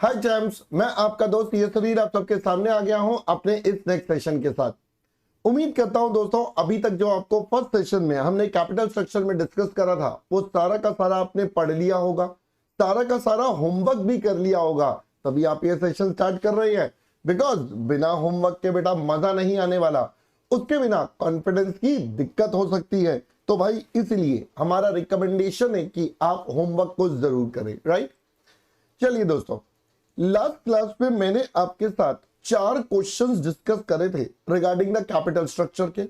हाय champs, मैं आपका दोस्त यशवीर आप सबके सामने आ गया हूं अपने इस नेक्स्ट सेशन के साथ। उम्मीद करता हूं दोस्तों अभी तक जो आपको फर्स्ट सेशन में हमने कैपिटल स्ट्रक्चर में डिस्कस करा था वो सारा का सारा आपने पढ़ लिया होगा, सारा का सारा होमवर्क भी कर लिया होगा, तभी आप ये सेशन स्टार्ट कर रहे हैं। बिकॉज बिना होमवर्क के बेटा मजा नहीं आने वाला, उसके बिना कॉन्फिडेंस की दिक्कत हो सकती है। तो भाई इसलिए हमारा रिकमेंडेशन है कि आप होमवर्क को जरूर करें, राइट। चलिए दोस्तों, लास्ट क्लास में मैंने आपके साथ 4 क्वेश्चंस डिस्कस करे थे रिगार्डिंग द कैपिटल स्ट्रक्चर के।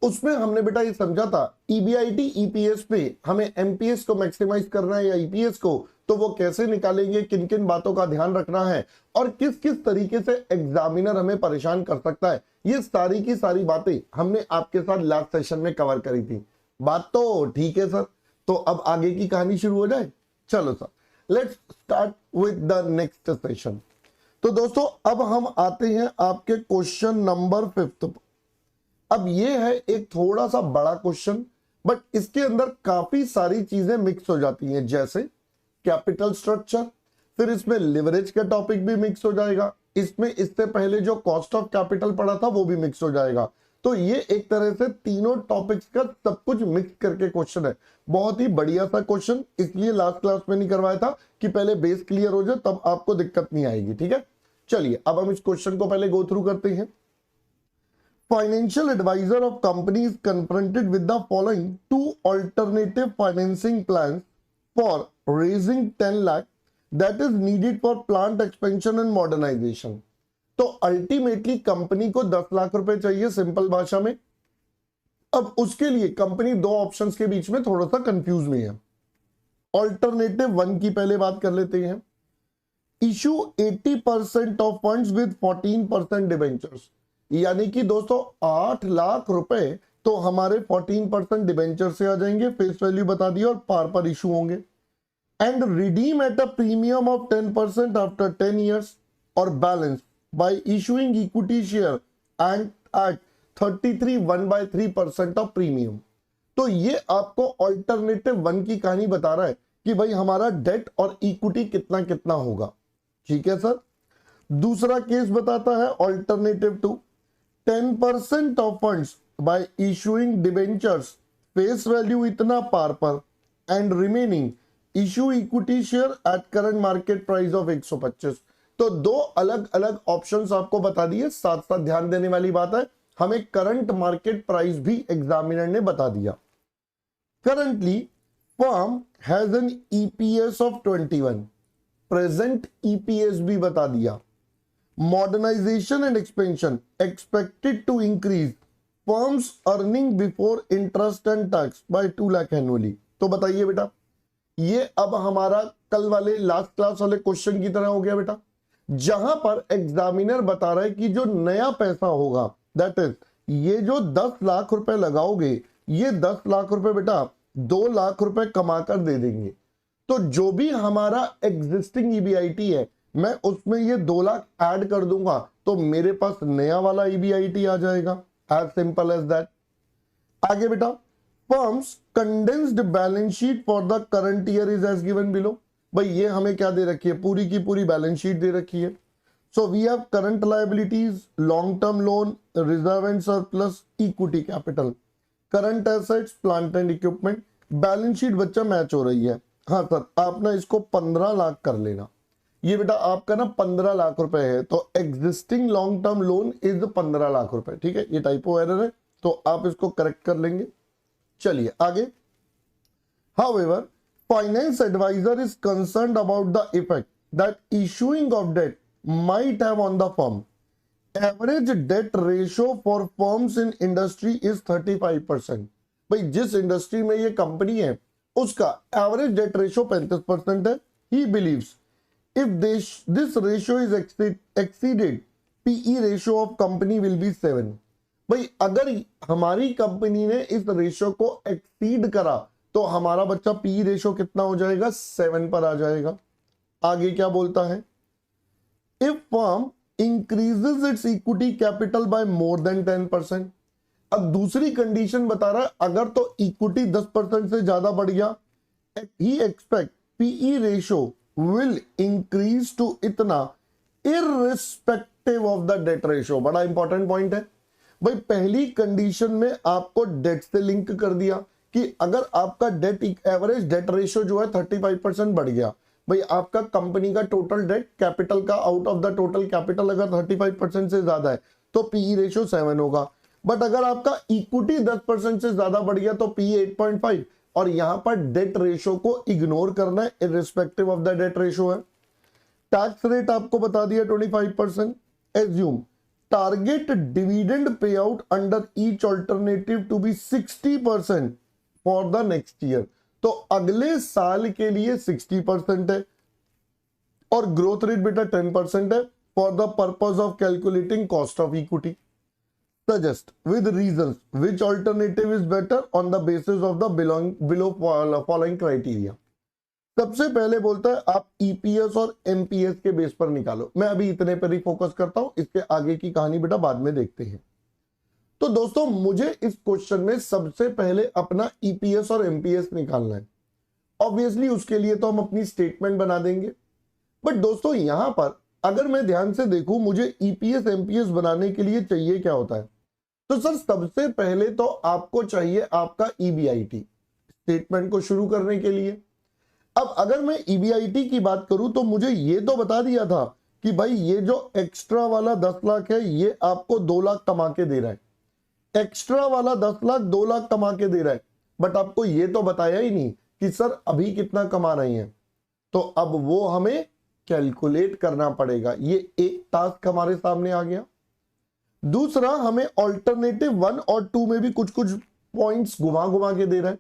उसमें हमने बेटा ये समझा था ईबीआईटी ईपीएस पे हमें एमपीएस को मैक्सिमाइज करना है या ईपीएस को, तो वो कैसे निकालेंगे, किन किन बातों का ध्यान रखना है और किस किस तरीके से एग्जामिनर हमें परेशान कर सकता है। ये सारी की सारी बातें हमने आपके साथ लास्ट सेशन में कवर करी थी। बात तो ठीक है सर, तो अब आगे की कहानी शुरू हो जाए। चलो sir, let's start with the next session. तो दोस्तों अब हम आते हैं आपके क्वेश्चन नंबर 5 पर। अब ये है एक थोड़ा सा बड़ा क्वेश्चन, बट इसके अंदर काफी सारी चीजें मिक्स हो जाती हैं, जैसे कैपिटल स्ट्रक्चर, फिर इसमें लिवरेज का टॉपिक भी मिक्स हो जाएगा, इसमें इससे पहले जो कॉस्ट ऑफ कैपिटल पढ़ा था वो भी मिक्स हो जाएगा। तो ये एक तरह से तीनों टॉपिक्स का सब कुछ मिक्स करके क्वेश्चन है। बहुत ही बढ़िया सा क्वेश्चन, इसलिए लास्ट क्लास में नहीं करवाया था कि पहले बेस क्लियर हो जाए, तब आपको दिक्कत नहीं आएगी। ठीक है, चलिए अब हम इस क्वेश्चन को पहले गो थ्रू करते हैं। Financial advisor of company is confronted with the following 2 alternative financing plans for raising 10 lakh that is needed for plant expansion and modernisation. तो अल्टीमेटली कंपनी को 10 लाख रुपए चाहिए सिंपल भाषा में। अब उसके लिए कंपनी 2 ऑप्शंस के बीच में थोड़ा सा कंफ्यूज में है। ऑल्टरनेटिव 1 की पहले बात कर लेते हैं। Issue 80% of funds with 14% debentures, यानी कि दोस्तों 8 लाख रुपए तो हमारे 14% डिबेंचर से आ जाएंगे, फेस वैल्यू बता दिया और पार पर इशू होंगे। And redeem at a premium of 10% after 10 years और balance by issuing equity share and at 33 1/3% of premium। तो ये आपको अल्टरनेटिव 1 की कहानी बता रहा है कि भाई हमारा डेट और इक्विटी कितना कितना होगा। ठीक है सर। दूसरा केस बताता है alternative 2, 10% of funds bye issuing debentures, face value इतना पार पर and remaining issue equity share at current market price of 125। तो 2 अलग अलग ऑप्शंस आपको बता दिए। साथ साथ ध्यान देने वाली बात है, हमें करंट मार्केट प्राइस भी एग्जामिनर ने बता दिया। Currently firm has an EPS of 21, present EPS भी बता दिया। Modernisation and expansion expected to increase firm's earning before interest and tax by 2 lakh annually. तो बताइए बेटा, ये अब हमारा कल वाले लास्ट क्लास वाले क्वेश्चन की तरह हो गया बेटा, जहां पर एग्जामिनर बता रहा है कि जो नया पैसा होगा दैट इज ये जो 10 लाख रुपए लगाओगे, ये 10 लाख रुपए बेटा 2 लाख रुपए कमाकर दे देंगे। तो जो भी हमारा एग्जिस्टिंग ईबीआईटी है मैं उसमें ये 2 लाख ऐड कर दूंगा, तो मेरे पास नया वाला ईबीआईटी आ जाएगा। As simple as that. आगे बेटा, firm's condensed balance sheet for the current year is as given below. भाई ये हमें क्या दे रखी है, पूरी की पूरी बैलेंस शीट दे रखी है। So we have current liabilities, long term loan, reserve and surplus, equity capital, current assets, plant and equipment. Balance sheet बच्चा मैच हो रही है। हाँ सर, आप ना इसको 15 लाख कर लेना। ये बेटा आपका ना 15 लाख रुपए है, तो existing long term loan is 15 lakh रुपए। ठीक है, ये टाइपो एरर है तो आप इसको करेक्ट कर लेंगे। चलिए आगे। However, finance advisor is concerned about the effect that issuing of debt might have on the firm. Average debt ratio for firms in industry is 35%। भाई जिस इंडस्ट्री में ये कंपनी है उसका एवरेज डेट रेशियो 35% है। He believes if this ratio is exceeded, PE ratio of company will be 7। भाई अगर हमारी कंपनी ने इस रेशियो को एक्सीड करा तो हमारा बच्चा पी रेशो कितना हो जाएगा, 7 पर आ जाएगा। आगे क्या बोलता है, if firm increases it's equity capital by more than 10%। अब दूसरी कंडीशन बता रहा है, अगर तो इक्विटी 10% से ज्यादा बढ़ गया, he expect PE ratio will increase to इतना irrespective of the debt ratio. बड़ा इंपॉर्टेंट पॉइंट है भाई। पहली कंडीशन में आपको डेट से लिंक कर दिया कि अगर आपका डेट एवरेज डेट रेशियो जो है 35% बढ़ गया, भाई आपका कंपनी का टोटल डेट कैपिटल का out of the total capital अगर 35% से ज्यादा है तो पीई रेशियो 7 होगा। बट अगर आपका इक्विटी 10% से ज्यादा बढ़ गया तो पीई 8.5, और यहां पर डेट रेशियो को इग्नोर करना है, irrespective of the debt ratio है। टैक्स रेट आपको बता दिया 25%। Assume target dividend pay out under each alternative to be 60% for the next year. तो अगले साल के लिए 60% है और ग्रोथ रेट बेटा 10% है for the purpose of calculating cost of equity. Suggest with reasons which alternative is better on the basis of the below following criteria. सबसे पहले बोलता है आप ईपीएस और एमपीएस के बेस पर निकालो। मैं अभी इतने पर ही फोकस करता हूं, इसके आगे की कहानी बेटा बाद में देखते हैं। तो दोस्तों मुझे इस क्वेश्चन में सबसे पहले अपना ईपीएस और एमपीएस निकालना है। ऑब्वियसली उसके लिए तो हम अपनी स्टेटमेंट बना देंगे, बट दोस्तों यहां पर अगर मैं ध्यान से देखूं मुझे ईपीएस एमपीएस बनाने के लिए चाहिए क्या होता है, तो सर सबसे पहले तो आपको चाहिए आपका ईबीआईटी स्टेटमेंट को शुरू करने के लिए। अब अगर मैं ईबीआईटी की बात करूं तो मुझे ये तो बता दिया था कि भाई ये जो एक्स्ट्रा वाला 10 लाख है ये आपको 2 लाख कमा के दे रहा है। एक्स्ट्रा वाला 10 लाख 2 लाख कमा के दे रहा है, बट आपको ये तो बताया ही नहीं कि सर अभी कितना कमा रही हैं। तो अब वो हमें कैलकुलेट करना पड़ेगा। ये एक टास्क हमारे सामने आ गया। दूसरा, हमें ऑल्टरनेटिव 1 और 2 में भी कुछ कुछ पॉइंट्स घुमा घुमा के दे रहे हैं।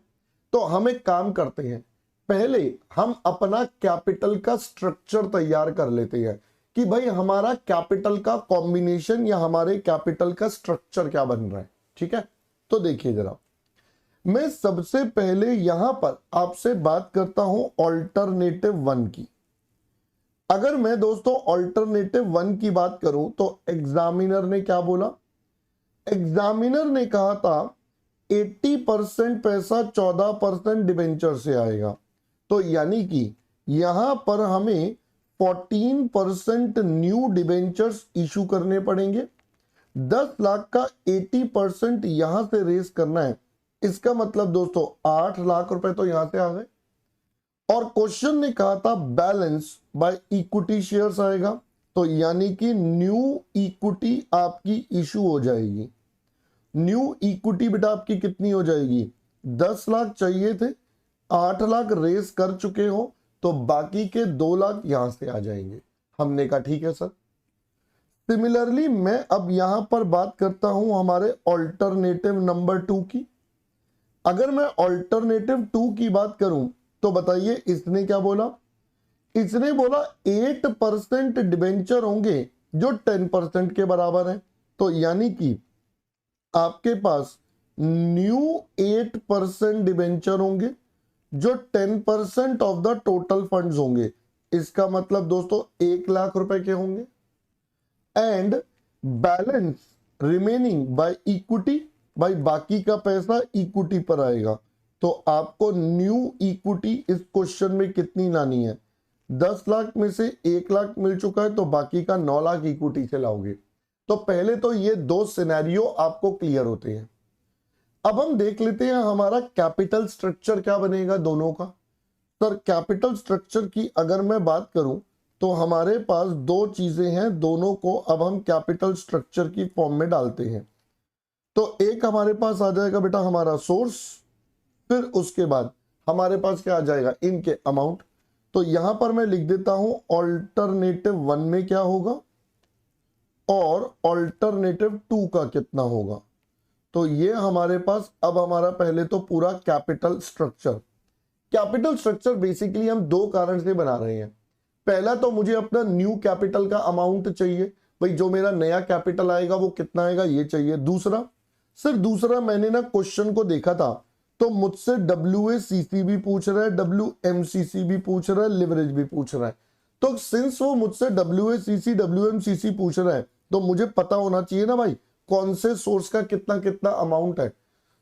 तो हम एक काम करते हैं, पहले हम अपना कैपिटल का स्ट्रक्चर तैयार कर लेते हैं कि भाई हमारा कैपिटल का कॉम्बिनेशन या हमारे कैपिटल का स्ट्रक्चर क्या बन रहा है। ठीक है, तो देखिए जरा, मैं सबसे पहले यहां पर आपसे बात करता हूं ऑल्टरनेटिव 1 की। अगर मैं दोस्तों ऑल्टरनेटिव 1 की बात करूं तो एग्जामिनर ने क्या बोला? एग्जामिनर ने कहा था 80% पैसा 14% डिबेंचर से आएगा। तो यानी कि यहां पर हमें 14% न्यू डिबेंचर्स इशू करने पड़ेंगे। 10 लाख का 80% यहां से रेस करना है। इसका मतलब दोस्तों 8 लाख रुपए तो यहां से आ गए। और क्वेश्चन ने कहा था बैलेंस बाय इक्विटी शेयर्स आएगा। तो यानी कि न्यू इक्विटी आपकी इशू हो जाएगी। न्यू इक्विटी बेटा आपकी कितनी हो जाएगी? 10 लाख चाहिए थे, 8 लाख रेस कर चुके हो, तो बाकी के 2 लाख यहां से आ जाएंगे। हमने कहा ठीक है सर। सिमिलरली मैं अब यहां पर बात करता हूं हमारे ऑल्टरनेटिव नंबर 2 की। अगर मैं ऑल्टरनेटिव 2 की बात करूं तो बताइए इसने क्या बोला? इसने बोला 8% डिबेंचर होंगे जो 10% के बराबर है। तो यानी कि आपके पास न्यू 8% डिबेंचर होंगे जो 10% ऑफ द टोटल फंड्स होंगे। इसका मतलब दोस्तों 1 लाख रुपए के होंगे। And balance remaining by equity, भाई बाकी का पैसा इक्विटी पर आएगा। तो आपको न्यू इक्विटी इस क्वेश्चन में कितनी लानी है? 10 लाख में से 1 लाख मिल चुका है तो बाकी का 9 लाख इक्विटी से लाओगे। तो पहले तो ये 2 सिनेरियो आपको क्लियर होते हैं। अब हम देख लेते हैं हमारा कैपिटल स्ट्रक्चर क्या बनेगा दोनों का। सर कैपिटल स्ट्रक्चर की अगर मैं बात करूं तो हमारे पास 2 चीजें हैं, दोनों को अब हम कैपिटल स्ट्रक्चर की फॉर्म में डालते हैं। तो एक हमारे पास आ जाएगा बेटा हमारा सोर्स, फिर उसके बाद हमारे पास क्या आ जाएगा? इनके अमाउंट। तो यहां पर मैं लिख देता हूं ऑल्टरनेटिव 1 में क्या होगा और ऑल्टरनेटिव 2 का कितना होगा। तो ये हमारे पास अब हमारा पहले तो पूरा capital structure. Capital structure basically हम 2 कारण से बना रहे हैं। पहला तो मुझे अपना न्यू कैपिटल का अमाउंट चाहिए, भाई जो मेरा नया कैपिटल आएगा वो कितना आएगा ये चाहिए। दूसरा मैंने ना क्वेश्चन को देखा था तो मुझसे WACC भी पूछ रहा है, WMCC भी पूछ रहा है, लिवरेज भी पूछ रहा है। तो सिंस वो मुझसे WACC WMCC पूछ रहा है तो मुझे पता होना चाहिए ना भाई कौन से सोर्स का कितना कितना अमाउंट है।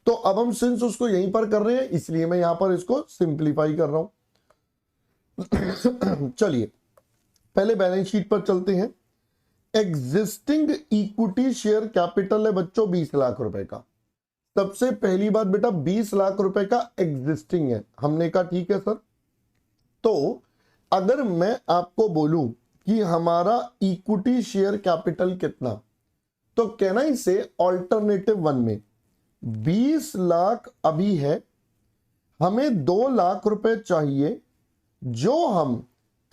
तो अब हम सिंस उसको यहीं पर कर रहे हैं इसलिए मैं यहां पर इसको सिंप्लीफाई कर रहा हूं। चलिए पहले बैलेंस शीट पर चलते हैं। एग्जिस्टिंग इक्विटी शेयर कैपिटल है बच्चों 20 लाख रुपए का। सबसे पहली बात बेटा 20 लाख रुपए का एग्जिस्टिंग है। हमने कहा ठीक है सर। तो अगर मैं आपको बोलूं कि हमारा इक्विटी शेयर कैपिटल कितना, तो कहना इसे ऑल्टरनेटिव वन में 20 लाख अभी है, हमें 2 लाख रुपए चाहिए जो हम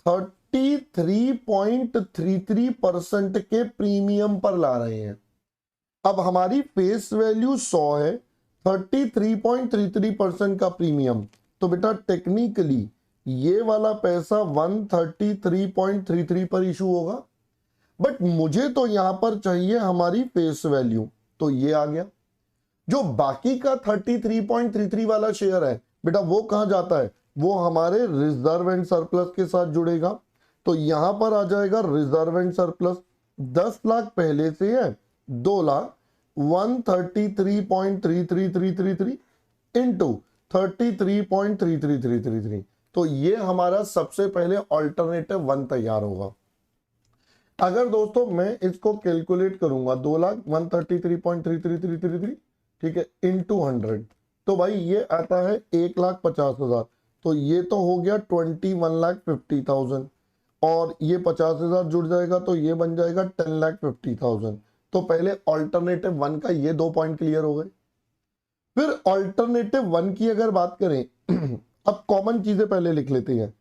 33.33% के प्रीमियम पर ला रहे हैं। अब हमारी फेस वैल्यू 100 है, 33.33% का प्रीमियम, तो बेटा टेक्निकली ये वाला पैसा 133.33 पर इशू होगा। बट मुझे तो यहां पर चाहिए हमारी फेस वैल्यू, तो ये आ गया। जो बाकी का 33.33 वाला शेयर है बेटा वो कहां जाता है, वो हमारे रिजर्व एंड सरप्लस के साथ जुड़ेगा। तो यहां पर आ जाएगा रिजर्व एंड सरप्लस। 10 लाख पहले से है, 2 लाख 133.33333 इंटू 33.33333, तो ये हमारा सबसे पहले ऑल्टरनेटिव वन तैयार होगा। अगर दोस्तों मैं इसको कैलकुलेट करूंगा 2 लाख 133.33333, ठीक है, इंटू 100, तो भाई ये आता है 1,50,000। तो ये तो हो गया 21,50,000 और ये 50,000 जुड़ जाएगा तो ये बन जाएगा 10,50,000। तो पहले ऑल्टरनेटिव वन का ये 2 पॉइंट क्लियर हो गए। फिर ऑल्टरनेटिव वन की अगर बात करें अब कॉमन चीजें पहले लिख लेते हैं।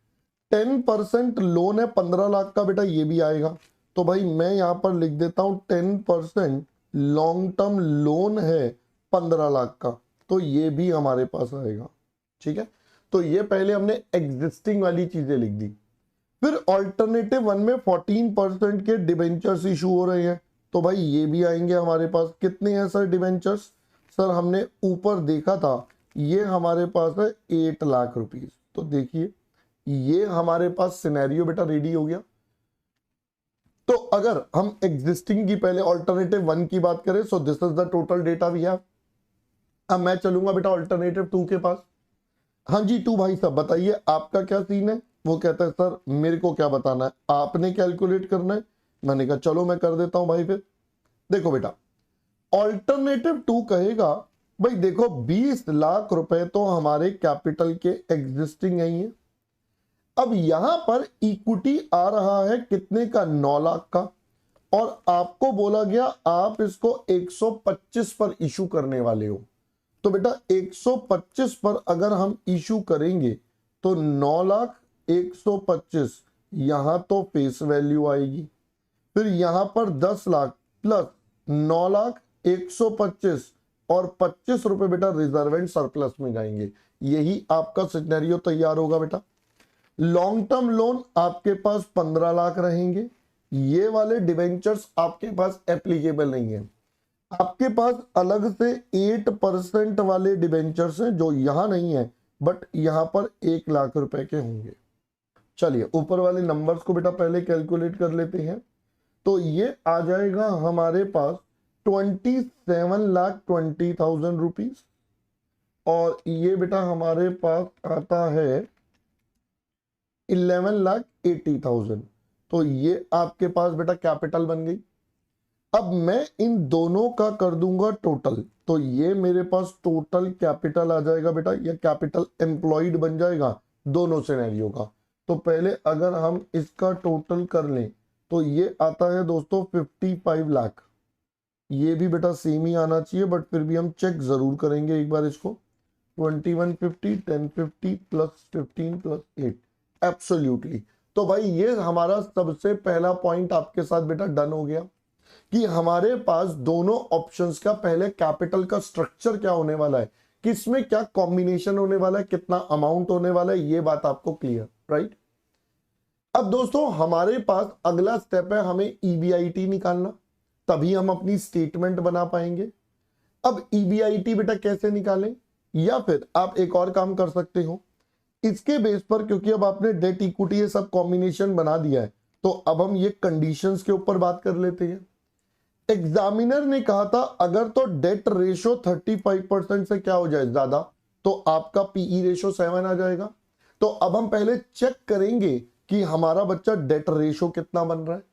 10% लोन है 15 लाख का बेटा, ये भी आएगा। तो भाई मैं यहां पर लिख देता हूं 10% लॉन्ग टर्म लोन है 15 लाख का, तो ये भी हमारे पास आएगा। ठीक है, तो ये पहले हमने एग्जिस्टिंग वाली चीजें लिख दी। फिर ऑल्टरनेटिव वन में 14% के डिबेंचर्स इशू हो रहे हैं, तो भाई ये भी आएंगे हमारे पास। कितने हैं सर डिबेंचर्स? सर हमने ऊपर देखा था, ये हमारे पास है 8 लाख रुपीस। तो देखिए ये हमारे पास सिनेरियो बेटा रेडी हो गया। तो अगर हम एग्जिस्टिंग की पहले ऑल्टरनेटिव वन की बात करें, so this is the total data we have. अब मैं चलूंगा बेटा ऑल्टरनेटिव टू के पास। हाँ जी टू भाई साहब बताइए आपका क्या सीन है? वो कहता है सर मेरे को क्या बताना है, आपने कैलकुलेट करना है। मैंने कहा चलो मैं कर देता हूं भाई। फिर देखो बेटा ऑल्टरनेटिव टू कहेगा भाई देखो 20 लाख रुपए तो हमारे कैपिटल के एग्जिस्टिंग ही है। अब यहां पर इक्विटी आ रहा है कितने का, 9 लाख का, और आपको बोला गया आप इसको 125 पर इशू करने वाले हो। तो बेटा 125 पर अगर हम इशू करेंगे तो 9 लाख 125 यहां तो फेस वैल्यू आएगी, फिर यहां पर 10 लाख प्लस 9 लाख 125 और 25 रुपए बेटा रिजर्व एंड सरप्लस में जाएंगे। यही आपका सिनेरियो तैयार होगा बेटा। लॉन्ग टर्म लोन आपके पास 15 लाख रहेंगे। ये वाले डिवेंचर्स आपके पास एप्लीकेबल नहीं है। आपके पास अलग से 8% वाले डिवेंचर्स हैं जो यहां नहीं है, बट यहां पर 1 लाख रुपए के होंगे। चलिए ऊपर वाले नंबर्स को बेटा पहले कैलकुलेट कर लेते हैं। तो ये आ जाएगा हमारे पास 27,20,000 रुपीज, और ये बेटा हमारे पास आता है 11,80,000। तो ये आपके पास बेटा कैपिटल बन गई। अब मैं इन दोनों का कर दूंगा टोटल, तो ये मेरे पास टोटल कैपिटल आ जाएगा बेटा, ये कैपिटल एम्प्लॉयड बन जाएगा दोनों सिनेरियो का। तो पहले अगर हम इसका टोटल कर लें तो ये आता है दोस्तों 55 लाख। ये भी बेटा सेम ही आना चाहिए, बट फिर भी हम चेक जरूर करेंगे एक बार इसको। 2150 1050 प्लस 15 प्लस 8 एब्सोल्युटली। तो भाई ये हमारा सबसे पहला पॉइंट आपके साथ बेटा डन हो गया कि हमारे पास दोनों ऑप्शंस का पहले कैपिटल का स्ट्रक्चर क्या होने वाला है, किसमें क्या कॉम्बिनेशन होने वाला है, कितना अमाउंट होने वाला है, ये बात आपको क्लियर, राइट। अब दोस्तों हमारे पास अगला स्टेप है हमें ईबीआईटी निकालना, तभी हम अपनी स्टेटमेंट बना पाएंगे। अब ईबीआईटी बेटा कैसे निकालें, या फिर आप एक और काम कर सकते हो इसके बेस पर, क्योंकि अब आपने डेट इक्विटी ये सब कॉम्बिनेशन बना दिया है, तो अब हम ये कंडीशंस के ऊपर बात कर लेते हैं। एग्जामिनर ने कहा था अगर तो डेट रेशो 35% से क्या हो जाए ज्यादा, तो आपका पीई रेशो 7 आ जाएगा। तो अब हम पहले चेक करेंगे कि हमारा बच्चा डेट रेशो कितना बन रहा है।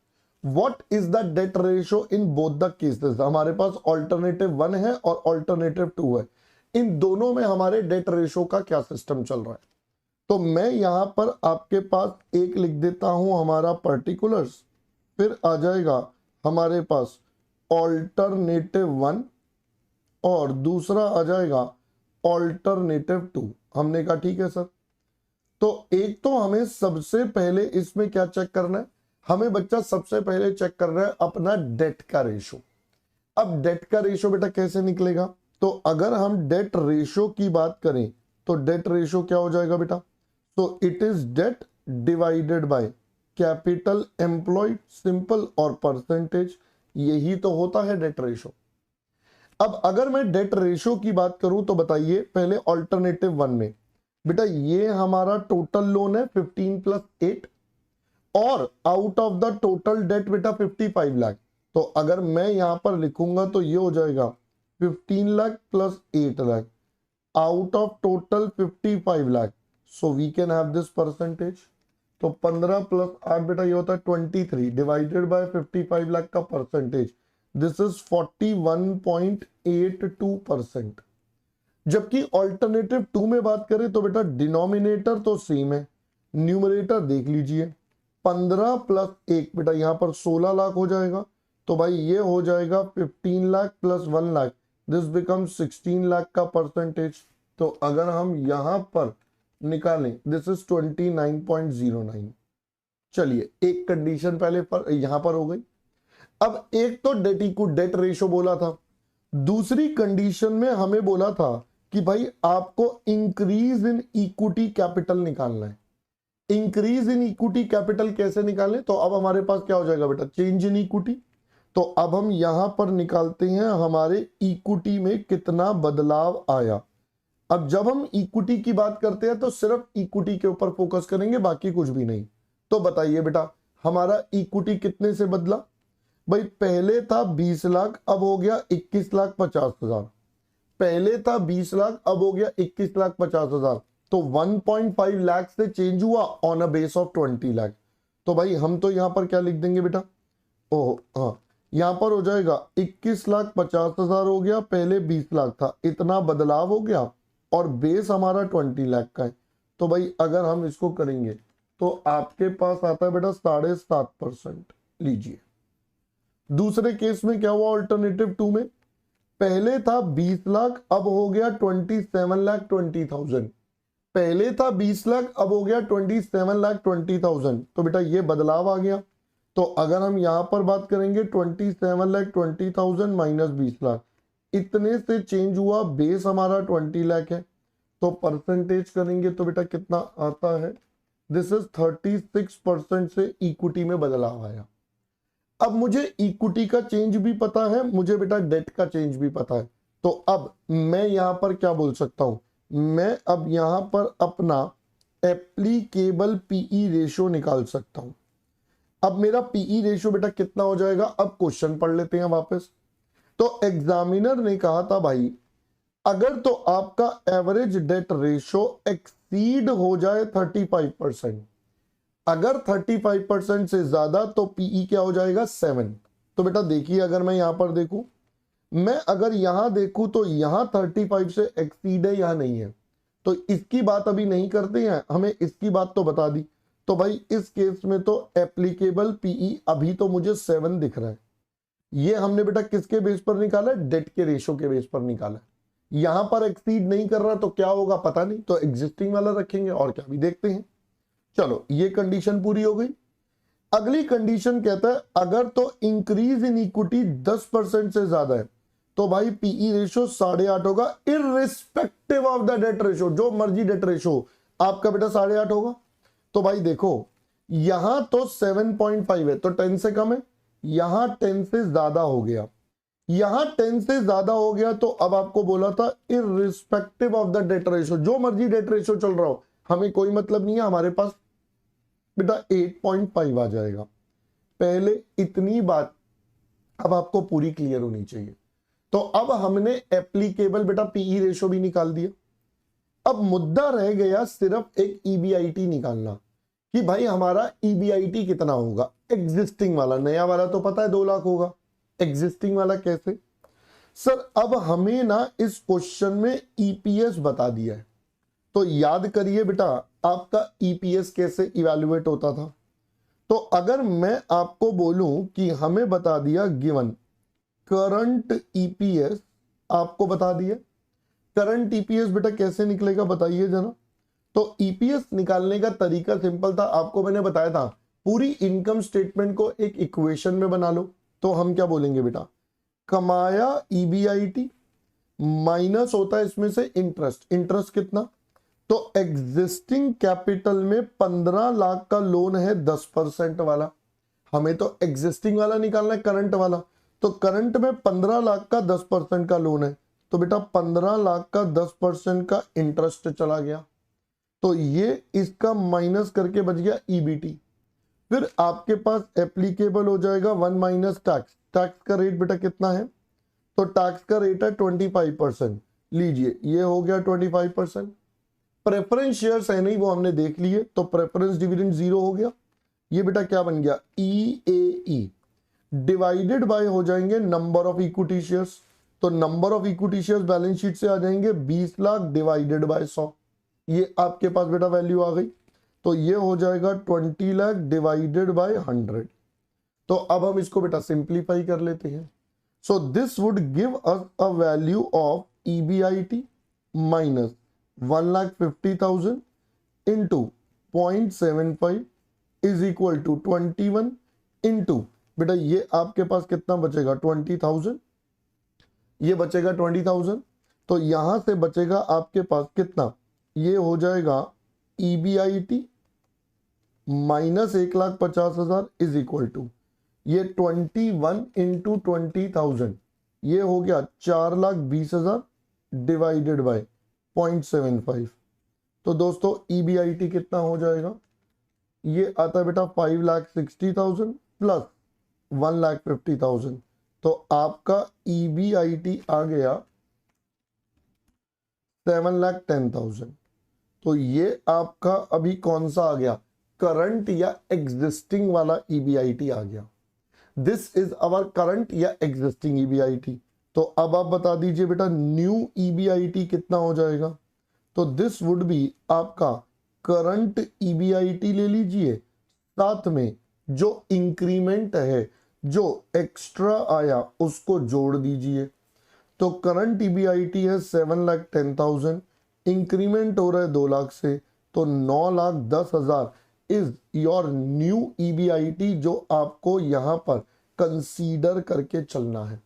What is the debt ratio in both the cases. हमारे पास ऑल्टरनेटिव 1 है और ऑल्टरनेटिव 2 है, इन दोनों में हमारे डेट रेशो का क्या सिस्टम चल रहा है। तो मैं यहां पर आपके पास एक लिख देता हूं हमारा पर्टिकुलर्स, फिर आ जाएगा हमारे पास ऑल्टरनेटिव 1 और दूसरा आ जाएगा ऑल्टरनेटिव 2। हमने कहा ठीक है सर। तो एक तो हमें सबसे पहले इसमें क्या चेक करना है, हमें बच्चा सबसे पहले चेक कर रहा है अपना डेट का रेशो। अब डेट का रेशो बेटा कैसे निकलेगा, तो अगर हम डेट रेशो की बात करें तो डेट रेशो क्या हो जाएगा बेटा, तो it is date divided by capital employed, simple और परसेंटेज, यही तो होता है डेट रेशो। अब अगर मैं डेट रेशो की बात करूं तो बताइए पहले ऑल्टरनेटिव 1 में बेटा ये हमारा टोटल लोन है 15 प्लस 8 और out of the total date बेटा 55 लाख। तो अगर मैं यहां पर लिखूंगा तो ये हो जाएगा 15 lakh plus 8 lakh out of total 55 lakh. So we can have this percentage. तो 15 प्लस 8 बेटा ये होता है 23 डिवाइडेड बाय 55 लाख का परसेंटेज, दिस इज 41.82%। जबकि ऑल्टरनेटिव 2 में बात करें तो बेटा डिनोमिनेटर तो सेम है, न्यूमरेटर देख लीजिए 15 प्लस 1 बेटा यहां पर 16 लाख हो जाएगा। तो भाई ये हो जाएगा 15 lakh plus 1 lakh, this become 16 lakh का परसेंटेज। तो अगर हम यहां पर निकालें दिस इज 29.09। चलिए एक कंडीशन पहले पर यहां पर हो गई। अब एक तो डेट रेशो बोला था, दूसरी कंडीशन में हमें बोला था कि भाई आपको इंक्रीज इन इक्विटी कैपिटल निकालना है। इंक्रीज इन इक्विटी कैपिटल कैसे निकालें, तो अब हमारे पास क्या हो जाएगा बेटा चेंज इन इक्विटी। तो अब हम यहां पर निकालते हैं हमारे इक्विटी में कितना बदलाव आया। अब जब हम इक्विटी की बात करते हैं तो सिर्फ इक्विटी के ऊपर फोकस करेंगे, बाकी कुछ भी नहीं। तो बताइए बेटा हमारा इक्विटी कितने से बदला, भाई पहले था 20 लाख अब हो गया 21,50,000। पहले था 20 लाख अब हो गया 21,50,000। तो 1.5 लाख से चेंज हुआ on a base of 20 lakh. तो भाई हम तो यहां पर क्या लिख देंगे बेटा, ओह हाँ यहां पर हो जाएगा 21,50,000 हो गया, पहले 20 लाख था, इतना बदलाव हो गया और बेस हमारा 20 लाख का है। तो भाई अगर हम इसको करेंगे तो आपके पास आता है बेटा 7.5%। लीजिए दूसरे केस में क्या हुआ ऑल्टरनेटिव 2 में, पहले था 20 लाख अब हो गया 27,20,000। पहले था 20 लाख अब हो गया 27,20,000। तो बेटा ये बदलाव आ गया। तो अगर हम यहां पर बात करेंगे 27,20,000 माइनस 20 लाख, इतने से चेंज हुआ, बेस हमारा 20 लाख है। तो परसेंटेज करेंगे तो बेटा कितना आता है, दिस इज 36% से इक्विटी में बदलाव आया। अब मुझे इक्विटी का चेंज भी पता है, मुझे बेटा डेट का चेंज भी पता है। तो अब मैं यहां पर क्या बोल सकता हूं, मैं अब यहां पर अपना एप्लीकेबल पीई रेशियो निकाल सकता हूं। अब मेरा पीई रेशियो बेटा कितना हो जाएगा, अब क्वेश्चन पढ़ लेते हैं वापस। तो एग्जामिनर ने कहा था भाई अगर तो आपका एवरेज डेट रेशियो एक्सीड हो जाए 35%, अगर 35% से ज्यादा तो पीई क्या हो जाएगा 7। तो बेटा देखिए अगर मैं यहां पर देखूं, मैं अगर यहां देखूं तो यहां 35 से एक्सीड है यहां नहीं है, तो इसकी बात अभी नहीं करते हैं, हमें इसकी बात तो बता दी। तो भाई इस केस में तो एप्लीकेबल पीई अभी तो मुझे 7 दिख रहा है। ये हमने बेटा किसके बेस पर निकाला, डेट के रेशो के बेस पर निकाला। यहां पर एक्सीड नहीं कर रहा तो क्या होगा पता नहीं, तो एग्जिस्टिंग वाला रखेंगे और क्या भी देखते हैं। चलो ये कंडीशन पूरी हो गई। अगली कंडीशन कहता है अगर तो इंक्रीज इन इक्विटी 10% से ज्यादा है तो भाई पीई रेशियो 8.5 होगा, irrespective of the debt ratio, जो मर्जी डेट रेशियो आपका बेटा 8.5 होगा। तो भाई देखो यहां तो 7.5 है तो 10 से कम है, यहां 10 से ज्यादा हो गया, यहां 10 से ज्यादा हो गया। तो अब आपको बोला था irrespective of the debt ratio, जो मर्जी डेट रेशियो चल रहा हो हमें कोई मतलब नहीं है, हमारे पास बेटा 8.5 आ जाएगा। पहले इतनी बात अब आपको पूरी क्लियर होनी चाहिए। तो अब हमने एप्लीकेबल बेटा पीई रेशियो भी निकाल दिया। अब मुद्दा रह गया सिर्फ एक ईबीआईटी निकालना कि भाई हमारा ईबीआईटी कितना होगा। एग्जिस्टिंग वाला, नया वाला तो पता है 2 लाख होगा, एग्जिस्टिंग वाला कैसे? सर अब हमें ना इस क्वेश्चन में ईपीएस बता दिया है, तो याद करिए बेटा आपका ईपीएस कैसे इवैल्यूएट होता था। तो अगर मैं आपको बोलूं कि हमें बता दिया गिवन करंट ईपीएस, आपको बता दिया करंट ईपीएस, बेटा कैसे निकलेगा बताइए जरा। तो ईपीएस निकालने का तरीका सिंपल था, आपको मैंने बताया था पूरी इनकम स्टेटमेंट को एक इक्वेशन में बना लो। तो हम क्या बोलेंगे बेटा, कमाया ईबीआईटी माइनस होता है इसमें से इंटरेस्ट। इंटरेस्ट कितना? तो एग्जिस्टिंग कैपिटल में 15 लाख का लोन है 10% वाला, हमें तो एग्जिस्टिंग वाला निकालना है, करंट वाला। तो करंट में 15 लाख का 10% का लोन है, तो बेटा 15 लाख का 10% का इंटरेस्ट चला गया, तो ये इसका माइनस करके बच गया ईबीटी। फिर आपके पास एप्लीकेबल हो जाएगा 1 माइनस टैक्स। टैक्स का रेट बेटा कितना है? तो टैक्स का रेट है 25%, लीजिए ये हो गया 25%। प्रेफरेंस शेयर्स है नहीं, वो हमने देख लिए, तो प्रेफरेंस डिविडेंड 0 हो गया। ये बेटा क्या बन गया, ईएई डिवाइडेड बाय हो जाएंगे नंबर ऑफ इक्विटी शेयर्स। तो number of equity shares balance sheet से आ जाएंगे 20 लाख डिवाइडेड बाय 100, ये आपके पास बेटा वैल्यू आ गई। तो ये हो जाएगा 20 लाख डिवाइडेड बाय 100। तो अब हम इसको बेटा सिंप्लीफाई कर लेते हैं। So this would give us a value of EBIT minus 1,50,000 into 0.75 is equal to 21 into बेटा ये आपके पास कितना बचेगा 20,000, ये बचेगा 20,000। तो यहां से बचेगा आपके पास कितना, ये हो जाएगा EBIT minus 1,50,000 is equal to ये 21 इंटू 20,000, ये हो गया 4,20,000 डिवाइडेड बाय 0.75। तो दोस्तों ईबीआईटी कितना हो जाएगा, ये आता है बेटा 5,60,000 प्लस 1,50,000। तो आपका ईबीआईटी आ गया 7,10,000। तो ये आपका अभी कौन सा आ गया, करंट या एग्जिस्टिंग वाला ईबीआईटी आ गया। दिस इज आवर करंट या एग्जिस्टिंग ईबीआईटी। तो अब आप बता दीजिए बेटा न्यू ईबीआईटी कितना हो जाएगा। तो दिस वुड बी आपका करंट ईबीआईटी ले लीजिए, साथ में जो इंक्रीमेंट है, जो एक्स्ट्रा आया उसको जोड़ दीजिए। तो करंट ईबीआईटी है 7,10,000, इंक्रीमेंट हो रहा है 2 लाख से, तो 9,10,000 इज योर न्यू ईबीआईटी जो आपको यहां पर कंसीडर करके चलना है।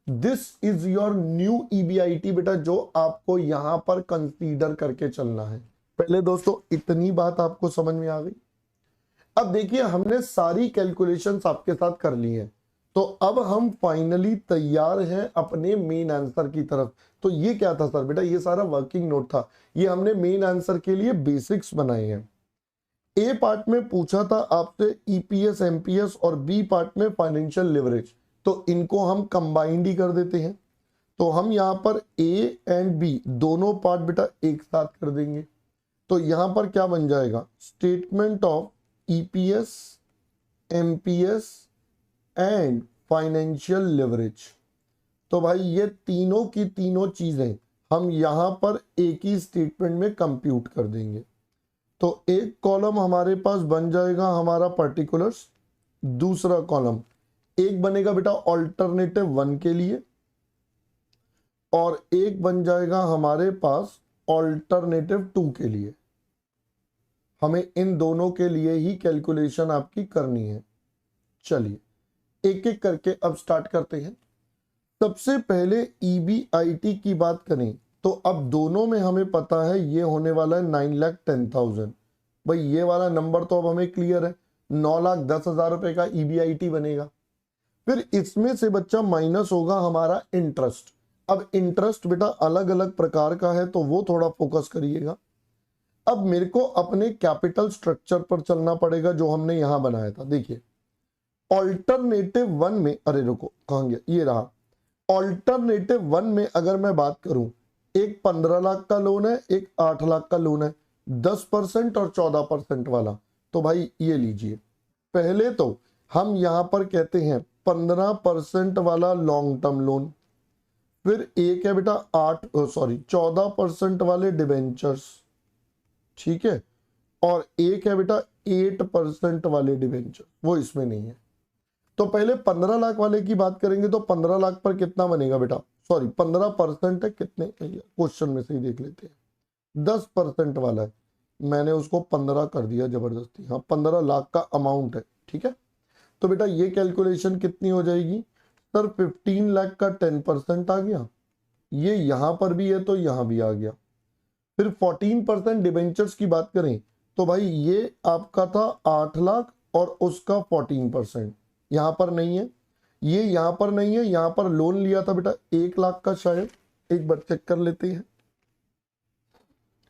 This is your new EBIT बेटा जो आपको यहां पर कंसीडर करके चलना है। पहले दोस्तों इतनी बात आपको समझ में आ गई। अब देखिए हमने सारी कैलकुलेशंस आपके साथ कर ली हैं, तो अब हम फाइनली तैयार हैं अपने मेन आंसर की तरफ। तो ये क्या था सर बेटा, ये सारा वर्किंग नोट था, ये हमने मेन आंसर के लिए बेसिक्स बनाए हैं। ए पार्ट में पूछा था आपसे ईपीएस एमपीएस और बी पार्ट में फाइनेंशियल लिवरेज, तो इनको हम कंबाइंड ही कर देते हैं। तो हम यहां पर ए एंड बी दोनों पार्ट बेटा एक साथ कर देंगे। तो यहां पर क्या बन जाएगा, statement of EPS MPS and financial leverage. तो भाई ये तीनों की तीनों चीजें हम यहां पर एक ही स्टेटमेंट में कंप्यूट कर देंगे। तो एक कॉलम हमारे पास बन जाएगा हमारा पर्टिकुलर्स, दूसरा कॉलम एक बनेगा बेटा ऑल्टरनेटिव 1 के लिए, और एक बन जाएगा हमारे पास ऑल्टरनेटिव 2 के लिए। हमें इन दोनों के लिए ही कैलकुलेशन आपकी करनी है। चलिए एक एक करके अब स्टार्ट करते हैं। सबसे पहले ईबीआईटी की बात करें तो अब दोनों में हमें पता है ये होने वाला है 9,10,000। भाई ये वाला नंबर तो अब हमें क्लियर है, 9,10,000 रुपए का ईबीआईटी बनेगा। फिर इसमें से बच्चा माइनस होगा हमारा इंटरेस्ट। अब इंटरेस्ट बेटा अलग अलग प्रकार का है, तो वो थोड़ा फोकस करिएगा। अब मेरे को अपने कैपिटल स्ट्रक्चर पर चलना पड़ेगा जो हमने यहां बनाया था। देखिए ऑल्टरनेटिव 1 में, अरे रुको कहां गया, ये रहा। ऑल्टरनेटिव 1 में अगर मैं बात करूं एक 15 लाख का लोन है, एक 8 लाख का लोन है, 10% और 14% वाला। तो भाई ये लीजिए, पहले तो हम यहां पर कहते हैं 15% वाला लॉन्ग टर्म लोन, फिर एक है बेटा 14% वाले डिबेंचर्स, ठीक है, और एक है बेटा 8% वाले डिबेंचर, वो इसमें नहीं है। तो पहले 15 लाख वाले की बात करेंगे तो 15 लाख पर कितना बनेगा बेटा, 15% है, कितने क्वेश्चन में से ही देख लेते हैं। 10% वाला है, मैंने उसको 15 कर दिया जबरदस्ती, हाँ 15 लाख का अमाउंट है, ठीक है। तो बेटा ये कैलकुलेशन कितनी हो जाएगी सर, 15 लाख का 10% आ गया, ये यहां पर भी है तो यहां भी आ गया। फिर 14% डिबेंचर्स की बात करें तो भाई ये आपका था 8 लाख और उसका 14%, यहां पर नहीं है, ये यहां पर नहीं है, यहां पर लोन लिया था बेटा 1 लाख का, शायद एक बार चेक कर लेते हैं।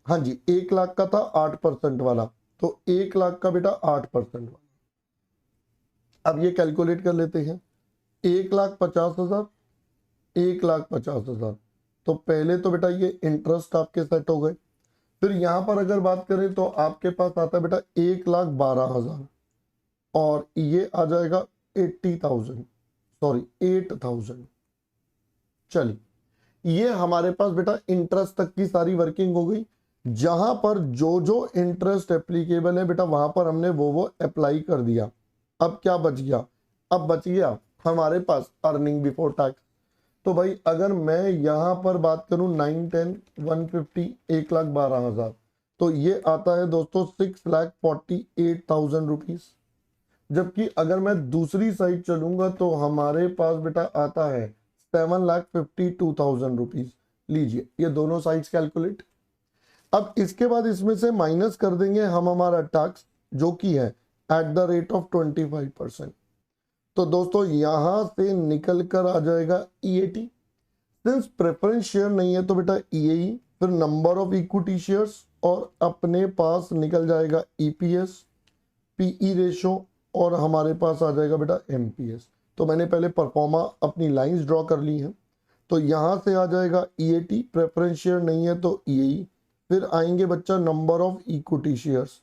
हाँ जी 1 लाख का था 8% वाला, तो 1 लाख का बेटा 8% वाला। अब ये कैलकुलेट कर लेते हैं, 1,50,000, 1,50,000। तो पहले तो बेटा ये इंटरेस्ट आपके सेट हो गए। फिर यहां पर अगर बात करें तो आपके पास आता है बेटा 1,12,000 और ये आ जाएगा 8,000। चलिए ये हमारे पास बेटा इंटरेस्ट तक की सारी वर्किंग हो गई। जहां पर जो जो इंटरेस्ट एप्लीकेबल है बेटा वहां पर हमने वो अप्लाई कर दिया। अब क्या बच गया, अब बच गया हमारे पास अर्निंग बिफोर टैक्स। तो भाई अगर मैं यहां पर बात करूं 9, 10, 150, 1,12,000, तो ये आता है दोस्तों 6,48,000 रुपीज। जबकि अगर मैं दूसरी साइड चलूंगा तो हमारे पास बेटा आता है 7,52,000 रुपीज। लीजिए ये दोनों साइड्स कैलकुलेट। अब इसके बाद इसमें से माइनस कर देंगे हम हमारा टैक्स, जो कि है एट द रेट ऑफ 25%। तो दोस्तों यहां से निकल कर आ जाएगा EAT। सिंस प्रेफरेंस शेयर नहीं है तो बेटा EAE, फिर नंबर ऑफ इक्विटी शेयर्स, और अपने पास निकल जाएगा EPS, PE रेशो, और हमारे पास आ जाएगा बेटा MPS। तो मैंने पहले परफॉर्मा अपनी लाइंस ड्रॉ कर ली हैं। तो यहां से आ जाएगा EAT, प्रेफरेंस शेयर नहीं है तो EAE, फिर आएंगे बच्चा नंबर ऑफ इक्विटी शेयर्स,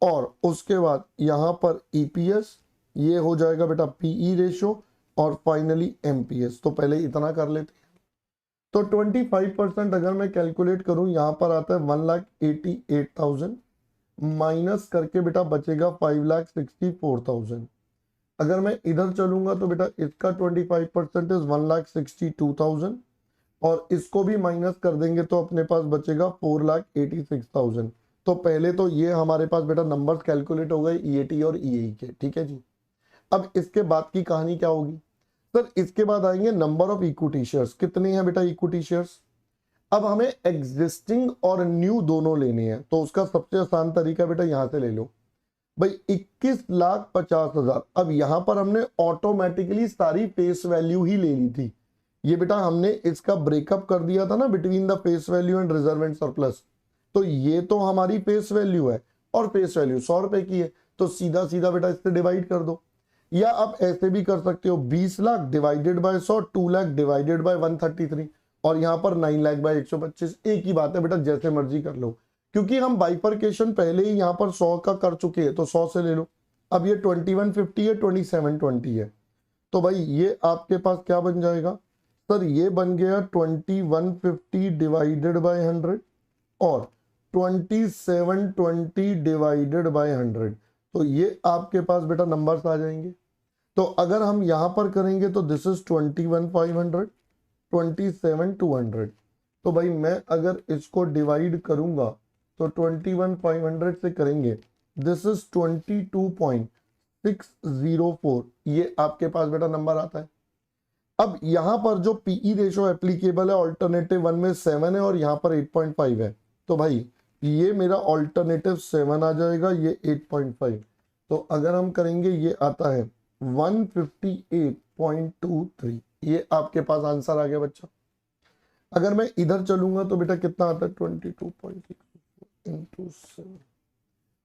और उसके बाद यहां पर EPS, ये हो जाएगा बेटा PE रेशो, और फाइनली MPS। तो पहले इतना कर लेते हैं। तो 25% अगर मैं कैलकुलेट करूं, यहां पर आता है 1,88,000 माइनस करके बेटा बचेगा 5,64,000। अगर मैं इधर चलूंगा तो बेटा इसका 25% इज 1,62,000, और इसको भी माइनस कर देंगे तो अपने पास बचेगा 4,86,000। तो पहले तो ये हमारे पास बेटा नंबर्स कैलकुलेट हो गए EAT और EAE के, ठीक है जी। अब इसके बाद की कहानी क्या होगी सर, इसके बाद आएंगे नंबर ऑफ इक्विटी शेयर्स। कितने हैं बेटा इक्विटी शेयर्स, अब हमें एग्जिस्टिंग और न्यू दोनों लेने हैं। तो उसका सबसे आसान तरीका बेटा यहां से ले लो भाई 21,50,000। अब यहां पर हमने ऑटोमेटिकली सारी फेस वैल्यू ही ले ली थी। ये बेटा हमने इसका ब्रेकअप कर दिया था ना between the face value and reserve and surplus. तो ये तो हमारी फेस वैल्यू है, और फेस वैल्यू 100 रुपए की है, तो सीधा सीधा बेटा इससे डिवाइड कर दो। या आप ऐसे भी कर सकते हो 20 lakh divided by 100, 2 lakh divided by 133, और यहाँ पर 9 लाख बाय 125। एक ही बात है बेटा, जैसे मर्जी कर लो, क्योंकि हम बाइफरकेशन पहले ही यहाँ पर 100 का कर चुके हैं, तो 100 से ले लो। अब ये 2150 है, 2720 है, तो भाई ये आपके पास क्या बन जाएगा सर, ये बन गया 2150 डिवाइडेड बाय 100 और 2720 डिवाइडेड बाय 100। तो ये आपके पास बेटा नंबर्स आ जाएंगे। तो अगर हम यहां पर करेंगे तो दिस इज 21,500, 27,200। तो भाई मैं अगर इसको डिवाइड करूंगा तो 21,500 से करेंगे, दिस इज 22.604। ये आपके पास बेटा नंबर आता है। अब यहां पर जो PE रेशो एप्लीकेबल है ऑल्टरनेटिव 1 में 7 है और यहां पर 8.5 है, तो भाई ये मेरा ऑल्टरनेटिव 7 आ जाएगा, ये 8.5। तो अगर हम करेंगे ये आता है 158.23। ये आपके पास आंसर आ गया बच्चा। अगर मैं इधर चलूंगा तो बेटा कितना आता है 22.6 into 7।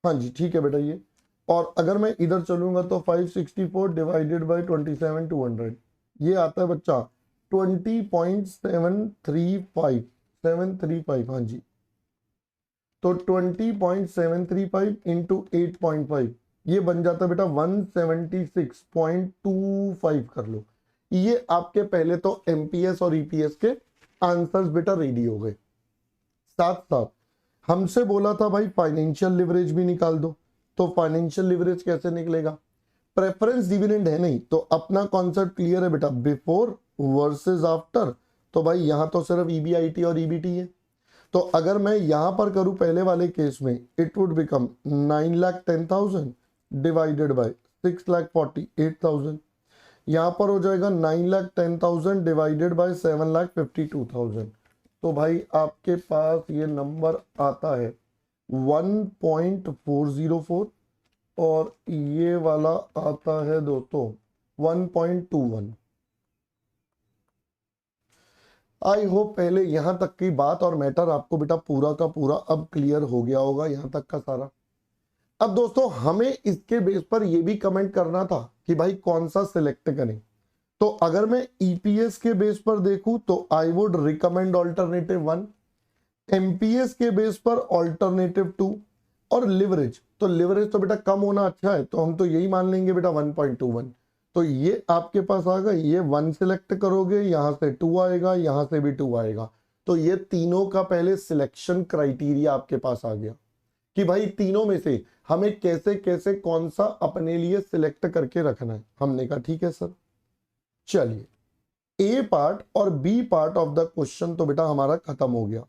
हाँ जी ठीक है बेटा ये। और अगर मैं इधर चलूंगा तो 564 डिवाइडेड बाई 27,200, ये आता है बच्चा 20.735। 735, हाँ जी, तो 20.735 इंटू 8.5 ये बन जाता है बेटा 176.25 कर लो। ये आपके पहले तो एमपीएस और ईपीएस के आंसर्स बेटा रेडी हो गए। साथ साथ हमसे बोला था भाई फाइनेंशियल लिवरेज भी निकाल दो, तो फाइनेंशियल लिवरेज कैसे निकलेगा? प्रेफरेंस डिविडेंड है नहीं, तो अपना कॉन्सेप्ट क्लियर है बेटा, बिफोर वर्सेस आफ्टर। तो भाई यहां तो सिर्फ ईबीआईटी और ईबीटी है, तो अगर मैं यहां पर करूं पहले वाले केस में, it would become 9,10,000 divided by 6,48,000। यहां पर हो जाएगा 9,10,000 डिवाइडेड बाय 7,52,000। तो भाई आपके पास ये नंबर आता है 1.404 और ये वाला आता है दोस्तों 1.21। आई होप पहले यहां तक की बात और मैटर आपको बेटा पूरा का पूरा अब क्लियर हो गया होगा, यहां तक का सारा। अब दोस्तों हमें इसके बेस पर यह भी कमेंट करना था कि भाई कौन सा सिलेक्ट करें। तो अगर मैं ईपीएस के बेस पर देखूं तो आई वुड रिकमेंड ऑल्टरनेटिव 1, एमपीएस के बेस पर ऑल्टरनेटिव 2, और लिवरेज तो लिवरेज तो बेटा कम होना अच्छा है, तो हम तो यही मान लेंगे बेटा 1.21। तो ये आपके पास आ गया, ये 1 सिलेक्ट करोगे, यहां से 2 आएगा, यहां से भी 2 आएगा। तो ये तीनों का पहले सिलेक्शन क्राइटेरिया आपके पास आ गया कि भाई तीनों में से हमें कैसे कैसे कौन सा अपने लिए सिलेक्ट करके रखना है। हमने कहा ठीक है सर। चलिए, ए पार्ट और B part of the question तो बेटा हमारा खत्म हो गया।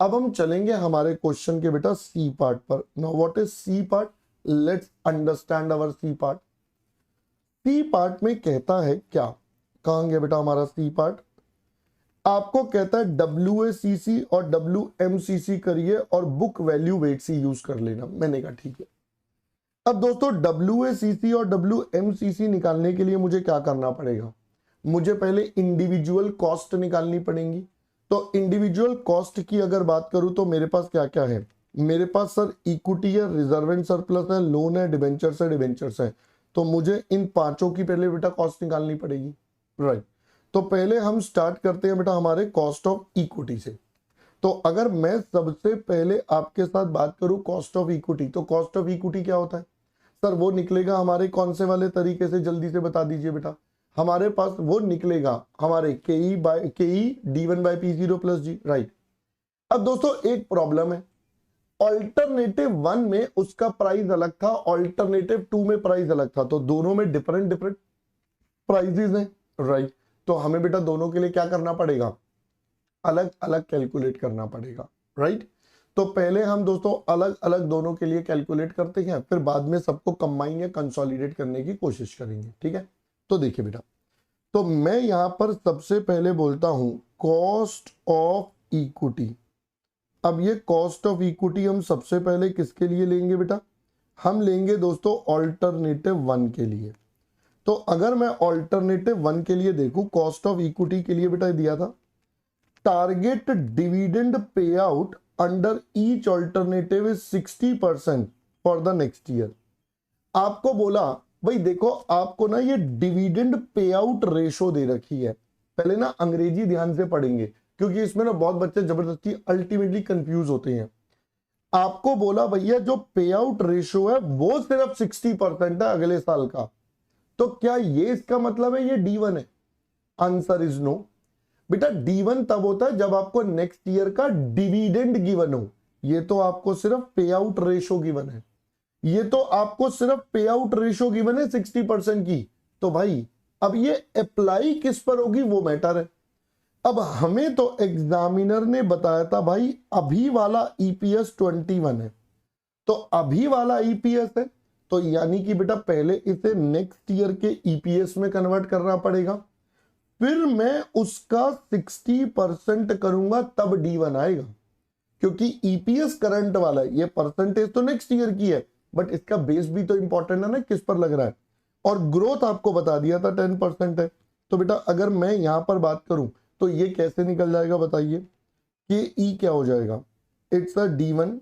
अब हम चलेंगे हमारे क्वेश्चन के बेटा सी पार्ट पर। Now what is C part? Let's understand our C part. C part में कहता है क्या? कहां गया बेटा हमारा सी पार्ट? आपको कहता है WACC और WMCC करिए और बुक वैल्यू वेट सी यूज कर लेना। मैंने कहा ठीक है। अब दोस्तों WACC और WMCC निकालने के लिए मुझे क्या करना पड़ेगा? मुझे पहले इंडिविजुअल कॉस्ट निकालनी पड़ेगी। तो इंडिविजुअल कॉस्ट की अगर बात करूं तो मेरे पास क्या क्या है? मेरे पास सर इक्विटी है, रिजर्व एंड सरप्लस है, लोन है, डिबेंचर्स है। तो मुझे इन पांचों की पहले बेटा कॉस्ट निकालनी पड़ेगी, राइट। तो पहले हम स्टार्ट करते हैं बेटा हमारे कॉस्ट ऑफ इक्विटी से। तो अगर मैं सबसे पहले आपके साथ बात करूं कॉस्ट ऑफ इक्विटी, तो कॉस्ट ऑफ इक्विटी क्या होता है सर? वो निकलेगा हमारे कौन से वाले तरीके से, जल्दी से बता दीजिए बेटा। हमारे पास वो निकलेगा हमारे KE D1 by P0 plus G, right. अब दोस्तों एक प्रॉब्लम है, ऑल्टरनेटिव 1 में उसका प्राइस अलग था, ऑल्टरनेटिव 2 में प्राइस अलग था, तो दोनों में डिफरेंट डिफरेंट प्राइसेस हैं, राइट। तो हमें बेटा दोनों के लिए क्या करना पड़ेगा? अलग अलग कैलकुलेट करना पड़ेगा, राइट। तो पहले हम दोस्तों अलग अलग दोनों के लिए कैलकुलेट करते हैं, फिर बाद में सबको कंबाइन या कंसोलिडेट करने की कोशिश करेंगे, ठीक है। तो देखिए बेटा, तो मैं यहां पर सबसे पहले बोलता हूं कॉस्ट ऑफ इक्विटी। अब ये कॉस्ट ऑफ इक्विटी हम सबसे पहले किसके लिए लेंगे बेटा? हम लेंगे दोस्तों ऑल्टरनेटिव 1 के लिए। तो अगर मैं ऑल्टरनेटिव 1 के लिए देखूं, कॉस्ट ऑफ इक्विटी के लिए बेटा दिया था target dividend pay out under each alternative is 60% for the next year. आपको बोला भाई देखो आपको ना ये डिविडेंड पे आउट रेशो दे रखी है। पहले ना अंग्रेजी ध्यान से पढ़ेंगे क्योंकि इसमें ना बहुत बच्चे जबरदस्ती अल्टीमेटली कंफ्यूज होते हैं। आपको बोला भैया जो पे आउट रेशो है वो सिर्फ 60% है अगले साल का। तो क्या ये इसका मतलब है ये D1 है? Answer is no. बेटा D1 तब होता है जब आपको नेक्स्ट ईयर का डिविडेंड गिवन हो। ये तो आपको सिर्फ पे आउट रेशो गिवन है, ये तो आपको सिर्फ पे आउट रेशो गिवन है 60% की। तो भाई अब ये अप्लाई किस पर होगी वो मैटर है। अब हमें तो एग्जामिनर ने बताया था भाई अभी वाला EPS 21 है, तो अभी वाला EPS है, तो यानी कि बेटा पहले इसे नेक्स्ट ईयर के EPS में कन्वर्ट करना पड़ेगा, फिर मैं उसका 60% करूंगा तब D1 आएगा। क्योंकि EPS करंट वाला है, ये परसेंटेज तो नेक्स्ट ईयर की है बट इसका बेस भी तो इंपॉर्टेंट है ना, किस पर लग रहा है। और ग्रोथ आपको बता दिया था 10% है। तो बेटा अगर मैं यहां पर बात करूं तो ये कैसे निकल जाएगा बताइए कि E क्या हो जाएगा? It's a D1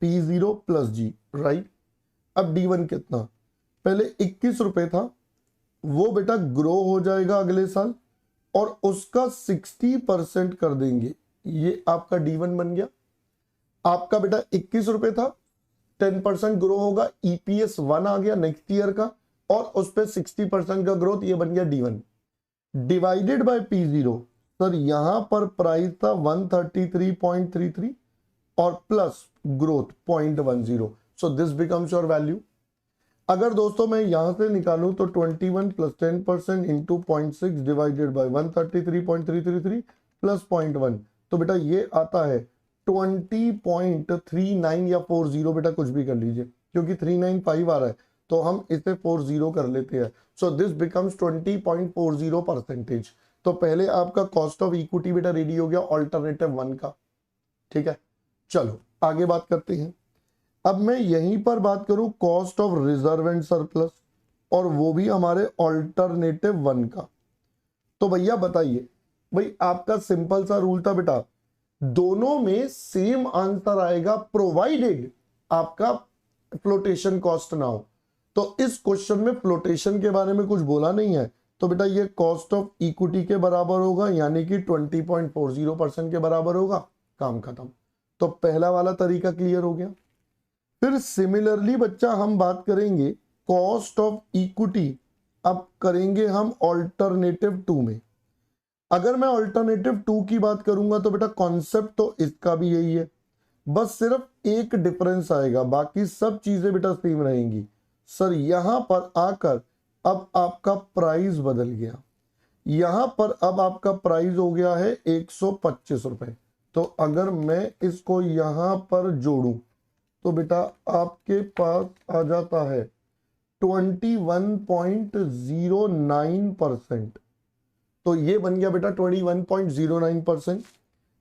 P0 plus G, right. अब D1 कितना? पहले 21 रुपए था, वो बेटा ग्रो हो जाएगा अगले साल और उसका 60% कर देंगे ये आपका D1 बन गया। आपका बेटा 21 रुपए था, 10% ग्रो होगा, EPS 1 आ गया नेक्स्ट ईयर का, और उस पर 60% का ग्रोथ, ये बन गया D1 divided by P0। Sir यहां पर प्राइस था 133.33 और plus growth 0.10, so this becomes your value. अगर दोस्तों मैं यहां से निकालूं तो 21 plus 10% into 0.6 divided by 133.333 plus 0.1, तो बेटा ये आता है 20.39 या 40, बेटा कुछ भी कर लीजिए, क्योंकि 395 आ रहा है तो हम इसे 40 कर लेते हैं। So this becomes 20.40%। तो पहले आपका कॉस्ट ऑफ इक्विटी बेटा रेडी हो गया ऑल्टरनेटिव 1 का, ठीक है। चलो आगे बात करते हैं। अब मैं यहीं पर बात करूं cost of reserve and surplus, और वो भी हमारे ऑल्टरनेटिव 1 का। तो भैया बताइए, भाई आपका सिंपल सा रूल था बेटा, दोनों में सेम आंसर आएगा प्रोवाइडेड आपका फ्लोटेशन कॉस्ट ना हो। तो इस क्वेश्चन में फ्लोटेशन के बारे में कुछ बोला नहीं है, तो बेटा ये कॉस्ट ऑफ इक्विटी के बराबर होगा, यानी कि 20.40% के बराबर होगा, काम खत्म। तो पहला वाला तरीका क्लियर हो गया। फिर सिमिलरली बच्चा हम बात करेंगे कॉस्ट ऑफ इक्विटी, अब करेंगे हम ऑल्टरनेटिव 2 में। अगर मैं ऑल्टरनेटिव 2 की बात करूंगा तो बेटा कॉन्सेप्ट तो इसका भी यही है, बस सिर्फ एक डिफरेंस आएगा, बाकी सब चीजें बेटा सेम रहेंगी। सर यहां पर आकर अब आपका प्राइस बदल गया, यहां पर अब आपका प्राइस हो गया है 125 रुपए। तो अगर मैं इसको यहां पर जोड़ूं तो बेटा आपके पास आ जाता है 21.09%। तो ये बन गया बेटा 21.09%।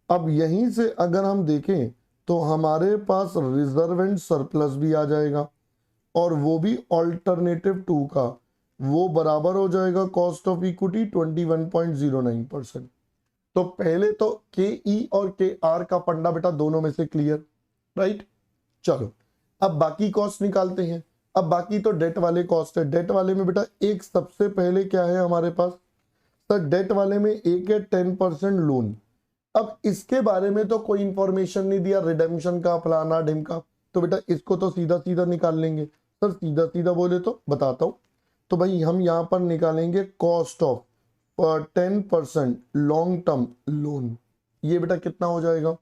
अब यहीं से अगर हम देखें तो हमारे पास रिजर्व एंड सरप्लस भी आ जाएगा, और वो भी ऑल्टरनेटिव 2 का, वो बराबर हो जाएगा कॉस्ट ऑफ इक्विटी 21.09%। तो पहले तो KE और KR का फंडा बेटा दोनों में से क्लियर, राइट। चलो अब बाकी कॉस्ट निकालते हैं। अब बाकी तो डेट वाले कॉस्ट है। डेट वाले में बेटा एक सबसे पहले क्या है हमारे पास, सर डेट वाले में एक है 10% लोन। अब इसके बारे में तो कोई इंफॉर्मेशन नहीं दिया, रिडेम्पशन का फलाना ढिमका, तो बेटा इसको तो सीधा सीधा निकाल लेंगे। सर सीधा सीधा बोले तो बताता हूं, तो भाई हम यहां पर निकालेंगे cost of 10% long term loan, ये बेटा कितना हो जाएगा।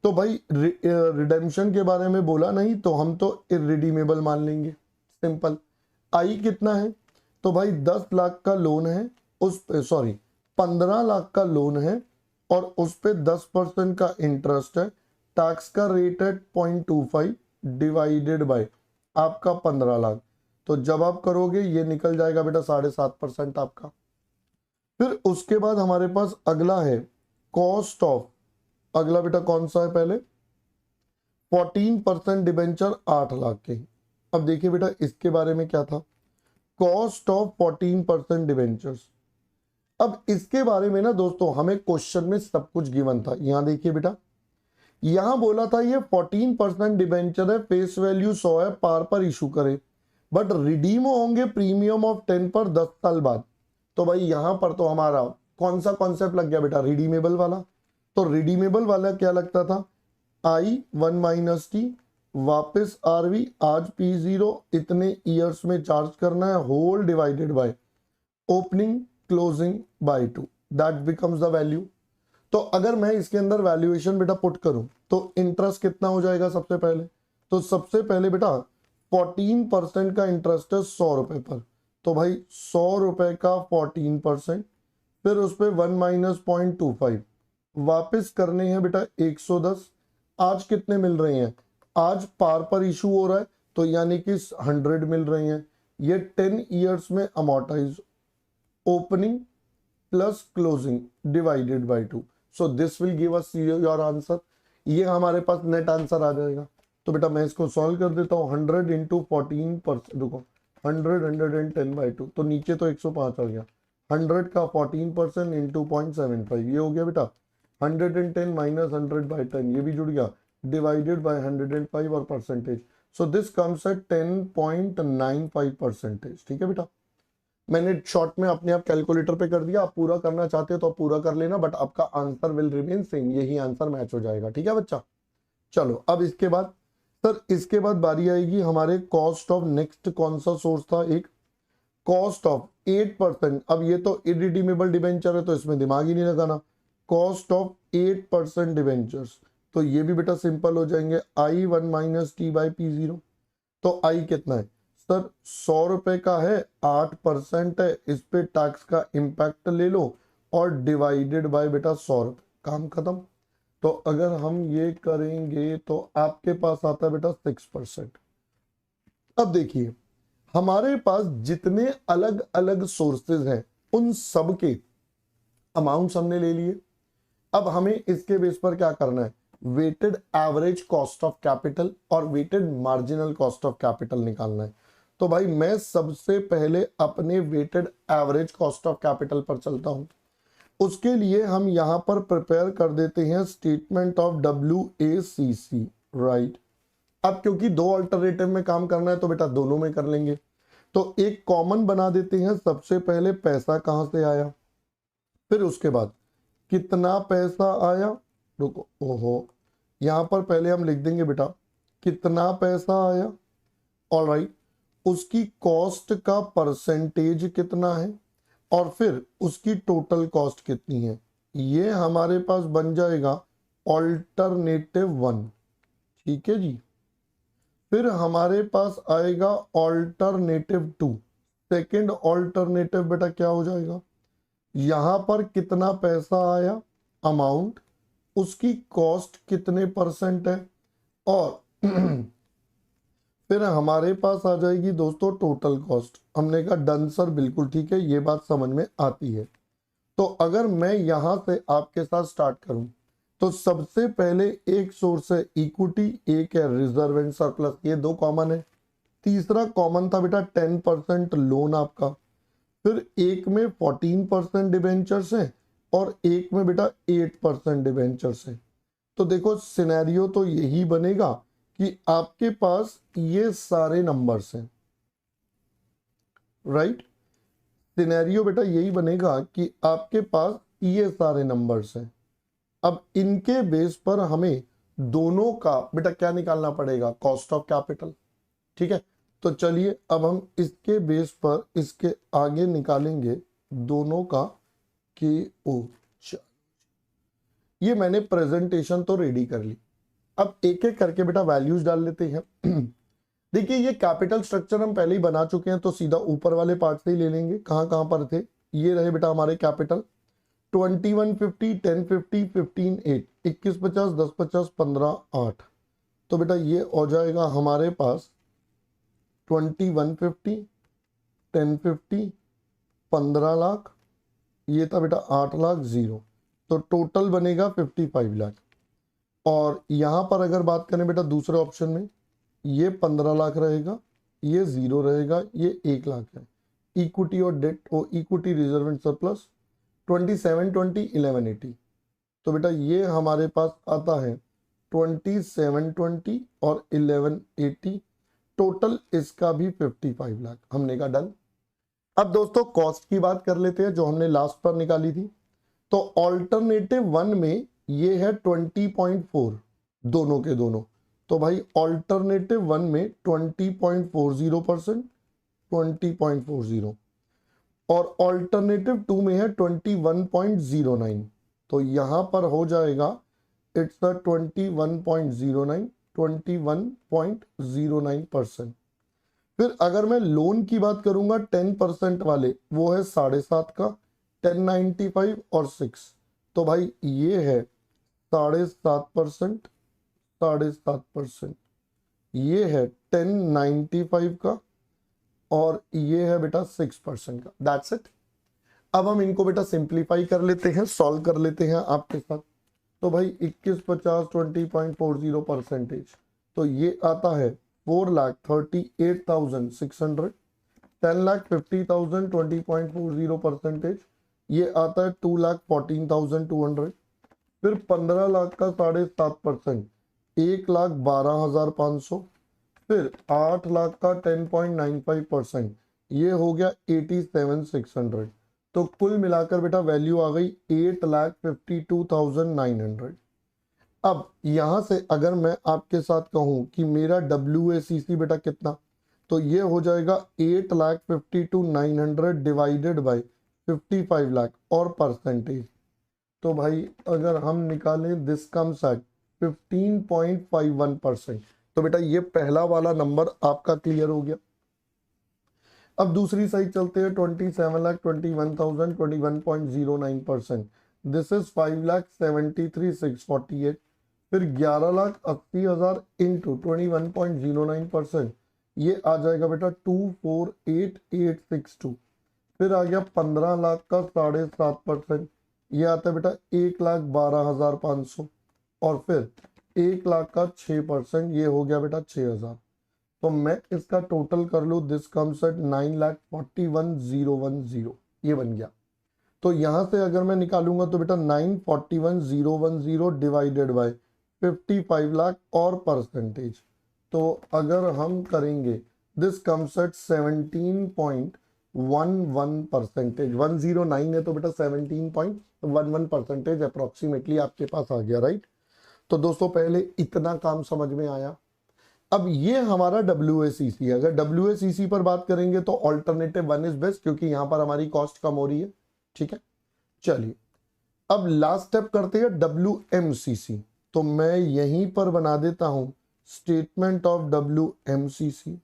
तो भाई रिडेम्पशन के बारे में बोला नहीं तो हम तो इरिडीमेबल मान लेंगे, सिंपल। आई कितना है, तो भाई 10 लाख का लोन है, उस 15 लाख का लोन है, और उस पे 10% का इंटरेस्ट है, टैक्स का रेट है 0.25 डिवाइडेड बाय आपका 15 लाख। तो जब आप करोगे ये निकल जाएगा बेटा 7.5% आपका। फिर उसके बाद हमारे पास अगला है कॉस्ट ऑफ, अगला बेटा कौन सा है, पहले 14% डिबेंचर 8 लाख के। अब देखिए बेटा इसके बारे में क्या था, कॉस्ट ऑफ 14% डिबेंचर्स। अब इसके बारे में ना दोस्तों हमें क्वेश्चन में सब कुछ गिवन था। यहां देखिए बेटा, यहां बोला था ये 14% डिबेंचर है, फेस वैल्यू 100 है, पार पर इशू करे, बट रिडीम होंगे प्रीमियम ऑफ 10 पर 10 साल बाद। तो भाई यहां पर तो हमारा कौन सा कॉन्सेप्ट लग गया बेटा, रिडीमेबल वाला। तो रिडीमेबल वाला क्या लगता था, I1 - T वापस RV, आज P0 इतने ईयर्स में चार्ज करना है, whole divided by opening closing by 2, that becomes the value. तो अगर मैं इसके अंदर वैल्यूएशन बेटा पुट करूं तो इंटरेस्ट कितना हो जाएगा, सबसे पहले तो सबसे पहले बेटा 14% का इंटरेस्ट है 100 रुपए पर, तो भाई 100 रुपए का 14%, फिर उस पर 1 - 0.25 वापिस करने हैं बेटा 110। आज कितने मिल रहे हैं, आज पार पर इशू हो रहा है तो यानी कि 100 मिल रहे हैं, ये 10 ईयर्स में amortise, opening plus closing divided by 2, so this will give us your answer. ये हमारे पास नेट आंसर आ जाएगा। तो बेटा मैं इसको सॉल्व कर देता हूँ, 100 इंटू 14%, देखो 110/2, तो नीचे तो 105 आ गया, 100 का 14% इंटू 0.75, ये हो गया बेटा 110 माइनस 100/10, ये भी जुड़ गया, डिवाइडेड बाय 105 और percentage, so this comes at 10.95%। ठीक है बेटा, मैंने शॉर्ट में अपने आप कैलकुलेटर पे कर दिया, आप पूरा करना चाहते हो तो आप पूरा कर लेना, बट आपका आंसर विल रिमेन सेम, यही आंसर मैच हो जाएगा। ठीक है बच्चा, चलो अब इसके बाद सर, इसके बाद बारी आएगी हमारे कॉस्ट ऑफ, नेक्स्ट कौन सा सोर्स था, एक कॉस्ट ऑफ 8%। अब ये तो इरिडीमेबल डिबेंचर है तो इसमें दिमाग ही नहीं लगाना। कॉस्ट ऑफ 8% डिबेंचर्स, तो ये भी बेटा सिंपल हो जाएंगे, I1 minus T by P0। तो आई कितना है सर, 100 रुपए का है, 8% है, इस पे टैक्स का इम्पैक्ट ले लो और डिवाइडेड बाय बेटा 100 रुपए, काम खत्म। तो अगर हम ये करेंगे तो आपके पास आता है बेटा 6%। अब देखिए हमारे पास जितने अलग अलग सोर्सेज हैं उन सब के अमाउंट्स हमने ले लिए। अब हमें इसके बेस पर क्या करना है, weighted average cost of capital और weighted marginal cost of capital निकालना है। तो भाई मैं सबसे पहले अपने weighted average cost of capital पर चलता हूं। उसके लिए हम यहां पर प्रिपेयर कर देते हैं स्टेटमेंट ऑफ WACC, राइट। अब क्योंकि दो अल्टरनेटिव में काम करना है तो बेटा दोनों में कर लेंगे। तो एक कॉमन बना देते हैं, सबसे पहले पैसा कहां से आया, फिर उसके बाद कितना पैसा आया, रुको ओहो, यहां पर पहले हम लिख देंगे बेटा कितना पैसा आया, ऑलराइट, उसकी कॉस्ट का परसेंटेज कितना है और फिर उसकी टोटल कॉस्ट कितनी है। ये हमारे पास बन जाएगा ऑल्टरनेटिव 1, ठीक है जी। फिर हमारे पास आएगा ऑल्टरनेटिव 2। सेकंड ऑल्टरनेटिव बेटा क्या हो जाएगा, यहां पर कितना पैसा आया, अमाउंट, उसकी कॉस्ट कितने परसेंट है, और फिर हमारे पास आ जाएगी दोस्तों टोटल कॉस्ट। हमने कहा डन सर, बिल्कुल ठीक है, ये बात समझ में आती है। तो अगर मैं यहां से आपके साथ स्टार्ट करूं तो सबसे पहले एक सोर्स है इक्विटी, एक है रिजर्व एंड सरप्लस, ये दो कॉमन है। तीसरा कॉमन था बेटा 10% लोन आपका। फिर एक में 14% डिबेंचर्स हैं और एक में बेटा 8% डिबेंचर्स हैं। तो देखो सिनेरियो तो यही बनेगा कि आपके पास ये सारे नंबर्स हैं, राइट। सिनेरियो बेटा यही बनेगा कि आपके पास ये सारे नंबर्स हैं। अब इनके बेस पर हमें दोनों का बेटा क्या निकालना पड़ेगा, कॉस्ट ऑफ कैपिटल, ठीक है। तो चलिए अब हम इसके बेस पर इसके आगे निकालेंगे दोनों का KO। ये मैंने प्रेजेंटेशन तो रेडी कर ली। अब एक एक करके बेटा वैल्यूज डाल लेते हैं। देखिए ये कैपिटल स्ट्रक्चर हम पहले ही बना चुके हैं तो सीधा ऊपर वाले पार्ट से ही ले लेंगे। कहां कहां पर थे, ये रहे बेटा हमारे कैपिटल 2150, 1050, 15, 8, 2150, 1050, 15, 8। तो बेटा ये हो जाएगा हमारे पास 2150, 1050, 15 लाख, ये था बेटा 8 लाख 0। तो टोटल बनेगा 55 लाख। और यहां पर अगर बात करें बेटा दूसरे ऑप्शन में, ये 15 लाख रहेगा, ये 0 रहेगा, ये 1 लाख है। इक्विटी और डेट और इक्विटी रिजर्व एंड सरप्लस 2720, 1180। तो बेटा ये हमारे पास आता है 2720 और 1180। टोटल इसका भी 55 लाख। हमने कहा डन। अब दोस्तों कॉस्ट की बात कर लेते हैं जो हमने लास्ट पर निकाली थी। तो ऑल्टरनेटिव 1 में ये है 20.4, दोनों के दोनों। तो भाई ऑल्टरनेटिव 1 में 20.40%, 20.40, और ऑल्टरनेटिव 2 में है 21.09। तो यहां पर हो जाएगा इट्स 21.09, 21.09%। फिर अगर मैं लोन की बात करूंगा 10% वाले, वो है 7.5 का, 1095 और 6। तो भाई ये है 7.5%, 7.5%। ये है 1095 का और ये है बेटा 6% का। That's it. अब हम इनको बेटा सिंप्लीफाई कर लेते हैं, सॉल्व कर लेते हैं आपके साथ। तो भाई 2150 20.40%, तो ये आता है 4,38,600। 10,50,000 20.40%, ये आता है 2,14,200। फिर 15 लाख का 7.5%, 1,12,500। फिर 8 लाख का 10.95%, ये हो गया 87,600। तो कुल मिलाकर बेटा वैल्यू आ गई 8,52,900। अब यहां से अगर मैं आपके साथ कहूं कि मेरा WACC बेटा कितना, तो ये हो जाएगा 8,52,900 डिवाइडेड बाय 55 लाख और परसेंटेज। तो भाई अगर हम निकालें दिस कम्स एट 15.51%। तो बेटा ये पहला वाला नंबर आपका क्लियर हो गया। अब दूसरी साइड चलते हैं, 27,21,000 21.09%। This is 5,73,648। फिर 11,80,000 इंटू 21.09%, ये आ जाएगा बेटा 248862। फिर आ गया 15 लाख का 7.5%, ये आता है बेटा 1,12,500। और फिर 1 लाख का 6%, ये हो गया बेटा 6,000। तो मैं इसका टोटल कर लूं, दिस कम्स एट 9,41,010, ये बन गया। तो यहां से अगर मैं निकालूंगा तो बेटा 9,41,010 डिवाइडेड बाय 55 लाख और परसेंटेज। तो अगर हम करेंगे दिस कम्स एट 17.11%। 109 है तो बेटा 17.11% अप्रोक्सीमेटली आपके पास आ गया, राइट। तो दोस्तों पहले इतना काम समझ में आया। अब ये हमारा WACC है। अगर WACC पर बात करेंगे तो ऑल्टरनेटिव 1 इज बेस्ट, क्योंकि यहां पर हमारी कॉस्ट कम हो रही है। ठीक है, चलिए अब लास्ट स्टेप करते हैं WMCC। तो मैं यहीं पर बना देता हूं स्टेटमेंट ऑफ WMCC।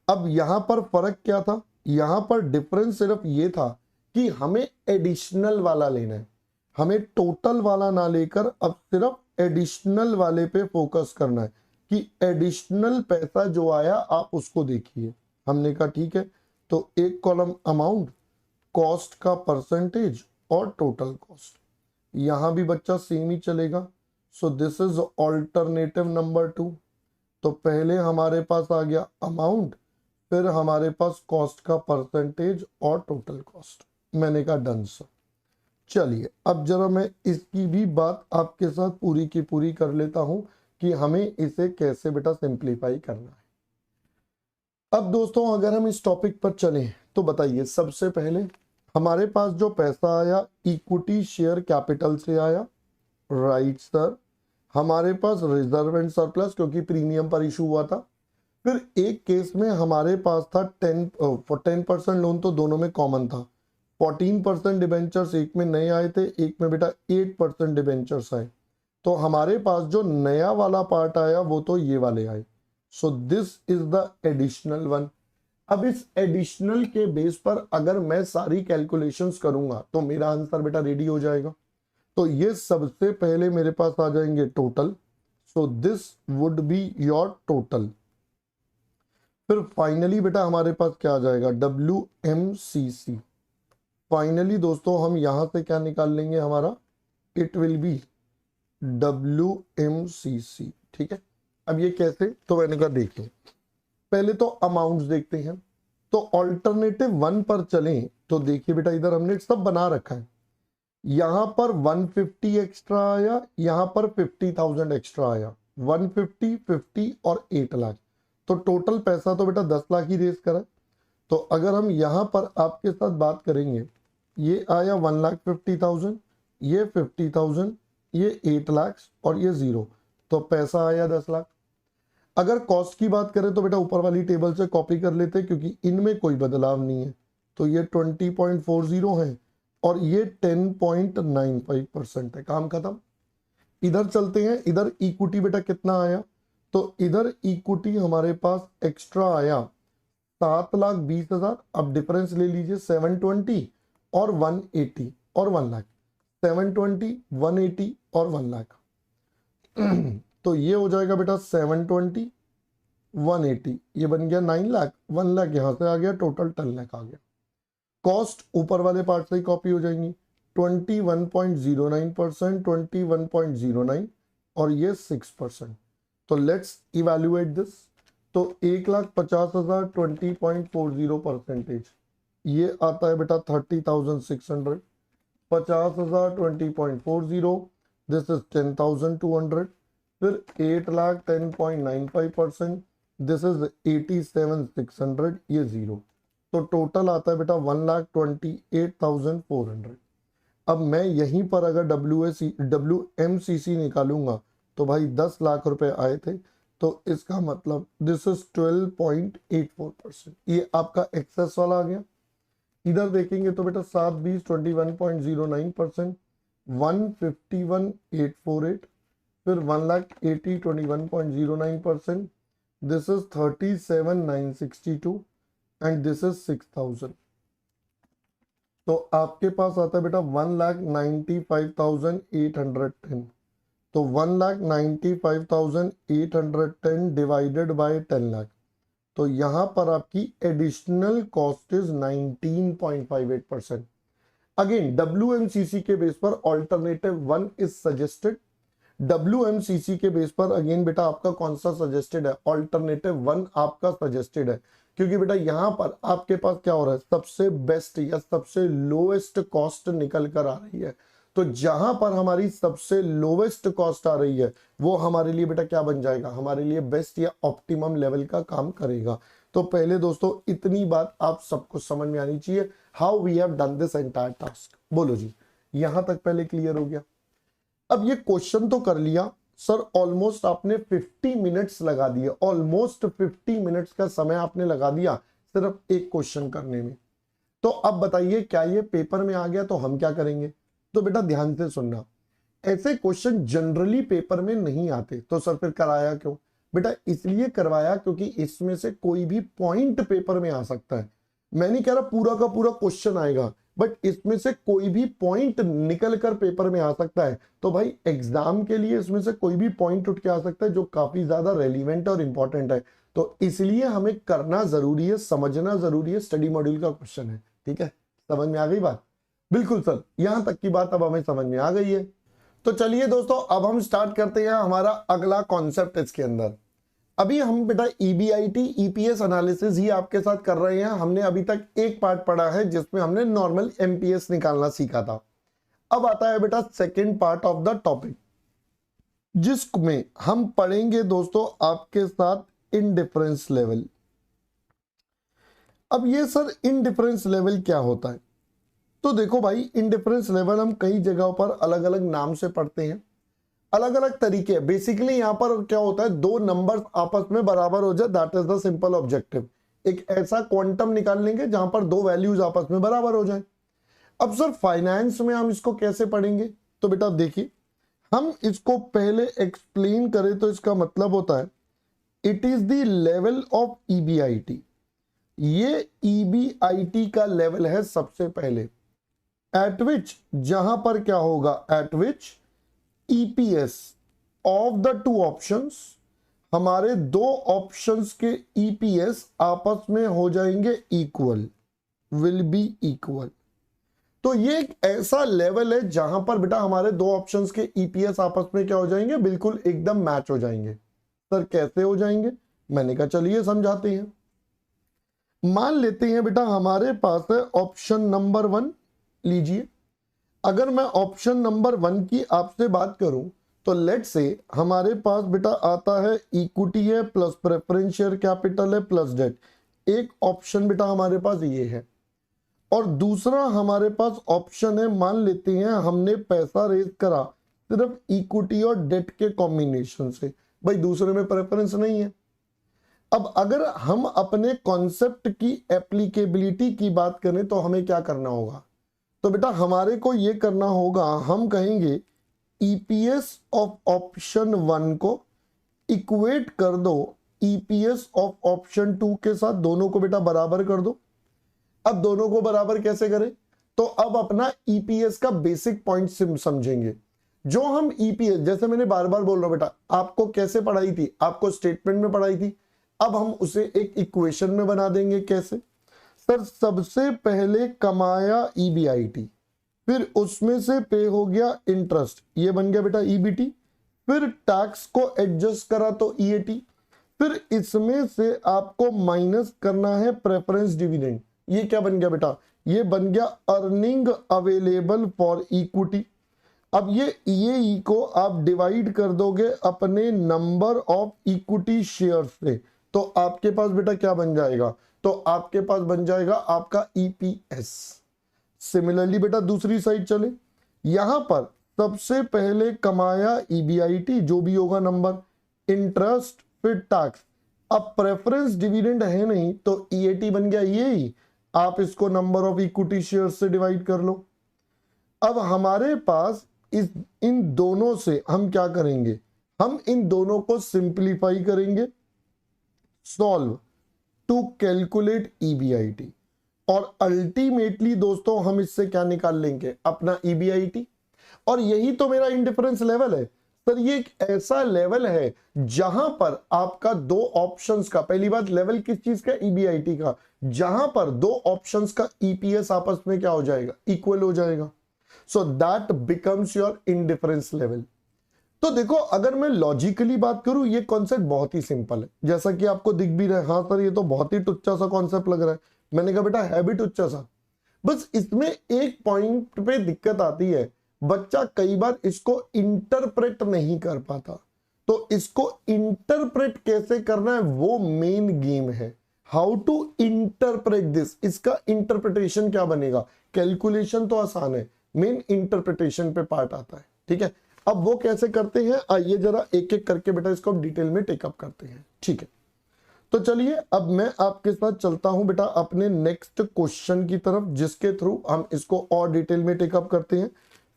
अब यहां पर फर्क क्या था, यहां पर डिफरेंस सिर्फ ये था कि हमें एडिशनल वाला लेना है, हमें टोटल वाला ना लेकर अब सिर्फ एडिशनल वाले पे फोकस करना है कि एडिशनल पैसा जो आया आप उसको देखिए। हमने कहा ठीक है, तो एक कॉलम अमाउंट, कॉस्ट का परसेंटेज और टोटल कॉस्ट, यहां भी बच्चा सेम ही चलेगा। सो दिस इज ऑल्टरनेटिव नंबर 2। तो पहले हमारे पास आ गया अमाउंट, फिर हमारे पास कॉस्ट का परसेंटेज और टोटल कॉस्ट। मैंने कहा डन सर। चलिए अब जरा मैं इसकी भी बात आपके साथ पूरी की पूरी कर लेता हूं कि हमें इसे कैसे बेटा सिंप्लीफाई करना है। अब दोस्तों अगर हम इस टॉपिक पर चलें तो बताइए, सबसे पहले हमारे पास जो पैसा आया इक्विटी शेयर कैपिटल से आया, राइट सर। हमारे पास रिजर्व एंड सरप्लस, क्योंकि प्रीमियम पर इशू हुआ था। फिर एक केस में हमारे पास था 10% लोन, तो दोनों में कॉमन था। 14% डिबेंचर्स एक में नए आए थे, एक में बेटा 8% डिबेंचर्स आए। तो हमारे पास जो नया वाला पार्ट आया वो तो ये वाले आए। सो this is the additional one. अब इस एडिशनल के बेस पर अगर मैं सारी कैलकुलेशंस करूंगा तो मेरा आंसर बेटा रेडी हो जाएगा। तो ये सबसे पहले मेरे पास आ जाएंगे total. So this would be your total. फिर फाइनली बेटा हमारे पास क्या आ जाएगा, WMCC। फाइनली दोस्तों हम यहां से क्या निकाल लेंगे, हमारा इट विल बी WMCC। ठीक है, अब ये कैसे, तो मैंने कहा देखिए पहले तो अमाउंट्स देखते हैं। तो ऑल्टरनेटिव 1 पर चलें तो देखिए बेटा इधर हमने सब बना रखा है। यहां पर 150 एक्स्ट्रा आया, यहां पर 50,000 एक्स्ट्रा आया, 150, 50 और 8 लाख। तो टोटल पैसा तो बेटा 10 लाख ही रेस करा। तो अगर हम यहां पर आपके साथ बात करेंगे, ये आया 1,50,000, ये 50,000, ये 8 लाख और ये 0, तो पैसा आया 10 लाख। अगर कॉस्ट की बात करें तो बेटा ऊपर वाली टेबल से कॉपी कर लेते हैं, क्योंकि इनमें कोई बदलाव नहीं है। तो ये 20.40 है और ये 10.95% है, काम खत्म। इधर चलते हैं, इधर इक्विटी बेटा कितना आया, तो इधर इक्विटी हमारे पास एक्स्ट्रा आया 7,20,000। अब डिफरेंस ले लीजिए, 720 और 180 और 1 लाख, 720, 180 और 1 लाख। तो ये हो जाएगा बेटा 720, 180, ये बन गया 9 लाख, 1 लाख यहां से आ गया, टोटल 10 लाख आ गया। कॉस्ट ऊपर वाले पार्ट से ही कॉपी हो जाएंगी, 21.09%, 21.09 और ये 6%। तो लेट्स इवैल्यूएट दिस। तो 1,50,000 20.40%, ये आता है बेटा 30,600। 50,000 20.40, दिस इज 10,200। फिर 8 लाख 10.95%, दिस इज 87,600, ये 0। तो टोटल आता है बेटा 1,28,400। अब मैं यहीं पर अगर WMCC निकालूंगा तो भाई 10 लाख रुपए आए थे, तो इसका मतलब दिस इज 12.84%। ये आपका एक्सेस वाला आ गया। इधर देखेंगे तो बेटा 7-20 21.09%, 151,848, फिर 1,80,000 21.09%, this is 37,962 and this is 6,000। तो आपके पास आता है बेटा 1,95,810। तो 1,95,810 डिवाइडेड बाय 10 लाख, तो यहां पर आपकी additional cost is 19.58%। Again WMCC के बेस पर ऑल्टरनेटिव 1 इज सजेस्टेड। WMCC के बेस पर अगेन बेटा आपका कौन सा सजेस्टेड है? ऑल्टरनेटिव 1 आपका सजेस्टेड है, क्योंकि बेटा यहां पर आपके पास क्या हो रहा है, सबसे बेस्ट या सबसे लोएस्ट कॉस्ट निकल कर आ रही है। तो जहां पर हमारी सबसे लोएस्ट कॉस्ट आ रही है वो हमारे लिए बेटा क्या बन जाएगा, हमारे लिए बेस्ट या ऑप्टिमम लेवल का काम करेगा। तो पहले दोस्तों इतनी बात आप सबको समझ में आनी चाहिए, how we have done this entire task. बोलो जी, यहां तक पहले क्लियर हो गया? अब ये क्वेश्चन तो कर लिया सर, ऑलमोस्ट आपने 50 मिनट्स लगा दिए, ऑलमोस्ट 50 मिनट्स का समय आपने लगा दिया सिर्फ एक क्वेश्चन करने में। तो अब बताइए क्या ये पेपर में आ गया तो हम क्या करेंगे? तो बेटा ध्यान से सुनना, ऐसे क्वेश्चन जनरली पेपर में नहीं आते, तो सर फिर कराया क्यों? बेटा इसलिए करवाया क्योंकि इसमें से कोई भी पॉइंट पेपर में आ सकता है। मैं नहीं कह रहा पूरा का पूरा क्वेश्चन आएगा, बट इसमें से कोई भी पॉइंट निकल कर पेपर में आ सकता है। तो भाई एग्जाम के लिए इसमें से कोई भी पॉइंट उठ के आ सकता है जो काफी ज्यादा रेलिवेंट और इंपॉर्टेंट है। तो इसलिए हमें करना जरूरी है, समझना जरूरी है, स्टडी मॉड्यूल का क्वेश्चन है। ठीक है, समझ में आ गई बात? बिल्कुल सर, यहां तक की बात अब हमें समझ में आ गई है। तो चलिए दोस्तों, अब हम स्टार्ट करते हैं हमारा अगला कॉन्सेप्ट इसके अंदर। अभी हम बेटा EBIT EPS एनालिसिस ही आपके साथ कर रहे हैं। हमने अभी तक एक पार्ट पढ़ा है जिसमें हमने नॉर्मल MPS निकालना सीखा था। अब आता है बेटा second part of the topic, जिसमें हम पढ़ेंगे दोस्तों आपके साथ इनडिफरेंस लेवल। अब ये सर इनडिफरेंस लेवल क्या होता है? तो देखो भाई, इनडिफरेंस लेवल हम कई जगहों पर अलग अलग नाम से पढ़ते हैं, अलग अलग तरीके। बेसिकली यहां पर क्या होता है, दो नंबर्स आपस में बराबर हो जाए, that is the simple objective. एक ऐसा क्वांटम निकाल लेंगे जहां पर दो वैल्यूज आपस में बराबर हो जाए। अब सर फाइनेंस में हम इसको कैसे पढ़ेंगे? तो बेटा देखिए, हम इसको पहले एक्सप्लेन करें तो इसका मतलब होता है it is the level of EBIT। ये EBIT का लेवल है सबसे पहले, एट विच, जहां पर क्या होगा, eight which EPS of the two options, हमारे दो ऑप्शंस के EPS आपस में हो जाएंगे इक्वल, विल बी इक्वल। तो ये एक ऐसा लेवल है जहां पर बेटा हमारे दो ऑप्शंस के EPS आपस में क्या हो जाएंगे, बिल्कुल एकदम मैच हो जाएंगे। सर कैसे हो जाएंगे? मैंने कहा चलिए समझाते हैं। मान लेते हैं बेटा हमारे पास है ऑप्शन नंबर 1, लीजिए। अगर मैं ऑप्शन नंबर 1 की आपसे बात करूं तो लेट से हमारे पास बेटा आता है इक्विटी है प्लस प्रेफरेंस शेयर कैपिटल है प्लस डेट। एक ऑप्शन बेटा हमारे पास ये है, और दूसरा हमारे पास ऑप्शन है, मान लेते हैं हमने पैसा रेज करा सिर्फ इक्विटी और डेट के कॉम्बिनेशन से। भाई दूसरे में प्रेफरेंस नहीं है। अब अगर हम अपने कॉन्सेप्ट की एप्लीकेबिलिटी की बात करें तो हमें क्या करना होगा? तो बेटा हमारे को ये करना होगा, हम कहेंगे EPS ऑफ ऑप्शन 1 को इक्वेट कर दो EPS ऑफ ऑप्शन 2 के साथ, दोनों को बेटा बराबर कर दो। अब दोनों को बराबर कैसे करें? तो अब अपना EPS का बेसिक पॉइंट समझेंगे। जो हम EPS, जैसे मैंने बार बार बोल रहा हूं बेटा, आपको कैसे पढ़ाई थी, आपको स्टेटमेंट में पढ़ाई थी, अब हम उसे एक इक्वेशन में बना देंगे। कैसे? सर सबसे पहले कमाया EBIT, फिर उसमें से पे हो गया इंटरेस्ट, ये बन गया बेटा EBT, फिर टैक्स को एडजस्ट करा तो EAT, फिर इसमें से आपको माइनस करना है प्रेफरेंस डिविडेंड, ये क्या बन गया बेटा? ये बन गया अर्निंग अवेलेबल फॉर इक्विटी। अब ये EAE को आप डिवाइड कर दोगे अपने नंबर ऑफ इक्विटी शेयर से, तो आपके पास बेटा क्या बन जाएगा? तो आपके पास बन जाएगा आपका ईपीएस। सिमिलरली बेटा दूसरी साइड चले, यहां पर सबसे पहले कमाया ईबीआईटी जो भी होगा नंबर, इंटरेस्ट फिर टैक्स। अब प्रेफरेंस डिविडेंड है नहीं तो ईएटी बन गया ये ही, आप इसको नंबर ऑफ इक्विटी शेयर से डिवाइड कर लो। अब हमारे पास इन दोनों से हम क्या करेंगे, हम इन दोनों को सिंप्लीफाई करेंगे, सॉल्व टू कैलकुलेट ईबीआईटी, और अल्टीमेटली दोस्तों हम इससे क्या निकाल लेंगे, अपना ईबीआईटी। और यही तो मेरा इंडिफरेंस लेवल है सर, ये एक ऐसा लेवल है जहां पर आपका दो ऑप्शंस का, पहली बात लेवल किस चीज का, ईबीआईटी का, जहां पर दो ऑप्शंस का ईपीएस आपस में क्या हो जाएगा, इक्वल हो जाएगा। So that becomes your indifference level. तो देखो अगर मैं लॉजिकली बात करूं, ये कॉन्सेप्ट बहुत ही सिंपल है, जैसा कि आपको दिख भी रहा है। हाँ सर ये तो बहुत ही टुच्चा सा कॉन्सेप्ट लग रहा है, मैंने कहा बेटा है भी टुच्चा सा, बस इसमें एक पॉइंट पे दिक्कत आती है, बच्चा कई बार इसको इंटरप्रेट नहीं कर पाता। तो इसको इंटरप्रेट कैसे करना है वो मेन गेम है, हाउ टू इंटरप्रेट दिस। इसका इंटरप्रिटेशन क्या बनेगा, कैलकुलेशन तो आसान है, मेन इंटरप्रिटेशन पे पार्ट आता है, ठीक है। अब वो कैसे करते हैं, आइए जरा एक एक करके बेटा इसको डिटेल में टेकअप करते हैं, ठीक है। तो चलिए अब मैं आपके साथ चलता हूं बेटा अपने नेक्स्ट क्वेश्चन की तरफ, जिसके थ्रू हम इसको और डिटेल में टेकअप करते हैं।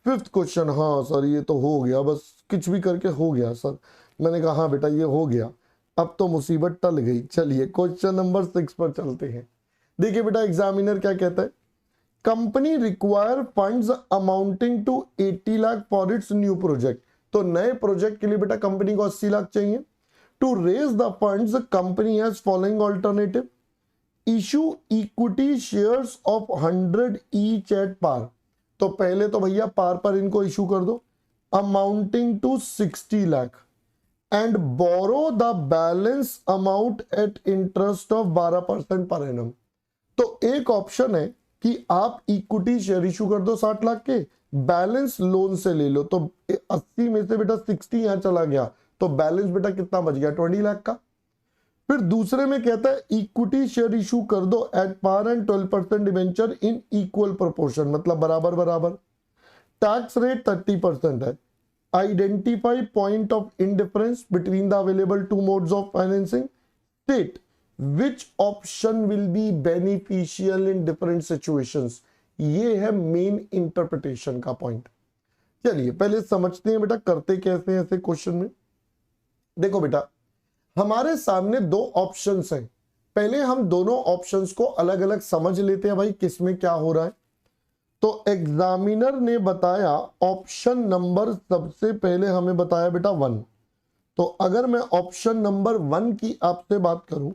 फिफ्थ क्वेश्चन, हाँ सर ये तो हो गया, बस कुछ भी करके हो गया सर। मैंने कहा हाँ बेटा ये हो गया, अब तो मुसीबत टल गई। चलिए क्वेश्चन नंबर 6 पर चलते हैं। देखिए बेटा एग्जामिनर क्या कहता है, company require funds amounting to 80 lakh for its new project. तो नए प्रोजेक्ट के लिए बेटा कंपनी को 80 लाख चाहिए। To raise the funds company has following alternative, issue equity shares of 100 each at par. तो पहले तो भैया पार पर इनको इशू कर दो, amounting to 60 lakh, and borrow the balance amount at interest of 12% per annum. तो एक ऑप्शन है कि आप इक्विटी शेयर इशू कर दो 60 लाख के, बैलेंस लोन से ले लो। तो 80 में से बेटा 60 यहां चला गया, तो बैलेंस बेटा कितना बच गया, 20 लाख का। फिर दूसरे में कहता है इक्विटी शेयर इशू कर दो at par and 12% debenture in equal proportion, मतलब बराबर बराबर। टैक्स रेट 30% है। Identify point of indifference between the available two modes of financing, state which option will be beneficial in different situations. ये है main interpretation का point. चलिए पहले समझते हैं बेटा करते कैसे हैं ऐसे क्वेश्चन में। देखो बेटा हमारे सामने दो ऑप्शंस हैं, पहले हम दोनों ऑप्शंस को अलग अलग समझ लेते हैं भाई किसमें क्या हो रहा है। तो एग्जामिनर ने बताया ऑप्शन नंबर सबसे पहले हमें बताया बेटा 1। तो अगर मैं ऑप्शन नंबर 1 की आपसे बात करूं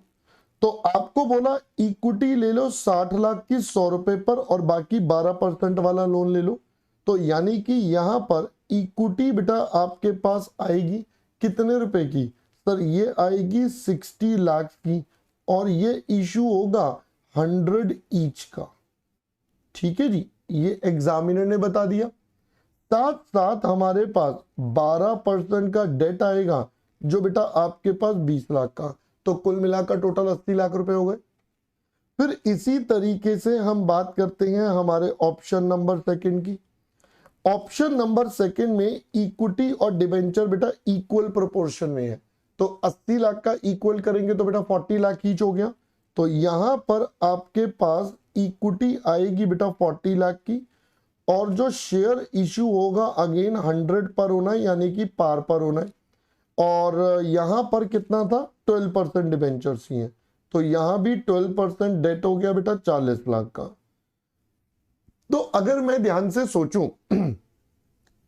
तो आपको बोला इक्विटी ले लो 60 लाख की 100 रुपए पर और बाकी 12% वाला लोन ले लो। तो यानी कि यहां पर इक्विटी बेटा आपके पास आएगी कितने रुपए की, सर ये आएगी 60 लाख की, और ये इशू होगा 100 ईच का, ठीक है जी, ये एग्जामिनर ने बता दिया। साथ साथ हमारे पास 12% का डेट आएगा जो बेटा आपके पास 20 लाख का, तो कुल मिलाकर टोटल 80 लाख रुपए हो गए। फिर इसी तरीके से हम बात करते हैं हमारे ऑप्शन नंबर 2 की। ऑप्शन नंबर 2 में इक्विटी और डिबेंचर बेटा इक्वल प्रोपोर्शन में है, तो 80 लाख का इक्वल करेंगे तो बेटा 40 लाख ईच हो गया। तो यहां पर आपके पास इक्विटी आएगी बेटा 40 लाख की, और जो शेयर इशू होगा अगेन 100 पर होना है, यानी कि पार पर होना है। और यहां पर कितना था 12% डिबेंचर्स ही है, तो यहां भी 12% डेट हो गया बेटा 40 लाख का। तो अगर मैं ध्यान से सोचूं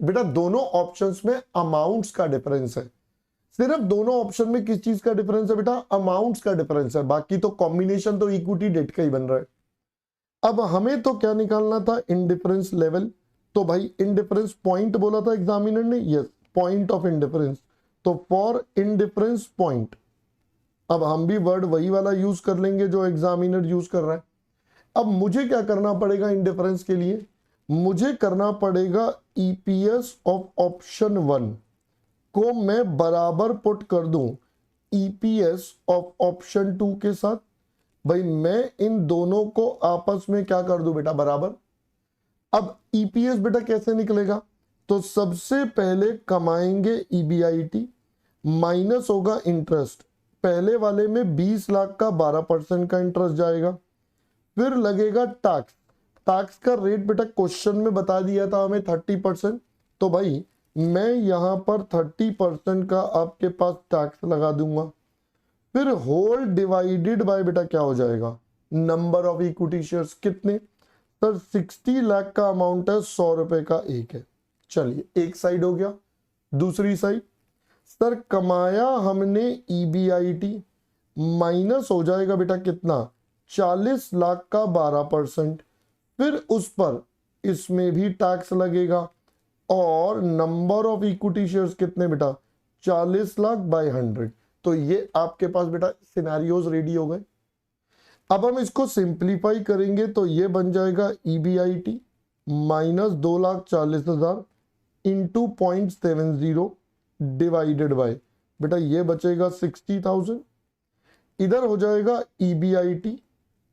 बेटा दोनों ऑप्शंस में अमाउंट्स का डिफरेंस है, सिर्फ दोनों ऑप्शन में किस चीज का डिफरेंस है बेटा, अमाउंट्स का डिफरेंस है, बाकी तो कॉम्बिनेशन तो इक्विटी डेट का ही बन रहा है। अब हमें तो क्या निकालना था, इंडिफरेंस लेवल। तो भाई इंडिफरेंस पॉइंट बोला था एग्जामिनर ने, यस पॉइंट ऑफ इंडिफरेंस, तो फॉर इंडिफरेंस पॉइंट, अब हम भी वर्ड वही वाला यूज कर लेंगे जो एग्जामिनर यूज कर रहा है। अब मुझे क्या करना पड़ेगा इंडिफरेंस के लिए, मुझे करना पड़ेगा ईपीएस ऑफ ऑप्शन 1 को मैं बराबर पुट कर दूं ईपीएस ऑफ ऑप्शन 2 के साथ, भाई मैं इन दोनों को आपस में क्या कर दूं बेटा, बराबर। अब ईपीएस बेटा कैसे निकलेगा, तो सबसे पहले कमाएंगे ईबीआईटी, माइनस होगा इंटरेस्ट। पहले वाले में 20 लाख का 12% का इंटरेस्ट जाएगा, फिर लगेगा टैक्स। टैक्स का रेट बेटा क्वेश्चन में बता दिया था हमें 30%, तो भाई मैं यहां पर 30% का आपके पास टैक्स लगा दूंगा। फिर होल डिवाइडेड बाय बेटा क्या हो जाएगा, नंबर ऑफ इक्विटी शेयर्स कितने, सर 60 लाख का अमाउंट है, 100 रुपए का एक है। चलिए एक साइड हो गया। दूसरी साइड, सर कमाया हमने ईबीआईटी, माइनस हो जाएगा बेटा कितना, 40 लाख का 12%, फिर उस पर इसमें भी टैक्स लगेगा, और नंबर ऑफ इक्विटी शेयर्स कितने बेटा, 40 लाख बाय 100। तो ये आपके पास बेटा सिनेरियोज रेडी हो गए। अब हम इसको सिंप्लीफाई करेंगे तो ये बन जाएगा EBIT minus 2,40,000 into 0.70 divided by, बेटा ये बचेगा 60,000। इधर हो जाएगा ईबीआईटी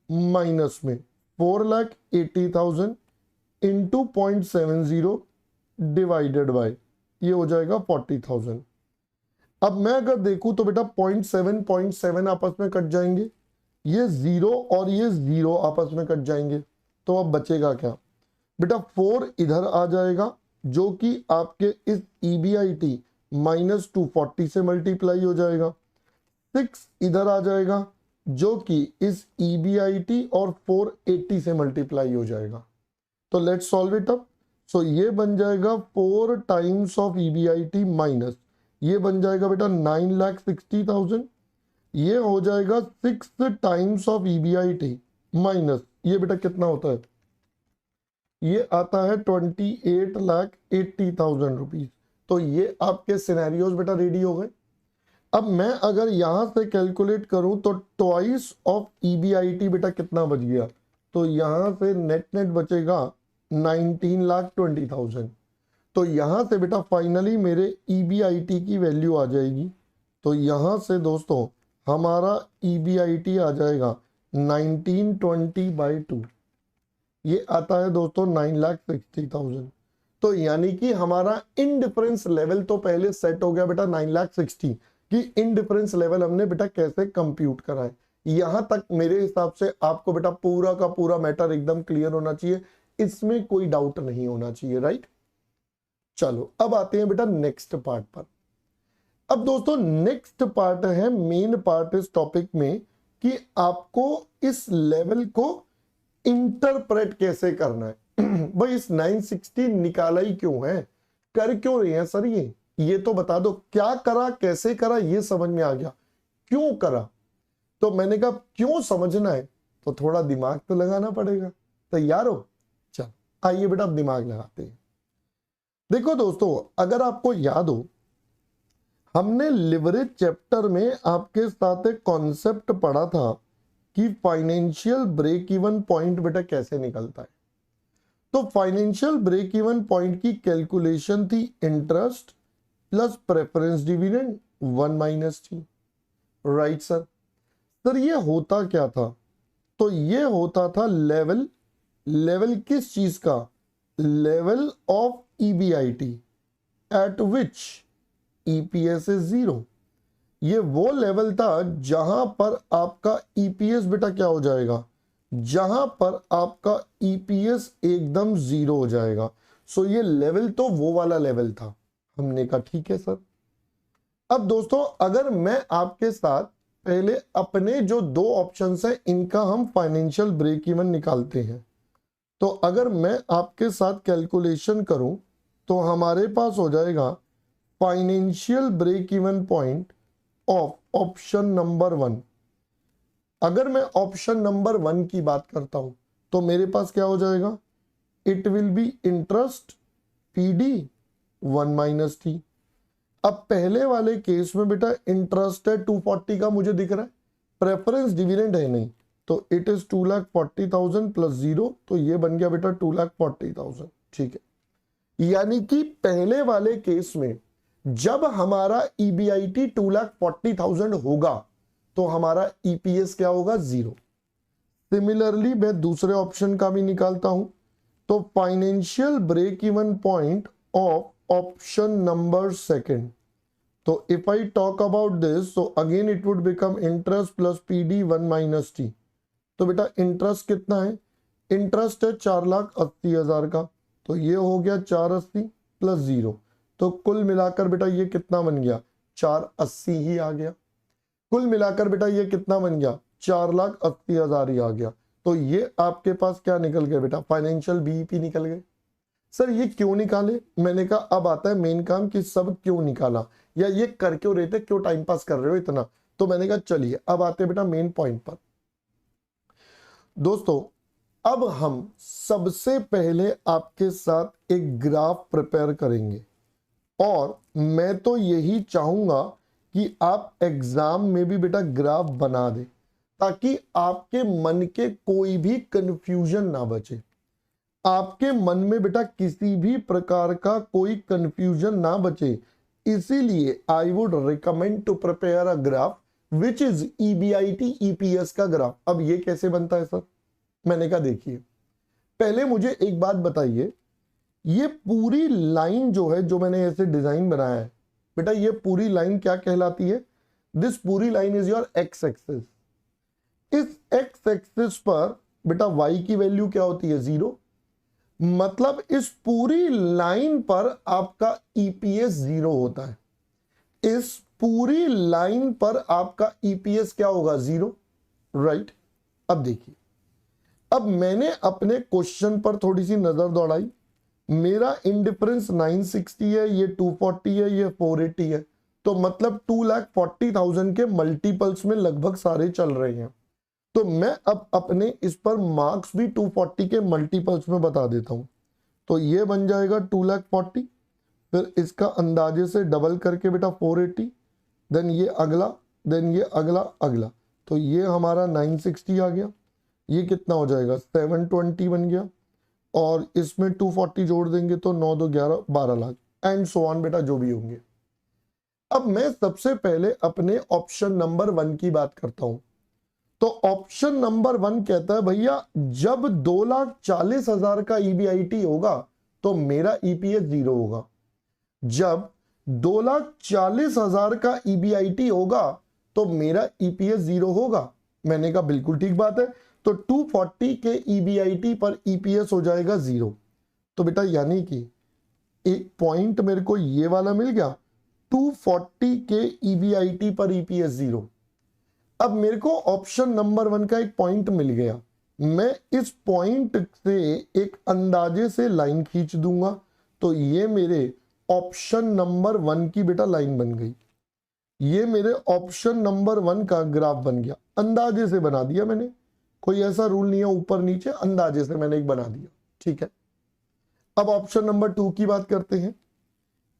माइनस में 4,80,000 इंटू 0.70 डिवाइडेड बाय, ये हो जाएगा 40,000। अब मैं अगर देखूं तो बेटा 0.7 आपस में कट जाएंगे, ये 0 और ये 0 आपस में कट जाएंगे, तो अब बचेगा क्या बेटा, 4 इधर आ जाएगा जो कि आपके इस ईबीआईटी माइनस 240 से मल्टीप्लाई हो जाएगा, 6 इधर आ जाएगा जो कि इस ईबीआईटी और 480 से मल्टीप्लाई हो जाएगा। तो लेट्स सॉल्व इट अप। सो ये बन जाएगा 4 टाइम्स ऑफ ईबीआईटी माइनस, ये बन जाएगा बेटा 9,60,000, ये हो जाएगा 6 टाइम्स ऑफ ईबीआईटी माइनस, ये बेटा कितना होता है, ये आता है 28,80,000 रुपीज। तो ये आपके सिनेरियोज बेटा रेडी हो गए। अब मैं अगर यहां से कैलकुलेट करूं तो ट्वाइस ऑफ ईबीआईटी बेटा कितना बच गया, तो यहां से नेट नेट बचेगा 19,20,000। तो यहां से बेटा फाइनली मेरे ईबीआईटी की वैल्यू आ जाएगी, तो यहां से दोस्तों हमारा ईबीआईटी आ जाएगा 1920/2, ये आता है दोस्तों 9,60,000। तो यानी कि हमारा इनडिफरेंस लेवल तो पहले सेट हो गया बेटा 9,60,000 कि इनडिफरेंस लेवल हमने बेटा कैसे कंप्यूट करा है। यहां तक मेरे हिसाब से आपको बेटा पूरा का पूरा मैटर एकदम क्लियर होना चाहिए, इसमें कोई डाउट नहीं होना चाहिए, राइट। चलो अब आते हैं बेटा नेक्स्ट पार्ट पर। अब दोस्तों नेक्स्ट पार्ट है मेन पार्ट इस टॉपिक में कि आपको इस लेवल को इंटरप्रेट कैसे करना है। भाई इस 960 निकाला ही क्यों है, कर क्यों रहे हैं सर, ये तो बता दो, क्या करा कैसे करा ये समझ में आ गया, क्यों करा। तो मैंने कहा क्यों समझना है तो थोड़ा दिमाग तो लगाना पड़ेगा, तैयार हो, चल आइए बेटा अब दिमाग लगाते हैं। देखो दोस्तों अगर आपको याद हो हमने लिवरेज चैप्टर में आपके साथ एक कॉन्सेप्ट पढ़ा था कि फाइनेंशियल ब्रेक इवन पॉइंट बेटा कैसे निकलता है। तो फाइनेंशियल ब्रेक इवन पॉइंट की कैलकुलेशन थी interest plus preference dividend 1 - t, right sir. Sir ये होता क्या था, तो ये होता था लेवल, लेवल किस चीज का, level of EBIT eight which EPS is 0। ये वो लेवल था जहां पर आपका ईपीएस बेटा क्या हो जाएगा, जहां पर आपका ईपीएस एकदम 0 हो जाएगा। सो ये लेवल तो वो वाला लेवल था। हमने कहा ठीक है सर। अब दोस्तों अगर मैं आपके साथ पहले अपने जो दो ऑप्शंस हैं इनका हम फाइनेंशियल ब्रेक इवन निकालते हैं, तो अगर मैं आपके साथ कैलकुलेशन करूं तो हमारे पास हो जाएगा financial break even point of option number 1। अगर मैं ऑप्शन नंबर 1 की बात करता हूं तो मेरे पास क्या हो जाएगा, it will be interest PD 1 - t। अब पहले वाले केस में बेटा इंटरेस्ट है 240 का मुझे दिख रहा है, प्रेफरेंस डिविडेंड है नहीं, तो इट इज 2,40,000 प्लस 0, तो ये बन गया बेटा 2,40,000, ठीक है। यानी कि पहले वाले केस में जब हमारा ईबीआईटी 2,40,000 होगा तो हमारा ईपीएस क्या होगा, 0। सिमिलरली मैं दूसरे ऑप्शन का भी निकालता हूं, तो financial break even point of option number second, तो if I talk about this, so again it would become interest plus PD 1 minus T. तो बेटा इंटरेस्ट कितना है, इंटरेस्ट है 4,80,000 का, तो ये हो गया 480 प्लस 0, तो कुल मिलाकर बेटा ये कितना बन गया, 480 ही आ गया। कुल मिलाकर बेटा ये कितना बन गया, 4,80,000 ही आ गया। तो ये आपके पास क्या निकल गया बेटा, फाइनेंशियल बीईपी निकल गए। सर ये क्यों निकाले, मैंने कहा अब आता है मेन काम कि सब क्यों निकाला, या ये कर क्यों रहे थे, क्यों टाइम पास कर रहे हो इतना। तो मैंने कहा चलिए अब आते बेटा मेन पॉइंट पर। दोस्तों अब हम सबसे पहले आपके साथ एक ग्राफ प्रिपेयर करेंगे, और मैं तो यही चाहूंगा कि आप एग्जाम में भी बेटा ग्राफ बना दे, ताकि आपके मन के कोई भी कंफ्यूजन ना बचे। आपके मन में बेटा किसी भी प्रकार का कोई कंफ्यूजन ना बचे, इसीलिए I would recommend to prepare a graph which is EBIT EPS का ग्राफ। अब ये कैसे बनता है सर, मैंने कहा देखिए पहले मुझे एक बात बताइए, ये पूरी लाइन जो है, जो मैंने ऐसे डिजाइन बनाया है बेटा, ये पूरी लाइन क्या कहलाती है, दिस पूरी line is your x axis. इस एक्स एक्सिस पर बेटा y की वैल्यू क्या होती है, 0, मतलब इस पूरी लाइन पर आपका ईपीएस 0 होता है। इस पूरी लाइन पर आपका ईपीएस क्या होगा, 0, राइट। अब देखिए, अब मैंने अपने क्वेश्चन पर थोड़ी सी नजर दौड़ाई, मेरा इंडिफरेंस 960 है, ये 240 है, ये 480 है, तो मतलब 2,40,000 के मल्टीपल्स में लगभग सारे चल रहे हैं। तो मैं अब अपने इस पर मार्क्स भी 240 के मल्टीपल्स में बता देता हूं। तो ये बन जाएगा 2,40,000, फिर इसका अंदाजे से डबल करके बेटा 480, देन ये अगला, देन ये अगला अगला, तो ये हमारा 960 आ गया। ये कितना हो जाएगा, 720 बन गया, और इसमें 240 जोड़ देंगे तो 9 2 11 12 लाख, एंड सो ऑन बेटा जो भी होंगे। अब मैं सबसे पहले अपने ऑप्शन नंबर 1 की बात करता हूं। तो ऑप्शन नंबर 1 कहता है भैया जब 2,40,000 का ईबीआईटी होगा तो मेरा ईपीएस 0 होगा। जब 2,40,000 का ईबीआईटी होगा तो मेरा ईपीएस 0 होगा। मैंने कहा बिल्कुल ठीक बात है, तो 240 के ईबीआईटी पर ईपीएस हो जाएगा 0। तो बेटा यानी कि एक पॉइंट मेरे को ये वाला मिल गया, 240 के ईबीआईटी पर ईपीएस 0। अब मेरे को ऑप्शन नंबर 1 का एक पॉइंट मिल गया, मैं इस पॉइंट से एक अंदाजे से लाइन खींच दूंगा, तो ये मेरे ऑप्शन नंबर 1 की बेटा लाइन बन गई। ये मेरे ऑप्शन नंबर 1 का ग्राफ बन गया, अंदाजे से बना दिया मैंने, कोई ऐसा रूल नहीं है ऊपर नीचे, अंदाजे से मैंने एक बना दिया, ठीक है। अब ऑप्शन नंबर 2 की बात करते हैं।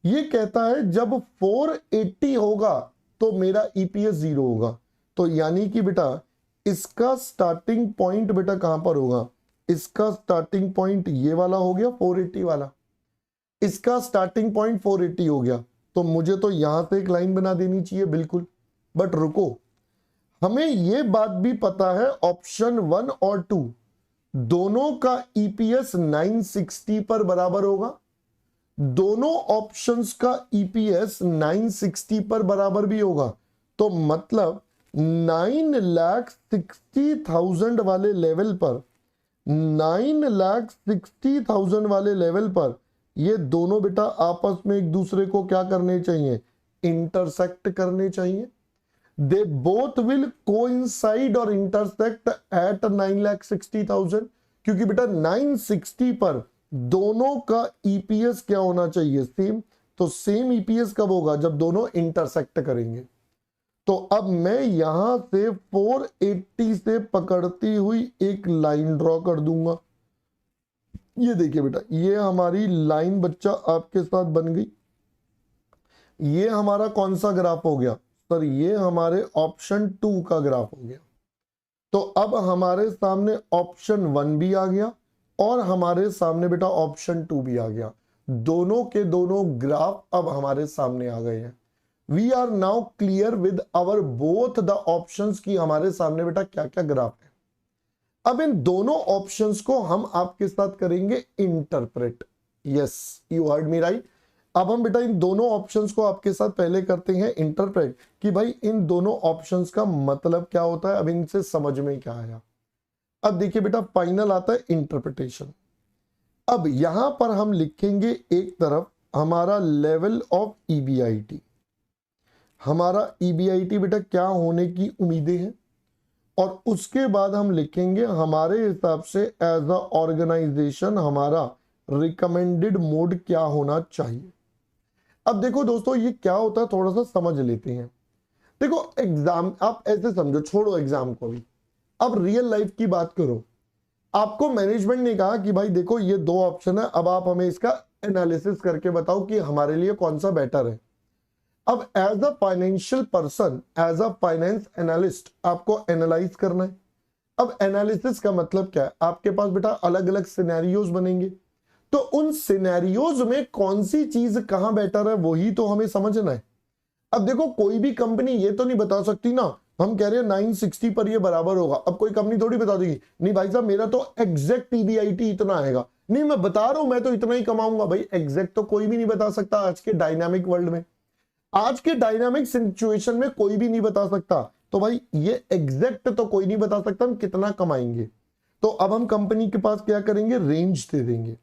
ये कहता है जब 480 होगा तो मेरा ईपीएस 0 होगा। तो यानी कि बेटा इसका स्टार्टिंग पॉइंट बेटा कहां पर होगा, इसका स्टार्टिंग पॉइंट ये वाला हो गया 480 वाला, इसका स्टार्टिंग पॉइंट 480 हो गया, तो मुझे तो यहां से एक लाइन बना देनी चाहिए बिल्कुल। बट रुको, हमें यह बात भी पता है ऑप्शन 1 और 2 दोनों का ईपीएस 960 पर बराबर होगा। दोनों ऑप्शंस का ईपीएस 960 पर बराबर भी होगा, तो मतलब 9,60,000 वाले लेवल पर, 9,60,000 वाले लेवल पर ये दोनों बेटा आपस में एक दूसरे को क्या करने चाहिए, इंटरसेक्ट करने चाहिए। दे बोथ विल कोइंसाइड और इंटरसेक्ट एट 9,60,000, क्योंकि बेटा 960 पर दोनों का ईपीएस क्या होना चाहिए, सेम। तो सेम ईपीएस कब होगा, जब दोनों इंटरसेक्ट करेंगे। तो अब मैं यहां से 480 से पकड़ती हुई एक लाइन ड्रॉ कर दूंगा। ये देखिए बेटा, ये हमारी लाइन बच्चा आपके साथ बन गई। ये हमारा कौन सा ग्राफ हो गया सर, ये हमारे ऑप्शन 2 का ग्राफ हो गया। तो अब हमारे सामने ऑप्शन 1 भी आ गया और हमारे सामने बेटा ऑप्शन 2 भी आ गया। दोनों के दोनों ग्राफ अब हमारे सामने आ गए हैं। We are now clear with our both the options की हमारे सामने बेटा क्या क्या ग्राफ है। अब इन दोनों ऑप्शंस को हम आपके साथ करेंगे interpret. Yes, you heard me right. अब हम बेटा इन दोनों ऑप्शंस को आपके साथ पहले करते हैं इंटरप्रेट, कि भाई इन दोनों ऑप्शंस का मतलब क्या होता है, अब इनसे समझ में क्या आया। अब देखिए बेटा, फाइनल आता है इंटरप्रिटेशन। अब यहां पर हम लिखेंगे एक तरफ हमारा लेवल ऑफ ईबीआईटी, हमारा ईबीआईटी बेटा क्या होने की उम्मीदें हैं, और उसके बाद हम लिखेंगे हमारे हिसाब से एज अ ऑर्गेनाइजेशन हमारा रिकमेंडेड मोड क्या होना चाहिए। अब देखो दोस्तों, ये क्या होता है थोड़ा सा समझ लेते हैं। देखो एग्जाम आप ऐसे समझो, छोड़ो एग्जाम को भी, अब रियल लाइफ की बात करो। आपको मैनेजमेंट ने कहा कि भाई देखो ये दो ऑप्शन है, अब आप हमें इसका एनालिसिस करके बताओ कि हमारे लिए कौन सा बेटर है। अब as a financial person, as a finance analyst आपको एनालाइज करना है। अब एनालिसिस का मतलब क्या है, आपके पास बेटा अलग अलग सिनेरियोज बनेंगे, तो उन सिनेरियोज में कौन सी चीज कहां बेटर है वही तो हमें समझना है। अब देखो कोई भी कंपनी ये तो नहीं बता सकती ना, हम कह रहे हैं 960 पर ये बराबर होगा, अब कोई कंपनी थोड़ी बता देगी नहीं भाई साहब मेरा तो एग्जैक्ट ईबीआईटी इतना आएगा, नहीं मैं बता रहा हूं मैं तो इतना ही कमाऊंगा। भाई एग्जैक्ट तो कोई भी नहीं बता सकता आज के डायनामिक वर्ल्ड में, आज के डायनामिक सिचुएशन में कोई भी नहीं बता सकता। तो भाई ये एग्जैक्ट तो कोई नहीं बता सकता हम कितना कमाएंगे। तो अब हम कंपनी के पास क्या करेंगे, रेंज दे देंगे।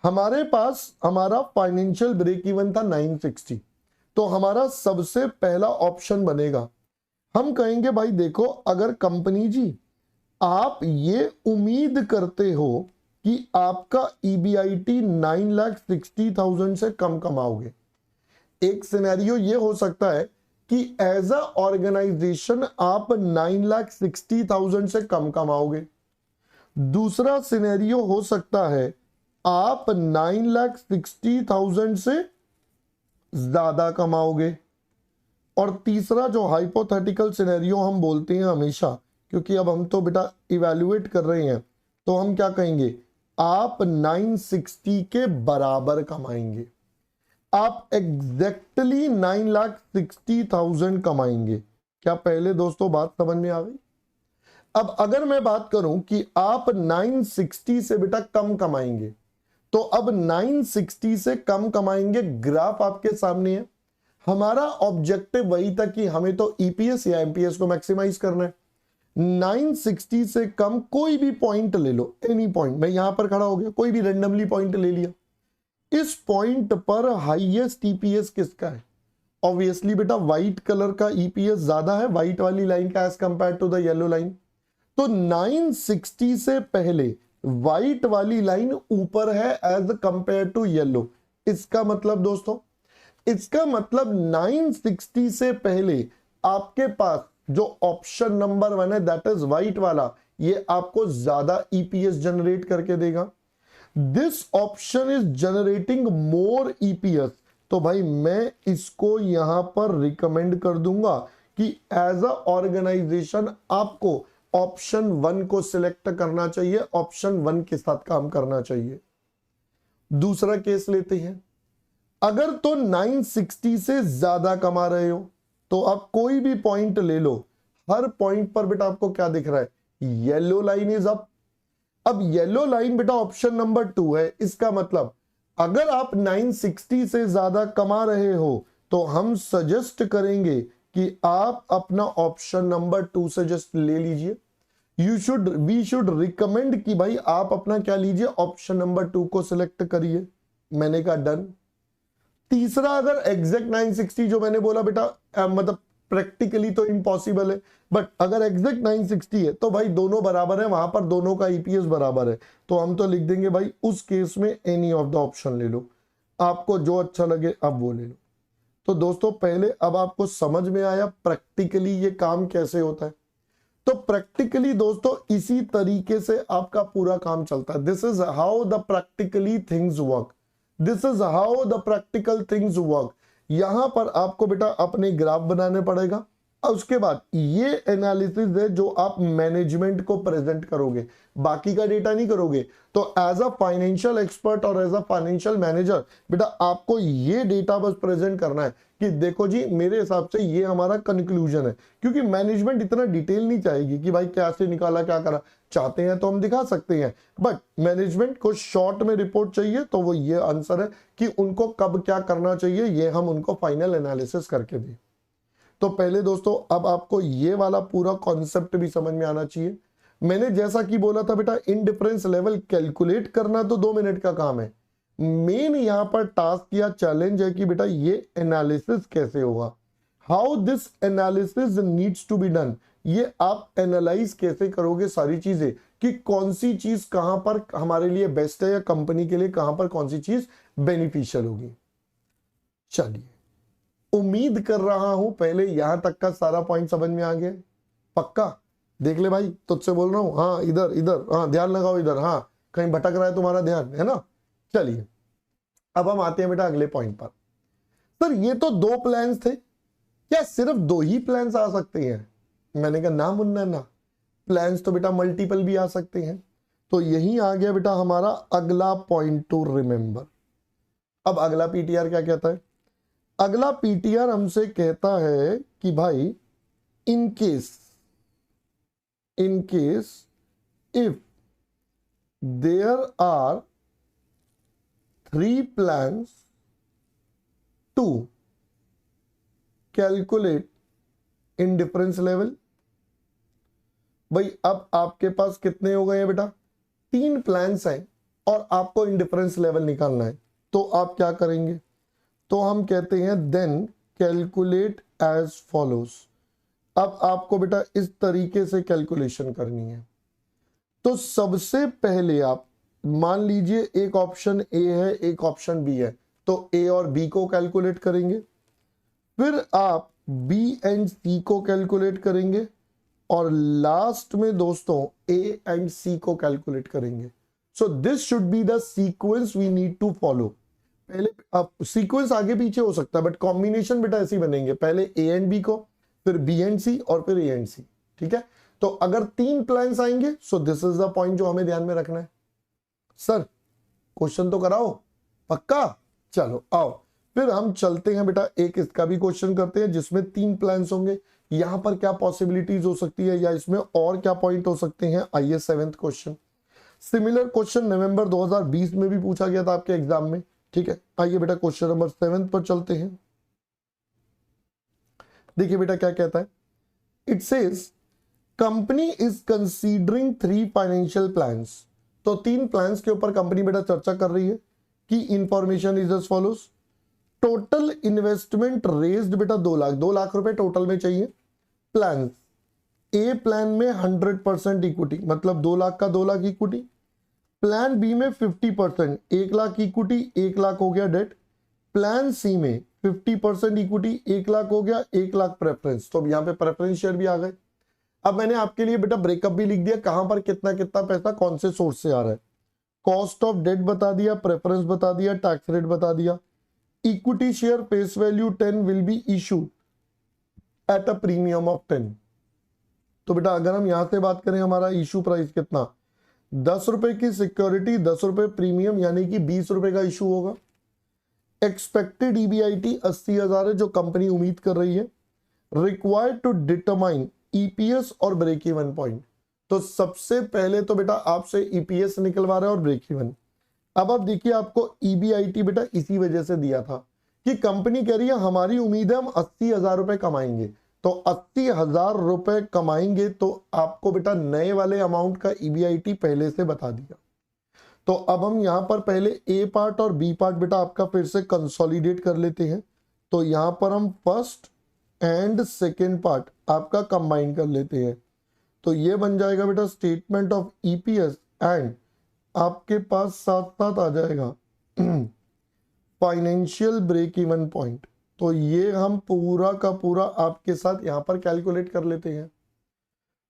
हमारे पास हमारा फाइनेंशियल ब्रेक इवन था 960, तो हमारा सबसे पहला ऑप्शन बनेगा, हम कहेंगे भाई देखो अगर कंपनी जी आप ये उम्मीद करते हो कि आपका ईबीआईटी 9,60,000 से कम कमाओगे, एक सिनेरियो ये हो सकता है कि एज अ ऑर्गेनाइजेशन आप 9,60,000 से कम कमाओगे। दूसरा सिनेरियो हो सकता है आप 9,60,000 से ज्यादा कमाओगे। और तीसरा जो हाइपोथेटिकल सिनेरियो हम बोलते हैं हमेशा, क्योंकि अब हम तो बेटा इवैल्यूएट कर रहे हैं, तो हम क्या कहेंगे, आप 960 के बराबर कमाएंगे, आप एग्जैक्टली 9,60,000 कमाएंगे। क्या पहले दोस्तों बात समझ में आ गई। अब अगर मैं बात करूं कि आप 960 से बेटा कम कमाएंगे, तो अब 960 से कम कमाएंगे, ग्राफ आपके सामने है। हमारा ऑब्जेक्टिव वही था कि हमें तो ईपीएस या एमपीएस को मैक्सिमाइज करना है। 960 से कम कोई भी पॉइंट ले लो, एनी पॉइंट, मैं यहां पर खड़ा हो गया, कोई भी रेंडमली पॉइंट ले लिया, इस पॉइंट पर हाईएस्ट ईपीएस किसका है, ऑब्वियसली बेटा व्हाइट कलर का ईपीएस ज्यादा है, व्हाइट वाली लाइन का as compare to the yellow line. तो 960 से पहले व्हाइट वाली लाइन ऊपर है एज कंपेयर टू येलो। इसका मतलब दोस्तों, इसका मतलब 960 से पहले आपके पास जो ऑप्शन नंबर 1 है दैट इज व्हाइट वाला, ये आपको ज्यादा ईपीएस जनरेट करके देगा। This option is generating more EPS, तो भाई मैं इसको यहां पर रिकमेंड कर दूंगा कि एज अ ऑर्गेनाइजेशन आपको ऑप्शन 1 को सिलेक्ट करना चाहिए, ऑप्शन 1 के साथ काम करना चाहिए। दूसरा केस लेते हैं, अगर तो 960 से ज्यादा कमा रहे हो, तो आप कोई भी पॉइंट ले लो, हर पॉइंट पर बेटा आपको क्या दिख रहा है, येलो लाइन इज अप। अब येलो लाइन बेटा ऑप्शन नंबर 2 है, इसका मतलब अगर आप 960 से ज्यादा कमा रहे हो तो हम सजेस्ट करेंगे कि आप अपना ऑप्शन नंबर 2 सजेस्ट ले लीजिए। वी शुड रिकमेंड कि भाई आप अपना क्या लीजिए, ऑप्शन नंबर 2 को सिलेक्ट करिए। मैंने कहा डन। तीसरा, अगर एग्जैक्ट 960 जो मैंने बोला बेटा मतलब प्रैक्टिकली तो इम्पॉसिबल है, बट अगर एग्जैक्ट 960 है तो भाई दोनों बराबर है, वहां पर दोनों का ईपीएस बराबर है, तो हम तो लिख देंगे भाई उस केस में एनी ऑफ द ऑप्शन ले लो, आपको जो अच्छा लगे अब वो ले लो। तो दोस्तों पहले अब आपको समझ में आया प्रैक्टिकली ये काम कैसे होता है। तो प्रैक्टिकली दोस्तों इसी तरीके से आपका पूरा काम चलता है। This is how the practically things work, this is how the practical things work. यहां पर आपको बेटा अपने ग्राफ बनाने पड़ेगा, और उसके बाद ये एनालिसिस है जो आप मैनेजमेंट को प्रेजेंट करोगे, बाकी का डेटा नहीं करोगे। तो एज अ फाइनेंशियल एक्सपर्ट और एज अ फाइनेंशियल मैनेजर बेटा आपको ये डेटा बस प्रेजेंट करना है कि देखो जी मेरे हिसाब से ये हमारा कंक्लूजन है, क्योंकि मैनेजमेंट इतना डिटेल नहीं चाहेगी कि भाई कैसे निकाला क्या करा, चाहते हैं तो हम दिखा सकते हैं, बट मैनेजमेंट को शॉर्ट में रिपोर्ट चाहिए तो वो ये आंसर है कि उनको कब क्या करना चाहिए, ये हम उनको फाइनल एनालिसिस करके दें। तो पहले दोस्तों अब आपको ये वाला पूरा कॉन्सेप्ट भी समझ में आना चाहिए। मैंने जैसा कि बोला था बेटा, इंडिफरेंस लेवल कैलकुलेट करना तो 2 मिनट का काम है। मेन यहां पर टास्क या चैलेंज है कि बेटा ये एनालिसिस कैसे होगा, how this analysis needs to be done. ये आप एनालाइज कैसे करोगे सारी चीजें कि कौन सी चीज कहां पर हमारे लिए बेस्ट है या कंपनी के लिए कहां पर कौन सी चीज बेनिफिशियल होगी। चलिए, उम्मीद कर रहा हूं पहले यहां तक का सारा पॉइंट समझ में आ गया। पक्का देख ले भाई, तुझसे बोल रहा हूं, हाँ इधर इधर, हाँ ध्यान लगाओ इधर, हाँ कहीं भटक रहा है तुम्हारा ध्यान, है ना। चलिए अब हम आते हैं बेटा अगले पॉइंट पर। सर ये तो 2 प्लान्स थे, क्या सिर्फ 2 ही प्लान्स आ सकते हैं? मैंने कहा ना मुन्ना ना, प्लान्स तो बेटा मल्टीपल भी आ सकते हैं। तो यही आ गया बेटा हमारा अगला पॉइंट टू रिमेंबर। अब अगला पीटीआर क्या कहता है? अगला पीटीआर हमसे कहता है कि भाई in case if there are 3 plans to calculate indifference level। भाई अब आपके पास कितने हो गए हैं बेटा? 3 प्लान्स हैं और आपको इंडिफरेंस लेवल निकालना है, तो आप क्या करेंगे? तो हम कहते हैं देन कैलकुलेट एज फॉलोज। अब आपको बेटा इस तरीके से कैलकुलेशन करनी है। तो सबसे पहले आप मान लीजिए एक ऑप्शन ए है एक ऑप्शन बी है, तो ए और बी को कैलकुलेट करेंगे, फिर आप बी एंड सी को कैलकुलेट करेंगे और लास्ट में दोस्तों ए एंड सी को कैलकुलेट करेंगे। So this should be the sequence we need to follow. पहले आप सीक्वेंस आगे पीछे हो सकता है बट कॉम्बिनेशन बेटा ऐसे ही बनेंगे, पहले ए एंड बी को, फिर बी एंड सी और फिर ए एंड सी। ठीक है, तो अगर 3 प्लान्स आएंगे सो दिस इज द पॉइंट जो हमें ध्यान में रखना है। सर क्वेश्चन तो कराओ, पक्का? चलो आओ फिर हम चलते हैं बेटा, एक इसका भी क्वेश्चन करते हैं जिसमें 3 प्लान्स होंगे। यहां पर क्या पॉसिबिलिटीज हो सकती है या इसमें और क्या पॉइंट हो सकते हैं, आइए 7th क्वेश्चन। सिमिलर क्वेश्चन नवंबर 2020 में भी पूछा गया था आपके एग्जाम में। ठीक है, आइए बेटा क्वेश्चन नंबर 7 पर चलते हैं। देखिए बेटा क्या कहता है, it says company is considering 3 financial plans. तो 3 प्लान्स के ऊपर कंपनी बेटा चर्चा कर रही है कि information is as follows. Total investment raised बेटा 2 लाख रुपए टोटल में चाहिए। प्लान ए प्लान में 100% इक्विटी, मतलब 2 लाख का 2 लाख इक्विटी। प्लान बी में 50%, 1 लाख इक्विटी, 1 लाख हो गया डेट। प्लान सी में 50% इक्विटी, 1 लाख हो गया, 1 लाख प्रेफरेंस। तो अब यहाँ पे प्रेफरेंस शेयर भी आ गए। अब मैंने आपके लिए बेटा ब्रेकअप भी लिख दिया, कहां पर कितना कितना पैसा कौन से सोर्स से आ रहा है। कॉस्ट ऑफ डेट बता दिया, प्रेफरेंस बता दिया, टैक्स रेट बता दिया। Equity share face value 10 will be issued at a premium of 10। तो बेटा अगर हम यहां से बात करें, हमारा इशू प्राइस कितना, 10 रुपए की सिक्योरिटी, 10 रुपए प्रीमियम, यानी कि 20 रुपए का इशू होगा। एक्सपेक्टेड ईबीआईटी 80,000 है जो कंपनी उम्मीद कर रही है। रिक्वायर्ड टू डिटरमाइन ईपीएस और ब्रेक इवन पॉइंट। तो सबसे पहले तो बेटा आपसे ईपीएस निकलवा रहा है और ब्रेक इवन। अब आप देखिए आपको ईबीआईटी बेटा इसी वजह से दिया था कि कंपनी कह रही है हमारी उम्मीद है हम 80,000 रुपए कमाएंगे। तो 80,000 रुपए कमाएंगे तो आपको बेटा नए वाले अमाउंट का ईबीआईटी पहले से बता दिया। तो अब हम यहां पर पहले ए पार्ट और बी पार्ट बेटा आपका फिर से कंसोलिडेट कर लेते हैं। तो यहां पर हम फर्स्ट एंड सेकेंड पार्ट आपका कंबाइन कर लेते हैं। तो ये बन जाएगा बेटा स्टेटमेंट ऑफ ईपीएस एंड आपके पास साथ साथ आ जाएगा फाइनेंशियल ब्रेक इवन पॉइंट। तो ये हम पूरा का पूरा आपके साथ यहां पर कैलकुलेट कर लेते हैं।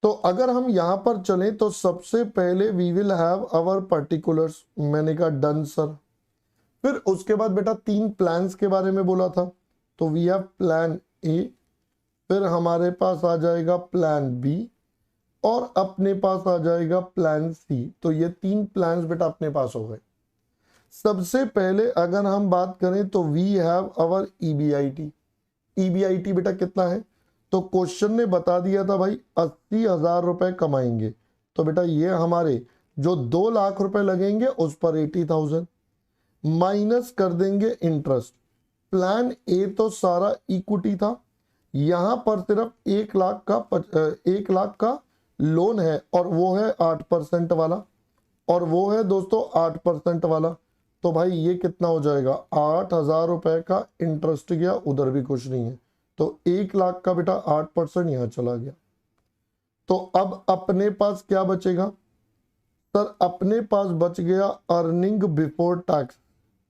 तो अगर हम यहां पर चलें तो सबसे पहले we will have our particulars. मैंने कहा डन सर। फिर उसके बाद बेटा 3 प्लान्स के बारे में बोला था, तो वी हैव प्लान ए, फिर हमारे पास आ जाएगा प्लान बी और अपने पास आ जाएगा प्लान सी। तो ये 3 प्लान्स बेटा अपने पास हो गए। सबसे पहले अगर हम बात करें तो we have our EBIT. EBIT बेटा कितना है, तो क्वेश्चन ने बता दिया था भाई 80,000 रुपए कमाएंगे। तो बेटा ये हमारे जो 2 लाख रुपए लगेंगे उस पर 80,000 माइनस कर देंगे इंटरेस्ट। प्लान ए तो सारा इक्विटी था, यहां पर सिर्फ 1 लाख का लोन है और वो है 8% वाला, और वो है दोस्तों 8% वाला। तो भाई ये कितना हो जाएगा, 8,000 रुपए का इंटरेस्ट गया, उधर भी कुछ नहीं है, तो 1 लाख का बेटा 8% यहां चला गया। तो अब अपने पास क्या बचेगा सर, अपने पास बच गया अर्निंग बिफोर टैक्स।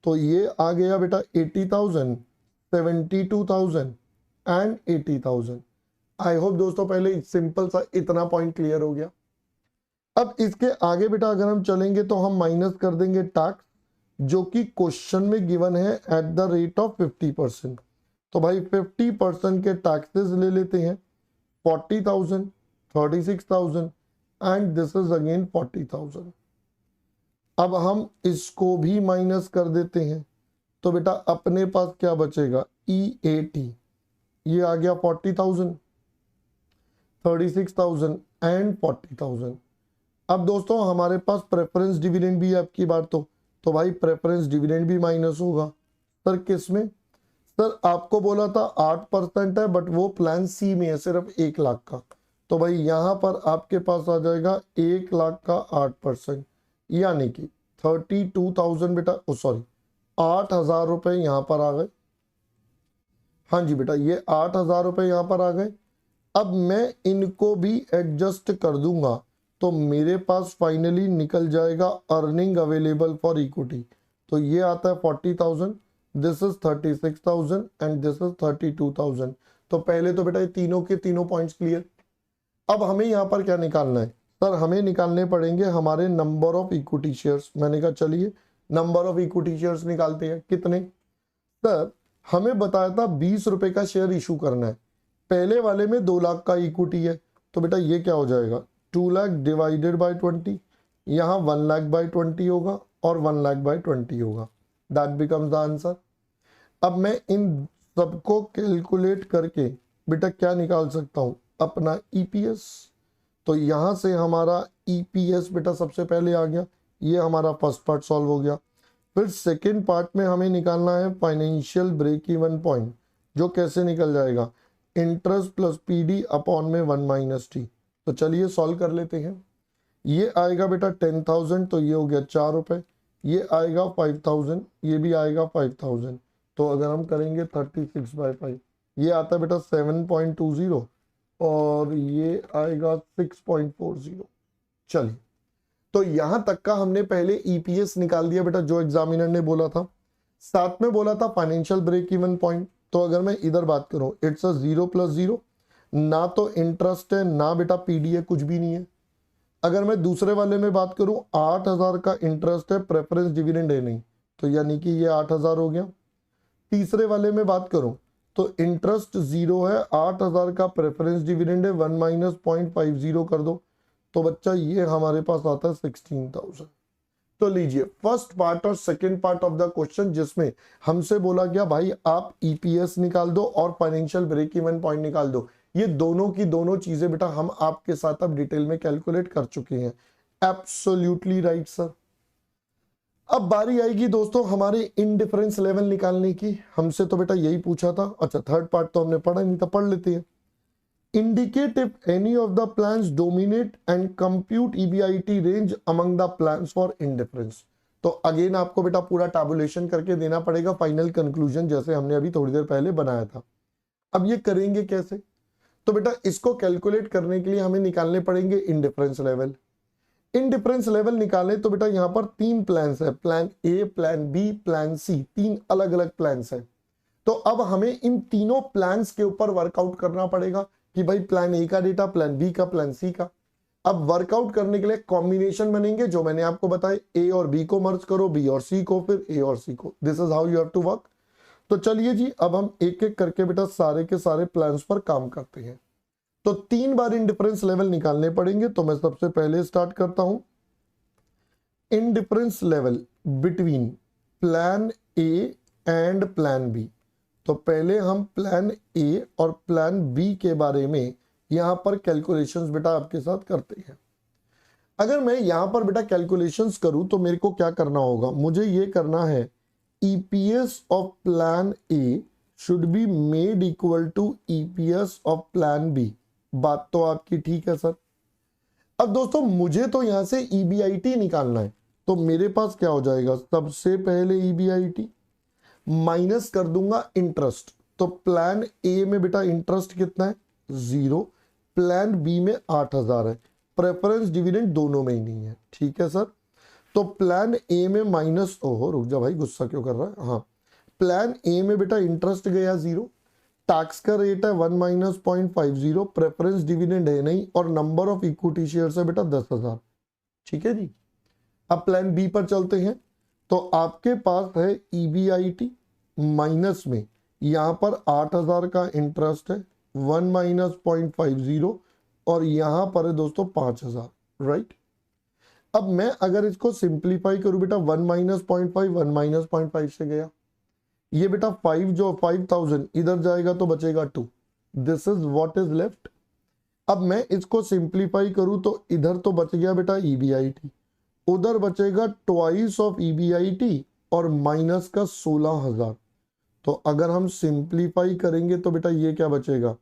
तो ये आ गया बेटा 80,000, 72,000 एंड 80,000। आई होप दोस्तों पहले सिंपल सा इतना पॉइंट क्लियर हो गया। अब इसके आगे बेटा अगर हम चलेंगे तो हम माइनस कर देंगे टैक्स, जो कि क्वेश्चन में गिवन है एट द रेट ऑफ 50%। तो भाई 50% के टैक्सेस ले लेते हैं, 40,000, 36,000 एंड दिस इज अगेन 40,000। अब हम इसको भी माइनस कर देते हैं, तो बेटा अपने पास क्या बचेगा, EAT, ये आ गया 40,000, 36,000 एंड 40,000। अब दोस्तों हमारे पास प्रेफरेंस डिविडेंड भी है आपकी बार तो भाई प्रेफरेंस डिविडेंड भी माइनस होगा। सर किस में, सर आपको बोला था 8% है, बट वो प्लान सी में है सिर्फ 1 लाख का, तो भाई यहां पर आपके पास आ जाएगा 1 लाख का 8%, यानी कि 32,000 बेटा, सॉरी 8,000 रुपए यहां पर आ गए। हाँ जी बेटा ये 8,000 रुपए यहां पर आ गए। अब मैं इनको भी एडजस्ट कर दूंगा, तो मेरे पास फाइनली निकल जाएगा अर्निंग अवेलेबल फॉर इक्विटी। तो ये आता है 40,000, this is 36,000 and this is 32,000। तो पहले तो बेटा ये तीनों के तीनों पॉइंट्स क्लियर। अब हमें यहाँ पर क्या निकालना है सर, हमें निकालने पड़ेंगे हमारे नंबर ऑफ इक्विटी शेयर्स। मैंने कहा चलिए नंबर ऑफ इक्विटी शेयर्स निकालते हैं। कितने सर, हमें बताया था 20 रुपए का शेयर इशू करना है, पहले वाले में 2 लाख का इक्विटी है, तो बेटा ये क्या हो जाएगा 2 लाख डिवाइडेड बाय 20, यहाँ 1 लाख बाय 20 होगा और 1 लाख बाय 20 होगा, दैट बिकम्स द आंसर। अब मैं इन सबको कैलकुलेट करके बेटा क्या निकाल सकता हूँ, अपना ईपीएस। तो यहाँ से हमारा ईपीएस बेटा सबसे पहले आ गया, ये हमारा फर्स्ट पार्ट सॉल्व हो गया। फिर सेकेंड पार्ट में हमें निकालना है फाइनेंशियल ब्रेक इवन पॉइंट, जो कैसे निकल जाएगा, इंटरेस्ट प्लस पीडी अपॉन में 1 माइनस टी। तो चलिए सॉल्व कर लेते हैं। ये आएगा बेटा 10,000, तो ये हो गया 4 रुपए, ये आएगा 5,000, ये भी आएगा 5,000। तो अगर हम करेंगे 36/5, ये आता है बेटा 7.20 और ये आएगा 6.40। चलिए तो यहां तक का हमने पहले ईपीएस निकाल दिया बेटा, जो एग्जामिनर ने बोला था। साथ में बोला था फाइनेंशियल ब्रेक इवन पॉइंट। तो अगर मैं इधर बात करूं, इट्स अ 0+0, ना तो इंटरेस्ट है ना बेटा पीडी है, कुछ भी नहीं है। अगर मैं दूसरे वाले में बात करूं, 8,000 का इंटरेस्ट है, प्रेफरेंस डिविडेंड है नहीं, तो यानी कि ये 8,000 हो गया। तीसरे वाले में बात करूं तो इंटरेस्ट 0 है, 8,000 का प्रेफरेंस डिविडेंड है, 1 माइनस 0.50 कर दो, तो बच्चा ये हमारे पास आता है 16,000। तो लीजिए फर्स्ट पार्ट और second part of the question, जिसमें हमसे बोला गया भाई आप ईपीएस निकाल दो और फाइनेंशियल ब्रेक इवन पॉइंट निकाल दो। ये दोनों की दोनों चीजें बेटा हम आपके साथ अब डिटेल में कैलकुलेट कर चुके हैं। Absolutely right sir. अब बारी आएगी दोस्तों हमारे इनडिफरेंस लेवल निकालने की। हमसे तो बेटा यही पूछा था। अच्छा थर्ड पार्ट तो हमने पढ़ा नहीं था, पढ़ लेते हैं। Indicate if any of the plans dominate and compute EBIT range among the plans for indifference। तो अगेन आपको बेटा पूरा टैबुलेशन करके देना पड़ेगा फाइनल कंक्लूजन, जैसे हमने अभी थोड़ी देर पहले बनाया था। अब ये करेंगे कैसे, तो बेटा इसको कैलकुलेट करने के लिए हमें निकालने पड़ेंगे इंडिफरेंस लेवल। इंडिफरेंस लेवल निकालें तो बेटा यहाँ पर 3 प्लान्स है, plan A, plan B, plan C, 3 अलग अलग प्लान्स है। तो अब हमें इन तीनों प्लान्स के ऊपर वर्कआउट करना पड़ेगा कि भाई प्लान ए का डेटा, प्लान बी का, प्लान सी का। अब वर्कआउट करने के लिए कॉम्बिनेशन बनेंगे, जो मैंने आपको बताया, ए और बी को मर्ज करो, बी और सी को, फिर ए और सी को। This is how you have to work. तो चलिए जी अब हम एक एक करके बेटा सारे के सारे प्लान्स पर काम करते हैं। तो 3 बार इंडिफरेंस लेवल निकालने पड़ेंगे। तो मैं सबसे पहले स्टार्ट करता हूं indifference level between plan A and plan B. तो पहले हम प्लान ए और प्लान बी के बारे में यहां पर कैलकुलेशंस बेटा आपके साथ करते हैं। अगर मैं यहां पर बेटा कैलकुलेशंस करूं तो मेरे को क्या करना होगा, मुझे ये करना है EPS of plan A should be made equal to EPS of plan B. बात तो आपकी ठीक है सर। अब दोस्तों मुझे तो यहां से ईबीआईटी निकालना है, तो मेरे पास क्या हो जाएगा, सबसे पहले ईबीआईटी माइनस कर दूंगा इंटरेस्ट। तो प्लान ए में बेटा इंटरेस्ट कितना है, 0। प्लान बी में 8,000 है। प्रेफरेंस डिविडेंड दोनों में ही नहीं है, ठीक है सर। तो प्लान ए में माइनस, ओहो रुक जा भाई, गुस्सा क्यों कर रहा है, हाँ, प्लान ए में बेटा इंटरेस्ट गया 0, टैक्स का रेट है 1 माइनस 0.50, प्रेफरेंस डिविडेंड है नहीं, और नंबर ऑफ इक्विटी शेयर्स है बेटा 10,000, ठीक है जी। अब प्लान बी पर चलते हैं, तो आपके पास है ईबीआईटी माइनस में यहां पर 8,000 का इंटरेस्ट है, 1 माइनस 0.50, और यहां पर है दोस्तों 5,000, राइट। अब मैं अगर इसको सिंप्लीफाई करूं बेटा, 1 माइनस 0.5 1 माइनस 0.5 से गया, ये बेटा 5 जो 5,000 इधर जाएगा तो बचेगा 2, this is what is left. अब मैं इसको सिंप्लीफाई करूं तो इधर तो बच गया बेटा ईबीआईटी, उधर बचेगा ट्वाइस ऑफ ईबीआईटी और माइनस का 16,000। तो अगर हम सिंप्लीफाई करेंगे तो बेटा ये क्या बचेगा,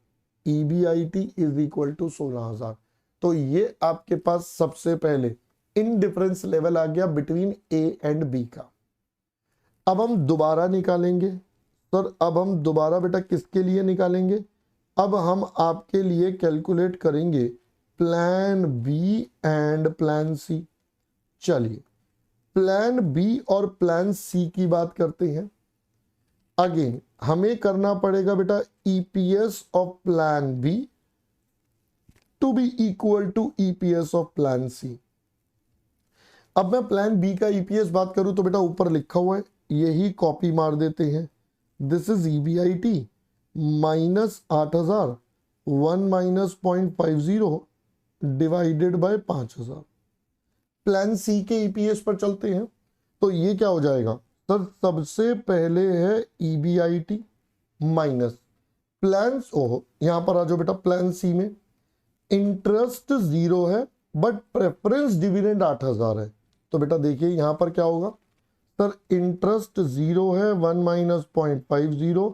ईबीआईटी इज इक्वल टू 16,000। तो ये आपके पास सबसे पहले इनडिफरेंस लेवल आ गया बिटवीन ए एंड बी का। अब हम दोबारा निकालेंगे सर, अब हम दोबारा बेटा किसके लिए निकालेंगे, अब हम आपके लिए कैलकुलेट करेंगे plan B and plan C. चलिए प्लान बी और प्लान सी की बात करते हैं। अगेन हमें करना पड़ेगा बेटा EPS of plan B to be equal to EPS of plan C. अब मैं प्लान बी का ईपीएस बात करूं तो बेटा ऊपर लिखा हुआ है, यही कॉपी मार देते हैं। This is EBIT minus 8,000 1 minus 0.50 divided by 5,000। Plan C के ईपीएस पर चलते हैं, तो ये क्या हो जाएगा सर, सबसे पहले है ईबीआईटी माइनस प्लान, ओहो यहां पर आ जाओ बेटा, प्लान सी में इंटरेस्ट 0 है बट प्रेफरेंस डिविडेंड 8,000 है। तो बेटा देखिए यहां पर क्या होगा सर, इंटरेस्ट 0 है 1 माइनस 0.50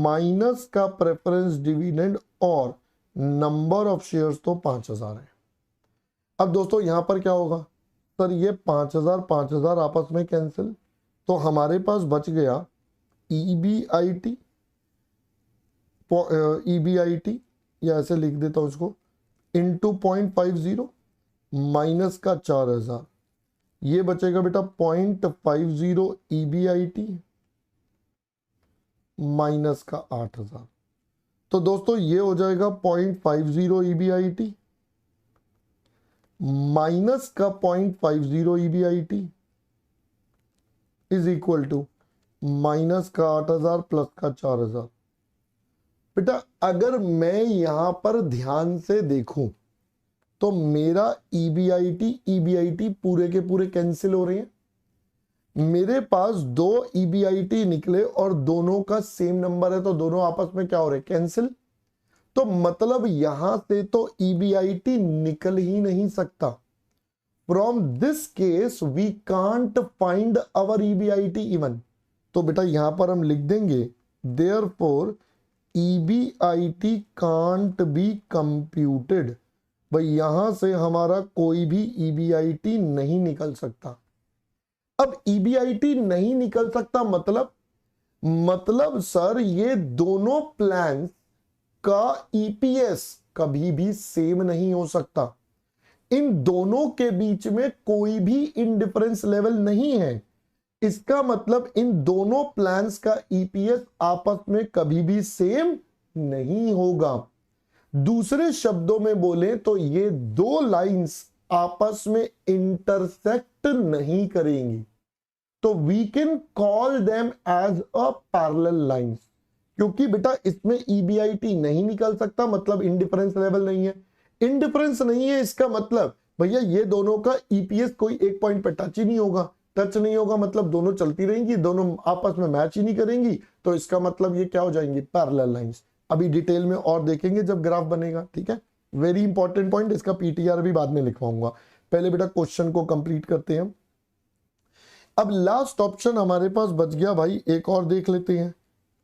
माइनस का प्रेफरेंस डिविडेंड और नंबर ऑफ शेयर्स तो 5,000 है। अब दोस्तों यहां पर क्या होगा सर, ये 5,000 5,000 आपस में कैंसिल, तो हमारे पास बच गया ईबीआईटी, ईबीआईटी या ऐसे लिख देता हूं उसको, इंटू 0.50 माइनस का 4,000, ये बचेगा बेटा 0.50 ईबीआईटी माइनस का 8,000। तो दोस्तों ये हो जाएगा 0.50 ईबीआईटी माइनस का 0.50 EBIT is equal to minus का 8,000 प्लस का 4,000। बेटा अगर मैं यहां पर ध्यान से देखूं तो मेरा ईबीआईटी पूरे के पूरे कैंसिल हो रहे हैं। मेरे पास 2 ईबीआईटी निकले और दोनों का सेम नंबर है, तो दोनों आपस में क्या हो रहे हैं, कैंसिल। तो मतलब यहां से तो ईबीआईटी निकल ही नहीं सकता। From this case we can't find our EBIT even. तो बेटा यहां पर हम लिख देंगे therefore EBIT can't be computed. भाई यहां से हमारा कोई भी ईबीआईटी नहीं निकल सकता। अब ईबीआईटी नहीं निकल सकता मतलब सर ये दोनों प्लान का ईपीएस कभी भी सेम नहीं हो सकता। इन दोनों के बीच में कोई भी इंडिफरेंस लेवल नहीं है। इसका मतलब इन दोनों प्लान्स का ईपीएस आपस में कभी भी सेम नहीं होगा। दूसरे शब्दों में बोले तो ये दो लाइंस आपस में इंटरसेक्ट नहीं करेंगी, तो we can call them as a parallel lines. क्योंकि बेटा इसमें ईबीआईटी नहीं निकल सकता, मतलब इंडिफरेंस लेवल नहीं है। इंडिफरेंस नहीं है इसका मतलब भैया ये दोनों का ईपीएस कोई एक पॉइंट पे टच ही नहीं होगा। टच नहीं होगा मतलब दोनों चलती रहेंगी, दोनों आपस में मैच ही नहीं करेंगी, तो इसका मतलब ये क्या हो जाएंगी, पैरेलल लाइंस। अभी डिटेल में और देखेंगे जब ग्राफ बनेगा, ठीक है। वेरी इंपॉर्टेंट पॉइंट, इसका पीटीआर भी बाद में लिखवाऊंगा। पहले बेटा क्वेश्चन को कंप्लीट करते हैं। अब लास्ट ऑप्शन हमारे पास बच गया भाई, एक और देख लेते हैं,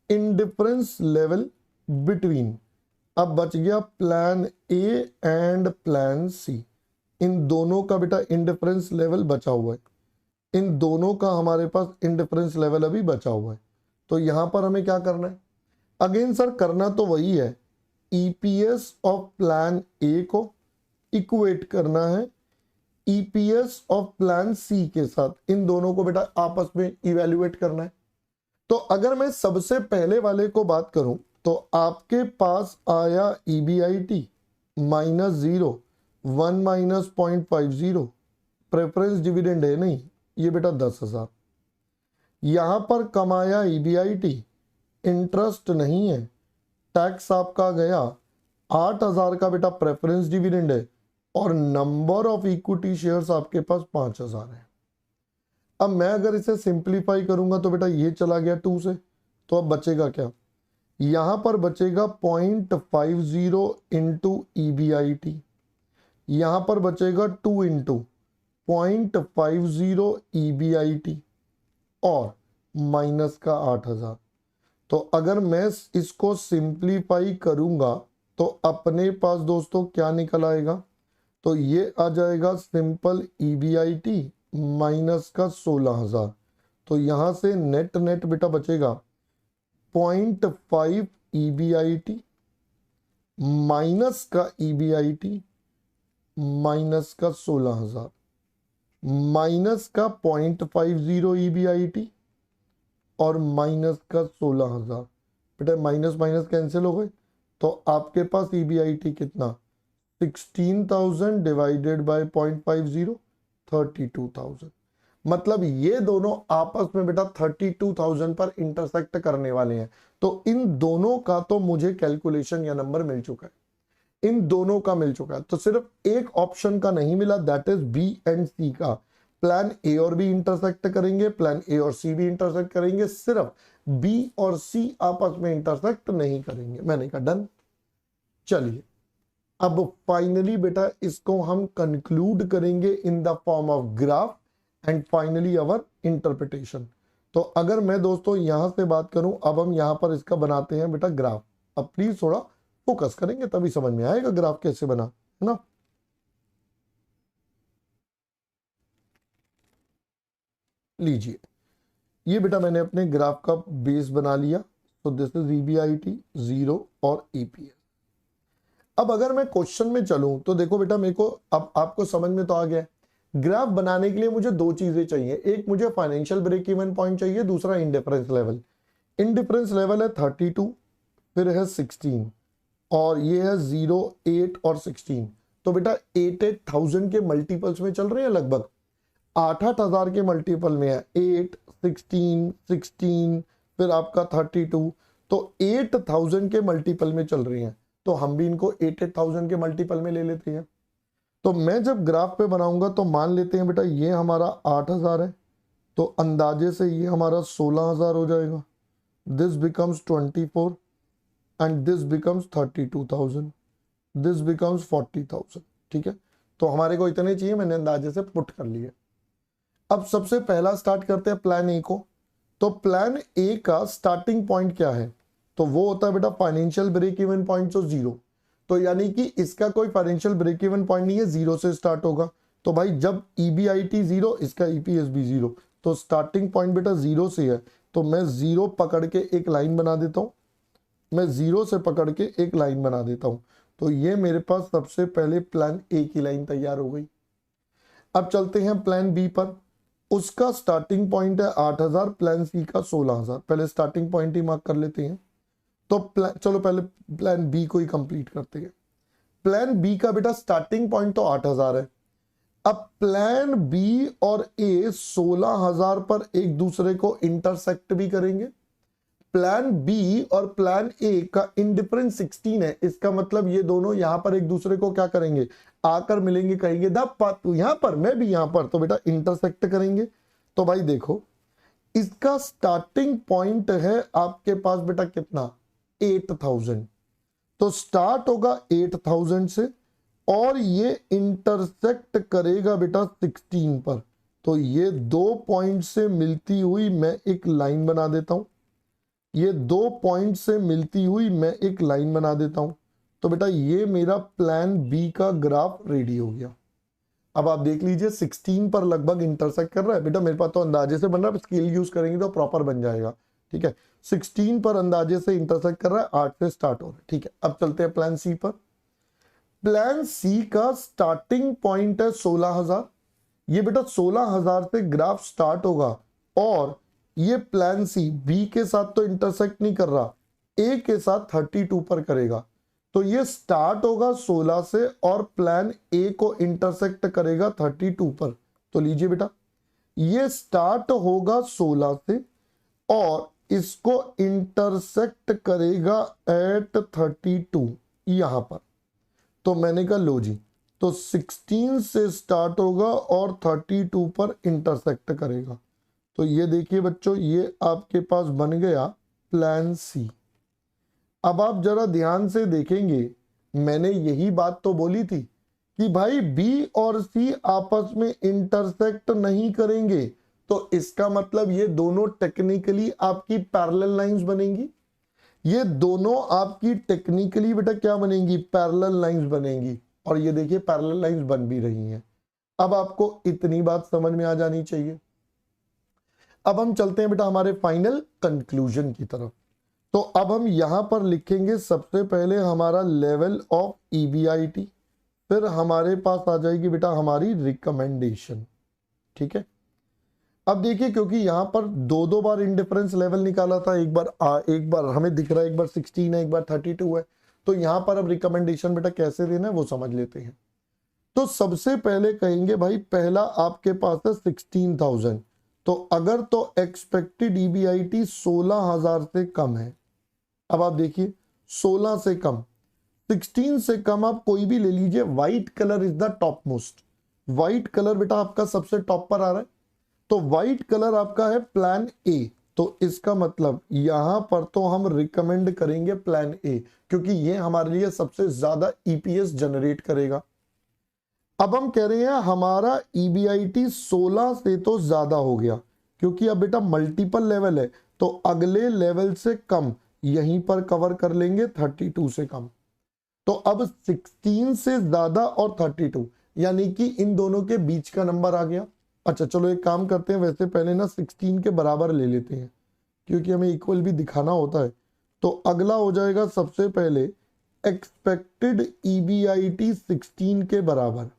इंडिफरेंस लेवल बिटवीन। अब बच गया plan A and plan C, इन दोनों का बेटा इंडिफरेंस लेवल बचा हुआ है, इन दोनों का हमारे पास इंडिफरेंस लेवल अभी बचा हुआ है। तो यहां पर हमें क्या करना है, अगेन सर करना तो वही है, ईपीएस ऑफ प्लान ए को इक्वेट करना है ईपीएस ऑफ प्लान सी के साथ, इन दोनों को बेटा आपस में इवेल्युएट करना है। तो अगर मैं सबसे पहले वाले को बात करूं तो आपके पास आया ईबीआईटी -0 1 - 0.50, प्रेफरेंस डिविडेंड है नहीं, ये बेटा 10,000। यहां पर कमाया ईबीआईटी, इंटरेस्ट नहीं है, टैक्स आपका गया 8,000 का बेटा प्रेफरेंस डिविडेंड है, और नंबर ऑफ इक्विटी शेयर्स आपके पास 5,000 है। अब मैं अगर इसे सिंप्लीफाई करूंगा तो बेटा ये चला गया 2 से, तो अब बचेगा क्या, यहां पर बचेगा 0.50 इंटू ईबीआईटी, यहां पर बचेगा 2 इंटू 0.50 ईबीआईटी और माइनस का 8,000। तो अगर मैं इसको सिंप्लीफाई करूंगा तो अपने पास दोस्तों क्या निकल आएगा, तो ये आ जाएगा सिंपल ईबीआईटी माइनस का 16,000। तो यहां से नेट नेट बेटा बचेगा 0.5 ईबीआईटी माइनस का ईबीआईटी माइनस का 16,000 माइनस का 0.50 ईबीआईटी और माइनस का 16,000। बेटा माइनस माइनस कैंसिल हो गए, तो आपके पास ईबीआईटी कितना, 16,000 डिवाइडेड बाय 0.50 32,000। मतलब ये दोनों आपस में बेटा 32,000 पर इंटरसेक्ट करने वाले हैं। तो इन दोनों का तो मुझे कैलकुलेशन या नंबर मिल चुका है, इन दोनों का मिल चुका है। तो सिर्फ एक ऑप्शन का नहीं मिला, दैट इज बी एंड सी का। प्लान ए और बी इंटरसेक्ट करेंगे, प्लान ए और सी भी इंटरसेक्ट करेंगे, सिर्फ बी और सी आपस में इंटरसेक्ट नहीं करेंगे। मैंने कहा डन। चलिए अब फाइनली बेटा इसको हम कंक्लूड करेंगे in the form of graph and finally our interpretation. तो अगर मैं दोस्तों यहां से बात करूं, अब हम यहां पर इसका बनाते हैं बेटा ग्राफ। अब प्लीज थोड़ा फोकस करेंगे तभी समझ में आएगा ग्राफ कैसे बना, है ना। लीजिए ये बेटा मैंने अपने ग्राफ का बेस बना लिया। तो दिस इज ईबीआईटी 0 और ईपीएस। अब अगर मैं क्वेश्चन में चलूं तो देखो बेटा मेरे को अब आपको समझ में तो आ गया, ग्राफ बनाने के लिए मुझे दो चीजें चाहिए, एक मुझे फाइनेंशियल ब्रेक इवन पॉइंट चाहिए, दूसरा इंडिफरेंस लेवल। इंडिफरेंस लेवल है 32, फिर है 16 और ये है 0, 8 और 16। तो बेटा 8,000 के मल्टीपल्स में चल रहे हैं, लगभग 8,000 के मल्टीपल में है, 8, 16, 16 फिर आपका 32। तो 8,000 के मल्टीपल में चल रही हैं, तो हम भी इनको 8,000 के मल्टीपल में ले लेते हैं। तो मैं जब ग्राफ पे बनाऊंगा तो मान लेते हैं बेटा ये हमारा 8,000 है, तो अंदाजे से ये हमारा 16,000 हो जाएगा। This becomes 24 and this becomes 32,000, this becomes 40,000। ठीक है, तो हमारे को इतने चाहिए, मैंने अंदाजे से पुट कर लिए। अब सबसे पहला स्टार्ट करते हैं प्लान ए को। तो प्लान ए का स्टार्टिंग पॉइंट क्या है, तो वो होता है बेटा फाइनेंशियल ब्रेक इवन पॉइंट तो 0। तो यानी कि इसका कोई फाइनेंशियल ब्रेक इवन पॉइंट नहीं है, 0 से स्टार्ट होगा। तो भाई जब ईबीआईटी 0, इसका ईपीएस भी 0, तो स्टार्टिंग पॉइंट बेटा 0 से है। तो मैं 0 पकड़ के एक लाइन बना देता हूं, मैं 0 से पकड़ के एक लाइन बना देता हूं। तो ये मेरे पास सबसे पहले प्लान ए की लाइन तैयार हो गई। अब चलते हैं प्लान बी पर। उसका स्टार्टिंग पॉइंट है 8,000, प्लान सी का 16,000। पहले स्टार्टिंग पॉइंट ही मार्क कर लेते हैं। तो चलो पहले प्लान बी को ही कंप्लीट करते हैं। प्लान बी का बेटा स्टार्टिंग पॉइंट तो 8,000 है। अब प्लान बी और ए 16,000 पर एक दूसरे को इंटरसेक्ट भी करेंगे। प्लान बी और प्लान ए का इंडिफरेंस 16 है, इसका मतलब ये दोनों यहां पर एक दूसरे को क्या करेंगे, आकर मिलेंगे, कहेंगे दप्पा तू यहां पर मैं भी यहां पर, तो बेटा इंटरसेक्ट करेंगे। तो भाई देखो इसका स्टार्टिंग पॉइंट है आपके पास बेटा कितना, 8,000। तो स्टार्ट होगा 8,000 से और ये इंटरसेक्ट करेगा बेटा 16 पर। तो ये 2 पॉइंट से मिलती हुई मैं एक लाइन बना देता हूं, ये 2 पॉइंट से मिलती हुई मैं एक लाइन बना देता हूं। तो बेटा ये मेरा प्लान बी का ग्राफ रेडी हो गया। अब आप देख लीजिए 16 पर लगभग इंटरसेक्ट कर रहा है। बेटा मेरे पास तो अंदाजे से बन रहा है, स्केल यूज करेंगे तो प्रॉपर बन जाएगा। ठीक है, 16 पर अंदाजे से इंटरसेक्ट कर रहा है, 8 से स्टार्ट हो रहा है। ठीक है, अब चलते हैं प्लान सी पर। प्लान सी का स्टार्टिंग पॉइंट है 16,000। ये बेटा 16,000 से ग्राफ स्टार्ट होगा और ये प्लान सी बी के साथ तो इंटरसेक्ट नहीं कर रहा, ए के साथ 32 पर करेगा। तो ये स्टार्ट होगा 16 से और प्लान ए को इंटरसेक्ट करेगा 32 पर। तो लीजिए बेटा ये स्टार्ट होगा 16 से और इसको इंटरसेक्ट करेगा एट 32 यहां पर। तो मैंने कहा लो जी, तो 16 से स्टार्ट होगा और 32 पर इंटरसेक्ट करेगा। तो ये देखिए बच्चों, ये आपके पास बन गया प्लान सी। अब आप जरा ध्यान से देखेंगे, मैंने यही बात तो बोली थी कि भाई बी और सी आपस में इंटरसेक्ट नहीं करेंगे, तो इसका मतलब ये दोनों टेक्निकली आपकी पैरेलल लाइंस बनेंगी। ये दोनों आपकी टेक्निकली बेटा क्या बनेंगी, पैरेलल लाइंस बनेंगी। और ये देखिए पैरेलल लाइंस बन भी रही हैं। अब आपको इतनी बात समझ में आ जानी चाहिए। अब हम चलते हैं बेटा हमारे फाइनल कंक्लूजन की तरफ। तो अब हम यहां पर लिखेंगे सबसे पहले हमारा लेवल ऑफ ईबीआईटी, फिर हमारे पास आ जाएगी बेटा हमारी रिकमेंडेशन। ठीक है, अब देखिए क्योंकि यहां पर दो बार इंडिफरेंस लेवल निकाला था, एक बार हमें दिख रहा है, एक बार 16 है, एक बार 32 है। तो यहां पर अब रिकमेंडेशन बेटा कैसे देना है वो समझ लेते हैं। तो सबसे पहले कहेंगे भाई पहला आपके पास है 16,000। तो अगर तो एक्सपेक्टेड ईबीआईटी 16,000 से कम है। अब आप देखिए 16 से कम, 16 से कम आप कोई भी ले लीजिए। White colour is the top most, white colour बेटा आपका सबसे टॉप पर आ रहा है। तो व्हाइट कलर आपका है प्लान ए। तो इसका मतलब यहां पर तो हम रिकमेंड करेंगे प्लान ए, क्योंकि ये हमारे लिए सबसे ज्यादा ईपीएस जनरेट करेगा। अब हम कह रहे हैं हमारा ईबीआईटी 16 से तो ज्यादा हो गया, क्योंकि अब बेटा मल्टीपल लेवल है, तो अगले लेवल से कम यहीं पर कवर कर लेंगे 32 से कम। तो अब 16 से ज्यादा और 32 यानी कि इन दोनों के बीच का नंबर आ गया। अच्छा चलो एक काम करते हैं, वैसे पहले ना 16 के बराबर ले लेते हैं, क्योंकि हमें इक्वल भी दिखाना होता है। तो अगला हो जाएगा सबसे पहले एक्सपेक्टेड ईबीआईटी 16 के बराबर।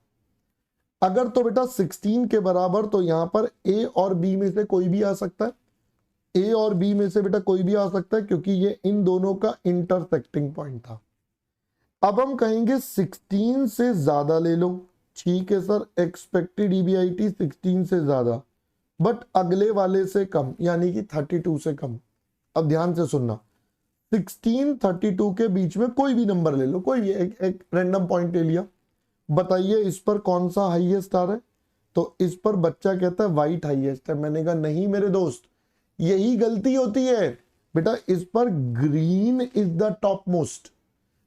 अगर तो बेटा 16 के बराबर, तो यहां पर ए और बी में से कोई भी आ सकता है, ए और बी में से बेटा कोई भी आ सकता है, क्योंकि ये इन दोनों का इंटरसेक्टिंग पॉइंट था। अब हम कहेंगे 16 से ज्यादा ले लो। ठीक है सर, एक्सपेक्टेड ईबीआईटी 16 से ज्यादा बट अगले वाले से कम, यानी कि 32 से कम। अब ध्यान से सुनना, 16 32 के बीच में कोई भी नंबर ले लो, कोई भी एक रैंडम पॉइंट ले लिया। बताइए इस पर कौन सा हाईएस्ट आ रहा है? तो इस पर बच्चा कहता है व्हाइट हाईएस्ट है। मैंने कहा नहीं मेरे दोस्त, यही गलती होती है बेटा, इस पर green is the top most.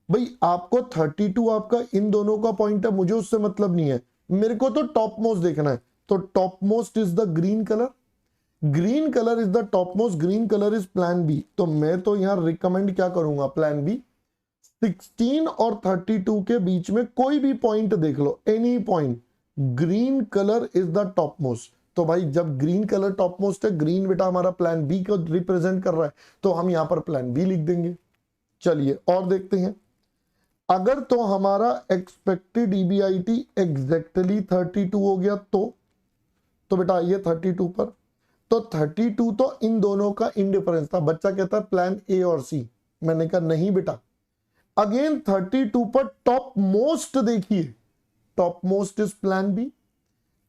भाई आपको 32 आपका इन दोनों का पॉइंट है, मुझे उससे मतलब नहीं है, मेरे को तो टॉप मोस्ट देखना है। तो top most is the green colour, green colour is the top most, green colour is plan B. तो मैं तो यहां रिकमेंड क्या करूंगा, प्लान बी। 16 और 32 के बीच में कोई भी पॉइंट देख लो, any point, green colour is the top most. तो भाई जब ग्रीन कलर टॉप मोस्ट है, ग्रीन बेटा हमारा प्लान बी को रिप्रेजेंट कर रहा है, तो हम यहां पर प्लान बी लिख देंगे। चलिए और देखते हैं, अगर तो हमारा एक्सपेक्टेड ईबीआईटी एग्जैक्टली 32 हो गया तो बेटा आइए 32 पर। तो 32 तो इन दोनों का इंडिफरेंस था। बच्चा कहता है प्लान ए और सी, मैंने कहा नहीं बेटा, अगेन 32 पर टॉप मोस्ट देखिए, top most is plan B.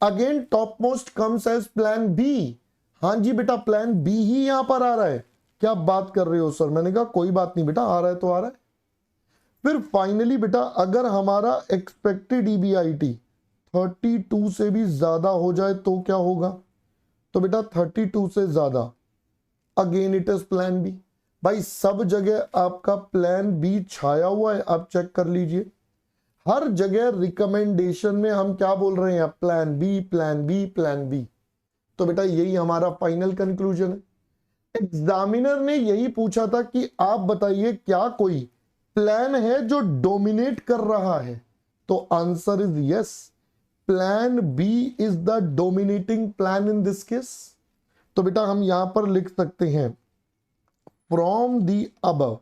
Again top most comes as plan B. हाँ जी बेटा, प्लान बी ही यहां पर आ रहा है। क्या बात कर रहे हो सर? मैंने कहा कोई बात नहीं बेटा, आ रहा है तो आ रहा है। फिर फाइनली बेटा अगर हमारा एक्सपेक्टेड ईबीआईटी 32 से भी ज्यादा हो जाए तो क्या होगा? तो बेटा 32 से ज्यादा, again it is plan B. भाई सब जगह आपका प्लान बी छाया हुआ है, आप चेक कर लीजिए। हर जगह रिकमेंडेशन में हम क्या बोल रहे हैं, plan B plan B plan B. तो बेटा यही हमारा फाइनल कंक्लूजन है। एग्जामिनर ने यही पूछा था कि आप बताइए क्या कोई प्लान है जो डोमिनेट कर रहा है, तो answer is yes, plan B is the dominating plan in this case. तो बेटा हम यहां पर लिख सकते हैं फ्रॉम दी अबव।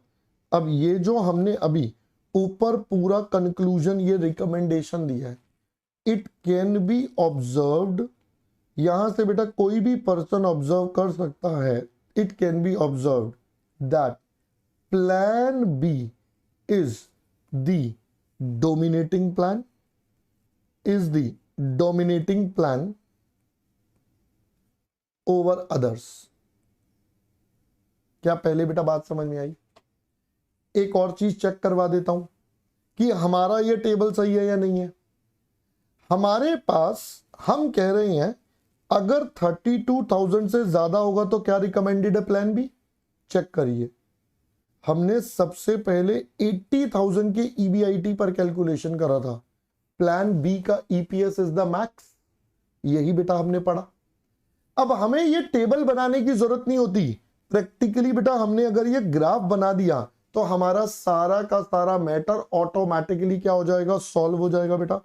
अब ये जो हमने अभी ऊपर पूरा कंक्लूजन, ये रिकमेंडेशन दिया है, इट कैन बी ऑब्जर्व्ड, यहां से बेटा कोई भी पर्सन ऑब्जर्व कर सकता है, it can be observed that plan B is the dominating plan, is the dominating plan over others. क्या पहले बेटा बात समझ में आई? एक और चीज चेक करवा देता हूं कि हमारा ये टेबल सही है या नहीं है। हमारे पास हम कह रहे हैं अगर 32,000 से ज्यादा होगा तो क्या रिकमेंडेड है, प्लान बी। चेक करिए, हमने सबसे पहले 80,000 के ईबीआईटी पर कैलकुलेशन करा था, प्लान बी का ईपीएस इज द मैक्स, यही बेटा हमने पढ़ा। अब हमें ये टेबल बनाने की जरूरत नहीं होती, प्रैक्टिकली बेटा हमने अगर ये ग्राफ बना दिया तो हमारा सारा का सारा मैटर ऑटोमेटिकली क्या हो जाएगा, सॉल्व हो जाएगा बेटा।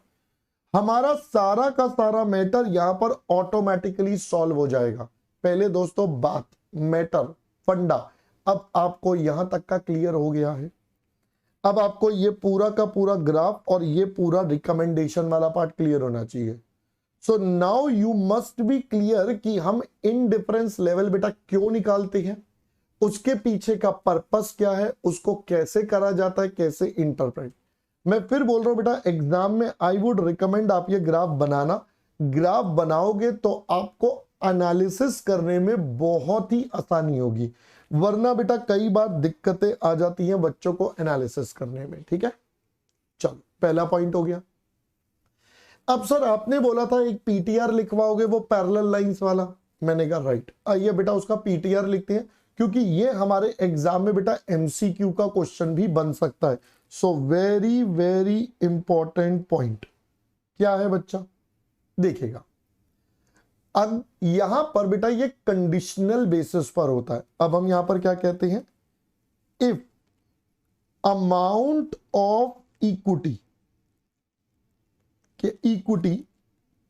हमारा सारा का सारा मैटर यहां पर ऑटोमेटिकली सॉल्व हो जाएगा। पहले दोस्तों बात, मैटर, फंडा, अब आपको यहां तक का क्लियर हो गया है। अब आपको ये पूरा का पूरा ग्राफ और ये पूरा रिकमेंडेशन वाला पार्ट क्लियर होना चाहिए। So now you must be clear कि हम इनडिफरेंस लेवल बेटा क्यों निकालते हैं, उसके पीछे का पर्पस क्या है, उसको कैसे करा जाता है, कैसे इंटरप्रेट। मैं फिर बोल रहा हूं बेटा, एग्जाम में आई वुड रिकमेंड आप ये ग्राफ बनाना। ग्राफ बनाओगे तो आपको एनालिसिस करने में बहुत ही आसानी होगी, वरना बेटा कई बार दिक्कतें आ जाती हैं बच्चों को एनालिसिस करने में। ठीक है, चलो पहला पॉइंट हो गया। अब सर आपने बोला था एक पीटीआर लिखवाओगे वो पैरेलल लाइंस वाला, मैंने कहा राइट, आइए बेटा उसका पीटीआर लिखते हैं, क्योंकि ये हमारे एग्जाम में बेटा एमसीक्यू का क्वेश्चन भी बन सकता है। So very very important point क्या है बच्चा, देखिएगा। अब यहां पर बेटा ये कंडीशनल बेसिस पर होता है। अब हम यहां पर क्या कहते हैं, इफ अमाउंट ऑफ इक्विटी के equity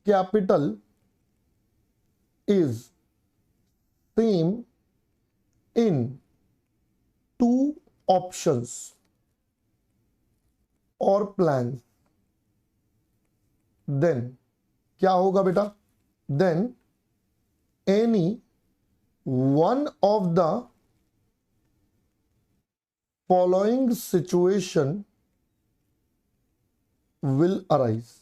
capital is same in two options और प्लान, देन क्या होगा बेटा, then any one of the following situation will arise.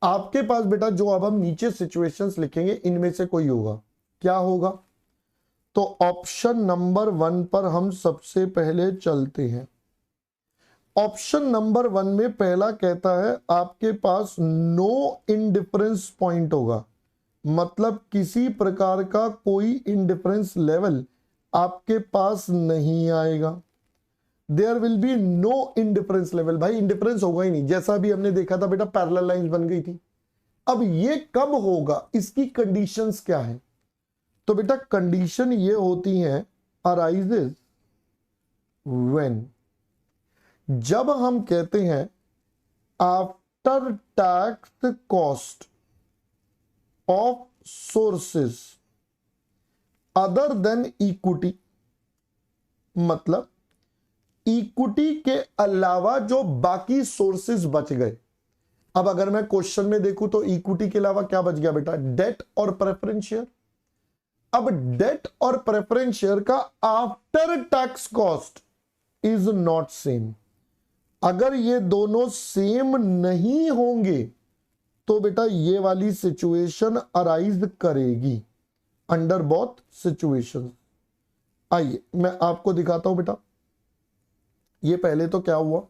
आपके पास बेटा जो अब हम नीचे सिचुएशंस लिखेंगे इनमें से कोई होगा, क्या होगा, तो ऑप्शन नंबर 1 पर हम सबसे पहले चलते हैं। ऑप्शन नंबर 1 में पहला कहता है आपके पास नो इंडिफरेंस पॉइंट होगा, मतलब किसी प्रकार का कोई इंडिफरेंस लेवल आपके पास नहीं आएगा। There will be no indifference level, भाई इंडिफरेंस होगा ही नहीं, जैसा भी हमने देखा था बेटा पैरेलल लाइंस बन गई थी। अब ये कब होगा, इसकी कंडीशंस क्या है, तो बेटा कंडीशन ये होती है अराइजेस व्हेन, जब हम कहते हैं after tax cost of sources other than equity, मतलब इक्विटी के अलावा जो बाकी सोर्सेस बच गए। अब अगर मैं क्वेश्चन में देखूं तो इक्विटी के अलावा क्या बच गया बेटा, डेट और प्रेफरेंस शेयर। अब डेट और प्रेफरेंस शेयर का after tax cost is not same. अगर ये दोनों सेम नहीं होंगे तो बेटा ये वाली सिचुएशन अराइज करेगी अंडर बोथ सिचुएशन। आइए मैं आपको दिखाता हूं बेटा, ये पहले तो क्या हुआ,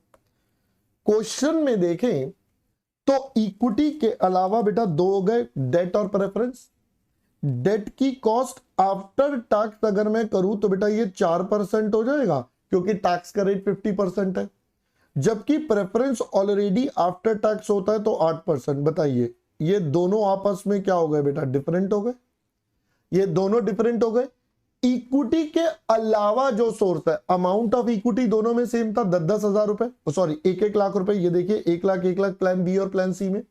क्वेश्चन में देखें तो इक्विटी के अलावा बेटा दो हो गए, डेट और प्रेफरेंस। डेट की कॉस्ट आफ्टर टैक्स अगर मैं करूं तो बेटा ये 4% हो जाएगा, क्योंकि टैक्स का रेट 50% है, जबकि प्रेफरेंस ऑलरेडी आफ्टर टैक्स होता है तो 8%। बताइए ये दोनों आपस में क्या हो गए बेटा, डिफरेंट हो गए, ये दोनों डिफरेंट हो गए। इक्विटी के अलावा जो सोर्स है, अमाउंट ऑफ इक्विटी दोनों में सेम था, 10-10 हजार रुपए, सॉरी 1-1 लाख रुपए। ये देखिए 1 लाख प्लान बी और प्लान सी में।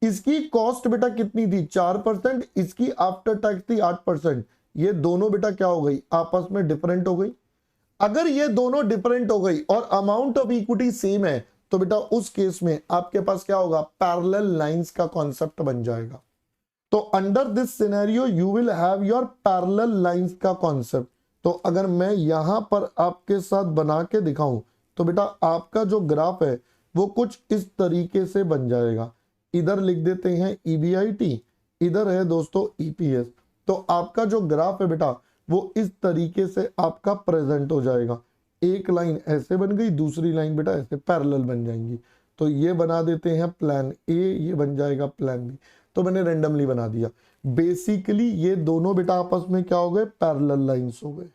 इसकी कॉस्ट बेटा कितनी थी, 4%, इसकी आफ्टर टैक्स थी 8%। ये दोनों बेटा क्या हो गई, आपस में डिफरेंट हो गई। अगर ये दोनों डिफरेंट हो गई और अमाउंट ऑफ इक्विटी सेम है तो बेटा उस केस में आपके पास क्या होगा, पैरेलल लाइंस का कॉन्सेप्ट बन जाएगा। तो under this scenario you will have your parallel lines का कॉन्सेप्ट। तो अगर मैं यहां पर आपके साथ बना के दिखाऊं तो बेटा आपका जो ग्राफ है वो कुछ इस तरीके से बन जाएगा। इधर लिख देते हैं EBIT, इधर है दोस्तों EPS। तो आपका जो ग्राफ है बेटा वो इस तरीके से आपका प्रेजेंट हो जाएगा। एक लाइन ऐसे बन गई, दूसरी लाइन बेटा ऐसे पैरेलल बन जाएंगी। तो ये बना देते हैं प्लान ए, ये बन जाएगा प्लान बी। तो मैंने रेंडमली बना दिया। बेसिकली ये दोनों बेटा आपस में क्या हो गए, पैरेलल लाइंस हो गए।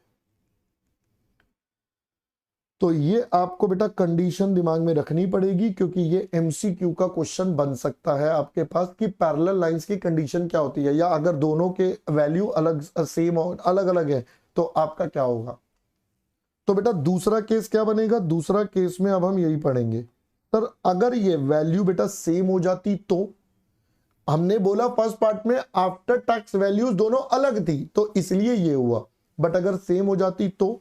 तो ये आपको बेटा कंडीशन दिमाग में रखनी पड़ेगी, क्योंकि ये MCQ का क्वेश्चन बन सकता है आपके पास कि पैरेलल लाइंस की कंडीशन क्या होती है, या अगर दोनों के वैल्यू अलग सेम और अलग अलग है तो आपका क्या होगा। तो बेटा दूसरा केस क्या बनेगा, दूसरा केस में अब हम यही पढ़ेंगे। सर अगर ये वैल्यू बेटा सेम हो जाती तो, हमने बोला फर्स्ट पार्ट में आफ्टर टैक्स वैल्यूज दोनों अलग थी तो इसलिए ये हुआ, बट अगर सेम हो जाती तो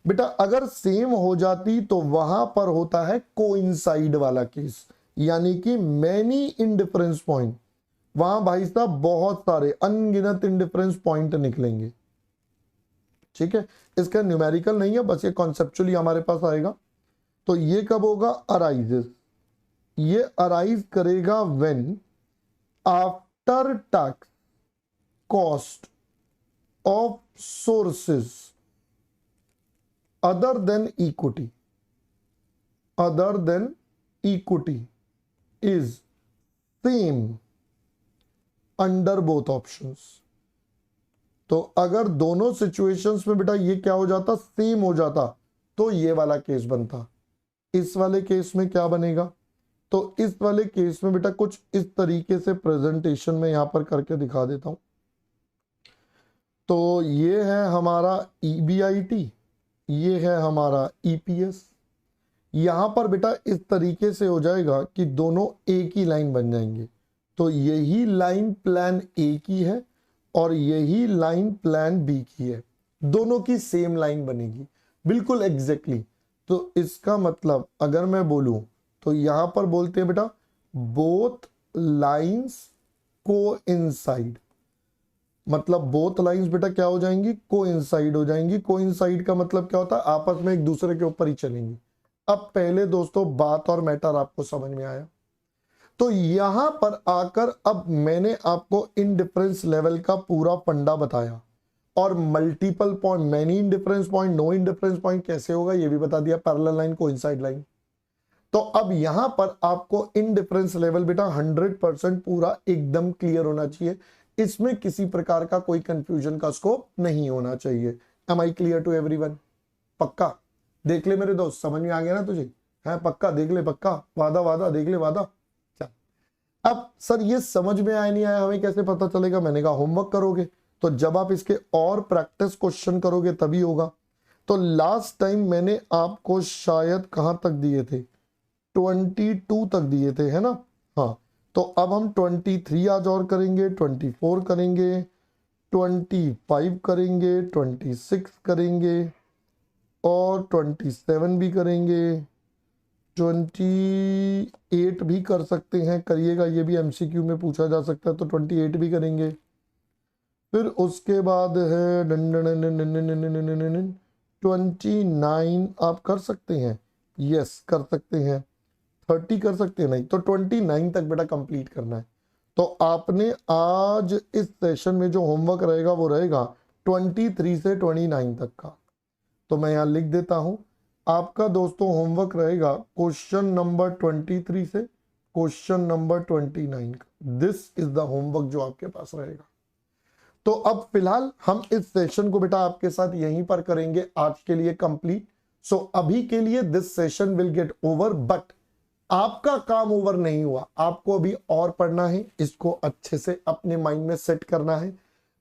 बेटा, अगर सेम हो जाती तो वहां पर होता है कोइंसाइड वाला केस, यानी कि मैनी इंडिफरेंस पॉइंट। वहां भाई साहब बहुत सारे अनगिनत इंडिफरेंस पॉइंट निकलेंगे। ठीक है, इसका न्यूमेरिकल नहीं है, बस ये कॉन्सेप्चुअली हमारे पास आएगा। तो ये कब होगा, अराइजेस। ये अराइज करेगा when after tax cost of sources other than equity is same under both options। तो अगर दोनों सिचुएशंस में बेटा ये क्या हो जाता, सेम हो जाता, तो ये वाला केस बनता। इस वाले केस में क्या बनेगा, तो इस वाले केस में बेटा कुछ इस तरीके से प्रेजेंटेशन में यहां पर करके दिखा देता हूं। तो ये है हमारा EBIT, ये है हमारा EPS। यहां पर बेटा इस तरीके से हो जाएगा कि दोनों एक ही लाइन बन जाएंगे। तो यही लाइन प्लान ए की है और यही लाइन प्लान बी की है, दोनों की सेम लाइन बनेगी बिल्कुल एग्जैक्टली। तो इसका मतलब अगर मैं बोलूं तो यहां पर बोलते हैं बेटा बोथ लाइंस कोइंसाइड, मतलब बोथ लाइंस बेटा क्या हो जाएंगी, कोइंसाइड हो जाएंगी। कोइंसाइड का मतलब क्या होता है, आपस में एक दूसरे के ऊपर ही चलेंगी। अब पहले दोस्तों बात और मैटर आपको समझ में आया। तो यहां पर आकर अब मैंने आपको इंडिफरेंस लेवल का पूरा फंडा बताया और multiple point, many indifference point, no indifference point कैसे होगा ये भी बता दिया, पैरेलल लाइन, कोइंसाइड लाइन। तो अब यहां पर आपको इंडिफरेंस लेवल बेटा 100% पूरा एकदम क्लियर होना चाहिए, इसमें किसी प्रकार का कोई कंफ्यूजन का स्कोप नहीं होना चाहिए। Am I clear to everyone? पक्का देख ले मेरे दोस्त, समझ में आ गया ना तुझे, है पक्का देख ले, पक्का वादा देख ले वादा। चल अब सर ये समझ में आया नहीं आया हमें कैसे पता चलेगा, मैंने कहा होमवर्क करोगे, तो जब आप इसके और प्रैक्टिस क्वेश्चन करोगे तभी होगा। तो लास्ट टाइम मैंने आपको शायद कहां तक दिए थे, 22 तक दिए थे, है ना। हाँ तो अब हम 23 आज और करेंगे, 24 करेंगे, 25 करेंगे, 26 करेंगे और 27 भी करेंगे, 28 भी कर सकते हैं, करिएगा, ये भी MCQ में पूछा जा सकता है, तो 28 भी करेंगे। फिर उसके बाद है 29 आप कर सकते हैं, यस कर सकते हैं, 30 कर सकते हैं, नहीं तो 29 तक बेटा कंप्लीट करना है। तो आपने आज इस सेशन में जो होमवर्क रहेगा वो रहेगा 23 से 29 तक का। तो मैं यहाँ लिख देता हूं, आपका दोस्तों होमवर्क रहेगा क्वेश्चन नंबर 23 से क्वेश्चन नंबर 29 का। दिस इज द होमवर्क जो आपके पास रहेगा। तो अब फिलहाल हम इस सेशन को बेटा आपके साथ यहीं पर करेंगे आज के लिए कंप्लीट। सो अभी के लिए this session will get over, but आपका काम ओवर नहीं हुआ, आपको अभी और पढ़ना है, इसको अच्छे से अपने माइंड में सेट करना है,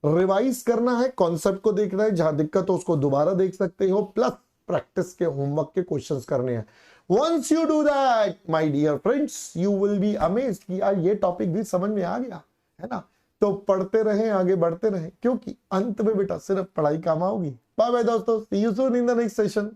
रिवाइज करना है, कॉन्सेप्ट को देखना है, जहां दिक्कत हो उसको दोबारा देख सकते हो, प्लस प्रैक्टिस के होमवर्क के क्वेश्चंस करने हैं। Once you do that my dear friends, you will be amazed कि यार ये टॉपिक भी समझ में आ गया है ना। तो पढ़ते रहें, आगे बढ़ते रहें, क्योंकि अंत में बेटा सिर्फ पढ़ाई काम आओगी। बाय बाय दोस्तों, see you soon in the next session.